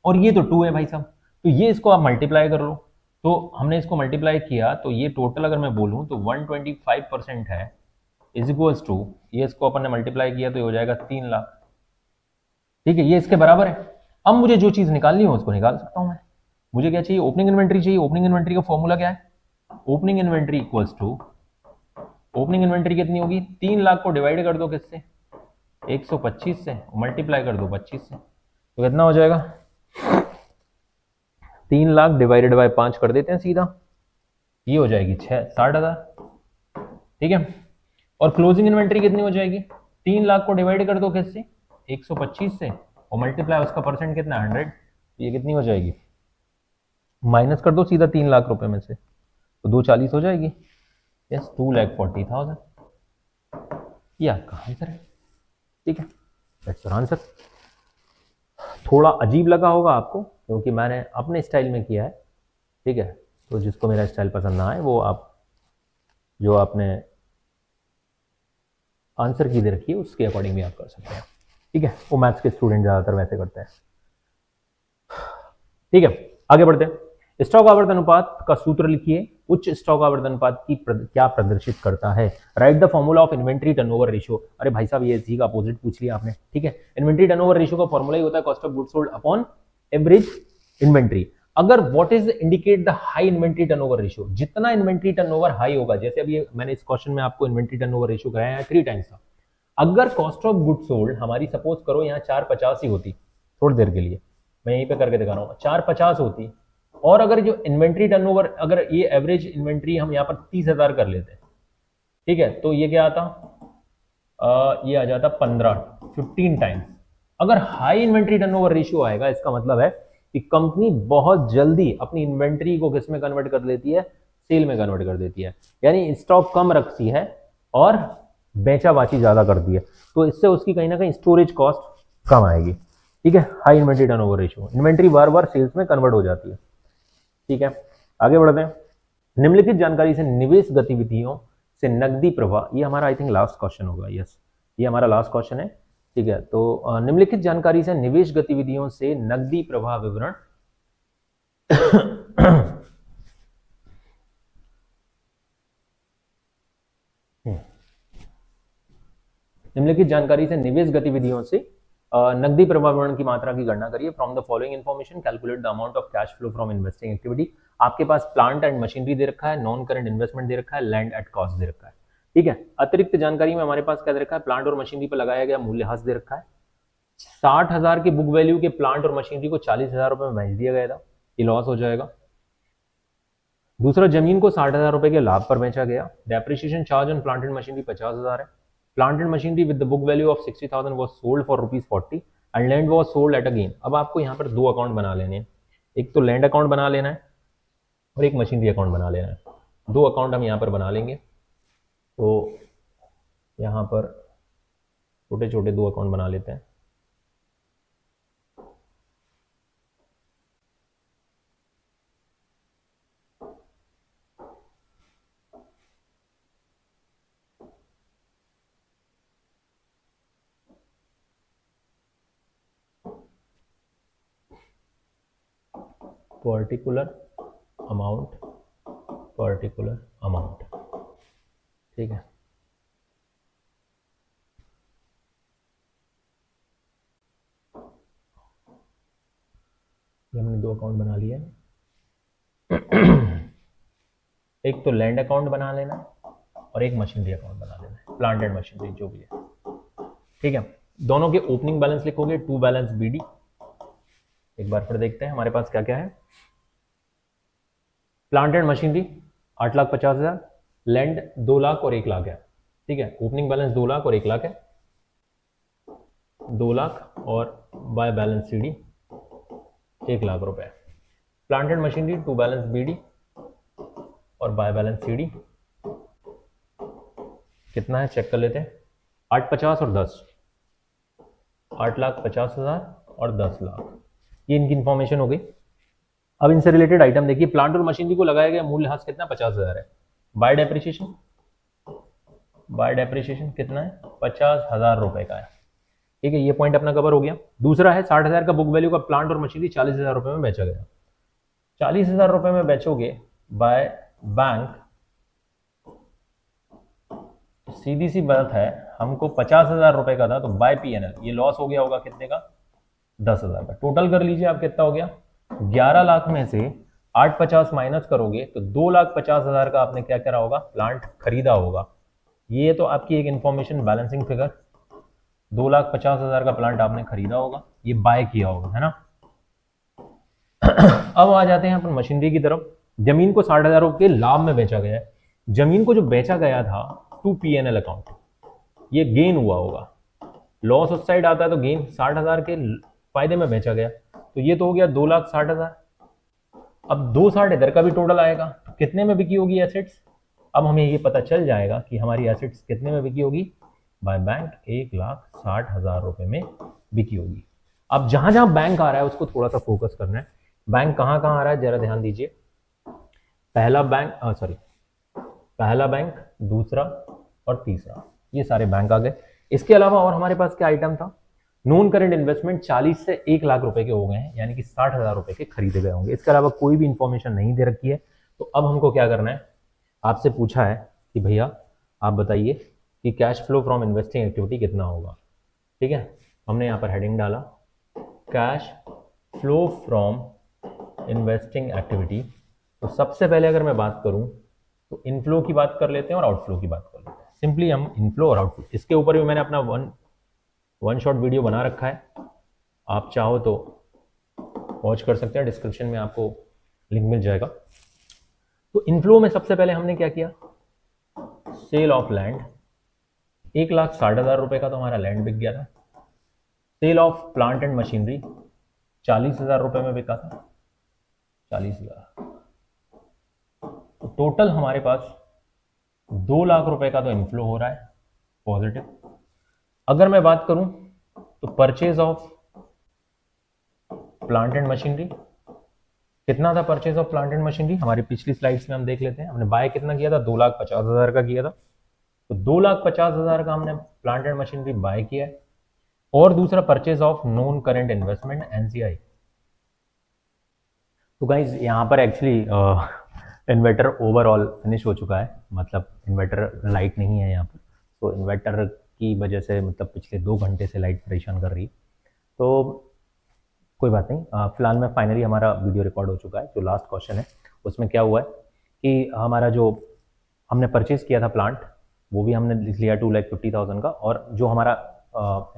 और ये तो 2 है भाई साहब, तो ये इसको आप मल्टीप्लाई कर लो। तो हमने इसको मल्टीप्लाई किया तो ये टोटल अगर मैं बोलूं तो 125% है, इज इक्वल्स टू, ये इसको अपन ने मल्टीप्लाई किया तो ये हो जाएगा 3 लाख, ठीक है, ये इसके बराबर है। अब मुझे जो चीज निकालनी हो उसको निकाल सकता हूं मैं। मुझे क्या चाहिए, ओपनिंग इन्वेंट्री चाहिए। ओपनिंग इन्वेंट्री का फॉर्मूला क्या है, opening inventory equals to, opening inventory कितनी होगी, 3 लाख को डिवाइड कर दो किससे, 125 से, मल्टीप्लाई कर दो 25 से, तो कितना हो जाएगा, 3 लाख डिवाइडेड बाय 5 कर देते हैं सीधा, ये हो जाएगी 60,000, ठीक है। और क्लोजिंग इन्वेंट्री कितनी हो जाएगी, 3 लाख को डिवाइड कर दो किससे, 125 से, और मल्टीप्लाई उसका परसेंट कितना 100, ये कितनी हो जाएगी, माइनस कर दो सीधा 3 लाख रुपए में से, तो 240 हो जाएगी, यस, 2,40,000, ये आपका आंसर है, ठीक है, दैट्स योर आंसर। थोड़ा अजीब लगा होगा आपको क्योंकि मैंने अपने स्टाइल में किया है, ठीक है, तो जिसको मेरा स्टाइल पसंद ना आए वो आप जो आपने आंसर की दे रखी है उसके अकॉर्डिंग भी आप कर सकते हैं, ठीक है, वो मैथ्स के स्टूडेंट ज़्यादातर वैसे करते हैं, ठीक है। आगे बढ़ते हैं, स्टॉक आवर्तन अनुपात का सूत्र लिखिए, उच्च स्टॉक आवर्तन अनुपात की क्या प्रदर्शित करता है, right the formula of inventory turnover ratio. अरे भाई साहब ये इसी का अपोजिट पूछ लिया आपने, ठीक है, इन्वेंट्री टर्नओवर रेशियो का फॉर्मूला ही होता है cost of goods sold upon average inventory. अगर what is indicate the high inventory turnover ratio, जितना इन्वेंट्री टर्नओवर हाई होगा, जैसे अभी मैंने इस क्वेश्चन में आपको इन्वेंट्री टर्नओवर रेशियो कराया है 3 टाइम्स था, अगर कॉस्ट ऑफ गुड्स सोल्ड हमारी सपोज करो यहाँ 450 ही होती, थोड़ी देर के लिए मैं यहीं पे करके दिखा रहा हूँ, 450 होती, और अगर जो इन्वेंट्री टर्नओवर, अगर ये एवरेज इन्वेंट्री हम यहाँ पर 30,000 कर लेते हैं, ठीक है, तो ये क्या आता, ये आ जाता 15 टाइम्स। अगर हाई इन्वेंट्री टर्नओवर रेशियो आएगा इसका मतलब है कि कंपनी बहुत जल्दी अपनी इन्वेंट्री को किस में कन्वर्ट कर देती है, सेल में कन्वर्ट कर देती है, यानी स्टॉक कम रखती है और बेचा बाची ज्यादा करती है, तो इससे उसकी कहीं ना कहीं स्टोरेज कॉस्ट कम आएगी, ठीक है, high inventory turnover ratio, inventory बार बार सेल्स में कन्वर्ट हो जाती है, ठीक है। आगे बढ़ते हैं, निम्नलिखित जानकारी से निवेश गतिविधियों से नकदी प्रवाह, ये हमारा आई थिंक लास्ट क्वेश्चन होगा, यस, ये हमारा लास्ट क्वेश्चन है, ठीक है। तो निम्नलिखित जानकारी से निवेश गतिविधियों से नकदी प्रवाह विवरण निम्नलिखित जानकारी से निवेश गतिविधियों से नकदी प्रवाह की मात्रा की गणना करिए। From the following information calculate the amount of cash flow from investing activity. आपके पास प्लांट एंड मशीनरी दे रखा है, नॉन करंट इन्वेस्टमेंट दे रखा है, लैंड एट कॉस्ट दे रखा है। ठीक है, अतिरिक्त जानकारी में हमारे पास क्या दे रखा है, प्लांट और मशीनरी पर लगाया गया मूल्यह्रास दे रखा है। 60,000 के बुक वैल्यू के प्लांट और मशीनरी को 40,000 रुपए में बेच दिया गया था, ये लॉस हो जाएगा। दूसरा, जमीन को 60,000 रुपए के लाभ पर बेचा गया। Depreciation charge on plant and machinery 50,000 है। Plant and machinery with the book value of 60,000 was sold for ₹40 and land was sold at a gain. अब आपको यहाँ पर दो अकाउंट बना लेने हैं, एक तो लैंड अकाउंट बना लेना है और एक मशीनरी अकाउंट बना लेना है। दो अकाउंट हम यहाँ पर बना लेंगे। तो यहाँ पर छोटे छोटे दो अकाउंट बना लेते हैं। पर्टिकुलर अमाउंट, ठीक है। ये हमने दो अकाउंट बना लिए। एक तो लैंड अकाउंट बना लेना और एक मशीनरी अकाउंट बना लेना है, प्लांट एंड मशीनरी जो भी है, ठीक है। दोनों के ओपनिंग बैलेंस लिखोगे, टू बैलेंस बीडी। एक बार फिर देखते हैं हमारे पास क्या क्या है। Plant and machinery 8,50,000, land 2 lakh और 1 लाख है, ठीक है। ओपनिंग बैलेंस 2 लाख और 1 लाख है, 2 लाख और बाय बैलेंस सीडी 1 लाख रुपए। Plant and machinery to balance BD और बाय बैलेंस सीडी कितना है चेक कर लेते हैं। 8,50 और 10, 8,50,000 और 10 लाख, ये इनकी इंफॉर्मेशन हो गई। अब इनसे रिलेटेड आइटम देखिए। प्लांट और मशीनरी को लगाया गया मूल्यह्रास कितना, 50,000 है। बाय डेप्रिसिएशन कितना है, 50,000 रुपए का है, ठीक है। ये पॉइंट अपना कवर हो गया। दूसरा है 60,000 का बुक वैल्यू का प्लांट और मशीनरी 40,000 रुपए में बेचा गया। 40,000 रुपए में बेचोगे बाय बैंक, सीधी सी बात है, हमको 50,000 रुपए का था, तो बाय पीएनएल ये लॉस हो गया होगा कितने का, 10,000 का। टोटल कर लीजिए आप कितना हो गया, 11 लाख में से 8,50 माइनस करोगे तो 2,50,000 का आपने क्या करा होगा, प्लांट खरीदा होगा। ये तो आपकी एक इंफॉर्मेशन बैलेंसिंग फिगर, 2,50,000 का प्लांट आपने खरीदा होगा, ये बाय किया होगा, है ना। अब आ जाते हैं अपन मशीनरी की तरफ। जमीन को 60,000 रुपए के लाभ में बेचा गया है। जमीन को जो बेचा गया था टू पीएनएल अकाउंट, ये गेन हुआ होगा। लॉस उस साइड आता है तो गेन 60,000 के फायदे में बेचा गया, तो ये तो हो गया 2,60,000। अब 2,60 इधर का भी टोटल आएगा, तो कितने में बिकी होगी एसेट्स। अब हमें ये पता चल जाएगा कि हमारी एसेट्स कितने में बिकी होगी, बाय बैंक 1,60,000 रुपए में बिकी होगी। अब जहां जहां बैंक आ रहा है उसको थोड़ा सा फोकस करना है। बैंक कहां कहां आ रहा है जरा ध्यान दीजिए। पहला बैंक, दूसरा और तीसरा, ये सारे बैंक आ गए। इसके अलावा और हमारे पास क्या आइटम था, नॉन करंट इन्वेस्टमेंट 40 से 1 लाख रुपए के हो गए हैं, यानी कि 60,000 रुपए के खरीदे गए होंगे। इसके अलावा कोई भी इंफॉर्मेशन नहीं दे रखी है। तो अब हमको क्या करना है, आपसे पूछा है कि भैया आप बताइए कि cash flow from investing activity कितना होगा, ठीक है। हमने यहाँ पर हेडिंग डाला cash flow from investing activity. तो सबसे पहले अगर मैं बात करूं तो इनफ्लो की बात कर लेते हैं और आउटफ्लो की बात कर लेते हैं। सिंपली हम इनफ्लो और आउटफ्लो, इसके ऊपर भी मैंने अपना वन शॉट वीडियो बना रखा है, आप चाहो तो वॉच कर सकते हैं, डिस्क्रिप्शन में आपको लिंक मिल जाएगा। तो इनफ्लो में सबसे पहले हमने क्या किया, सेल ऑफ लैंड, 1,60,000 रुपए का तो हमारा लैंड बिक गया था। Sale of plant and machinery 40,000 रुपए में बिका था, 40,000। तो टोटल हमारे पास 2 लाख रुपए का तो इनफ्लो हो रहा है पॉजिटिव। अगर मैं बात करूं तो purchase of plant and machinery कितना था, purchase of plant and machinery हमारी पिछली स्लाइड्स में हम देख लेते हैं। हमने बाय कितना किया था, 2,50,000 का किया था। तो 2,50,000 का हमने प्लांट एंड मशीनरी बाय किया है। और दूसरा purchase of non current investment NCI. तो गाइज यहाँ पर एक्चुअली इन्वर्टर ओवरऑल फिनिश हो चुका है, मतलब इन्वर्टर लाइट नहीं है यहाँ पर, तो इन्वर्टर की वजह से मतलब पिछले 2 घंटे से लाइट परेशान कर रही है। तो कोई बात नहीं, फिलहाल में फाइनली हमारा वीडियो रिकॉर्ड हो चुका है। जो लास्ट क्वेश्चन है उसमें क्या हुआ है कि हमारा जो हमने परचेज़ किया था प्लांट, वो भी हमने लिख लिया 2,50,000 का, और जो हमारा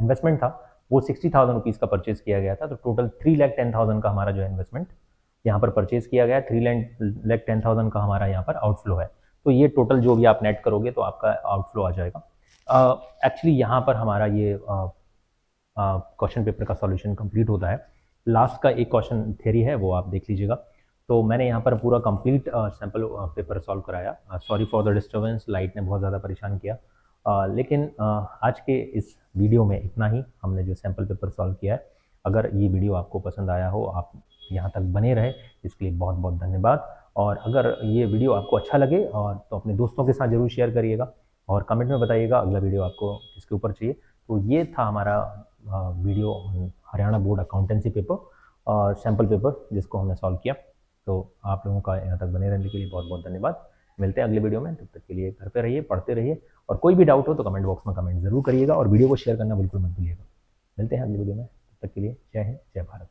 इन्वेस्टमेंट था वो 60,000 रुपीज़ का परचेज़ किया गया था। तो टोटल 3,10,000 का हमारा जो है इन्वेस्टमेंट यहाँ पर परचेज़ किया गया है। 3,10,000 का हमारा यहाँ पर आउटफ्लो है। तो ये टोटल जो भी आप नेट करोगे तो आपका आउटफ्लो आ जाएगा। एक्चुअली यहाँ पर हमारा ये क्वेश्चन पेपर का सॉल्यूशन कंप्लीट होता है। लास्ट का एक क्वेश्चन थ्योरी है, वो आप देख लीजिएगा। तो मैंने यहाँ पर पूरा कंप्लीट सैम्पल पेपर सॉल्व कराया। Sorry for the disturbance, light ने बहुत ज़्यादा परेशान किया। लेकिन आज के इस वीडियो में इतना ही, हमने जो सैम्पल पेपर सॉल्व किया है। अगर ये वीडियो आपको पसंद आया हो, आप यहाँ तक बने रहे, इसके लिए बहुत बहुत धन्यवाद। और अगर ये वीडियो आपको अच्छा लगे और तो अपने दोस्तों के साथ ज़रूर शेयर करिएगा और कमेंट में बताइएगा अगला वीडियो आपको किसके ऊपर चाहिए। तो ये था हमारा video Haryana board accountancy paper, sample paper जिसको हमने सॉल्व किया। तो आप लोगों का यहाँ तक बने रहने के लिए बहुत बहुत धन्यवाद। मिलते हैं अगले वीडियो में, तब तक के लिए घर पे रहिए, पढ़ते रहिए, और कोई भी डाउट हो तो कमेंट बॉक्स में कमेंट जरूर करिएगा और वीडियो को शेयर करना बिल्कुल मत भूलिएगा। मिलते हैं अगले वीडियो में, तब तक के लिए जय हिंद, जय भारत।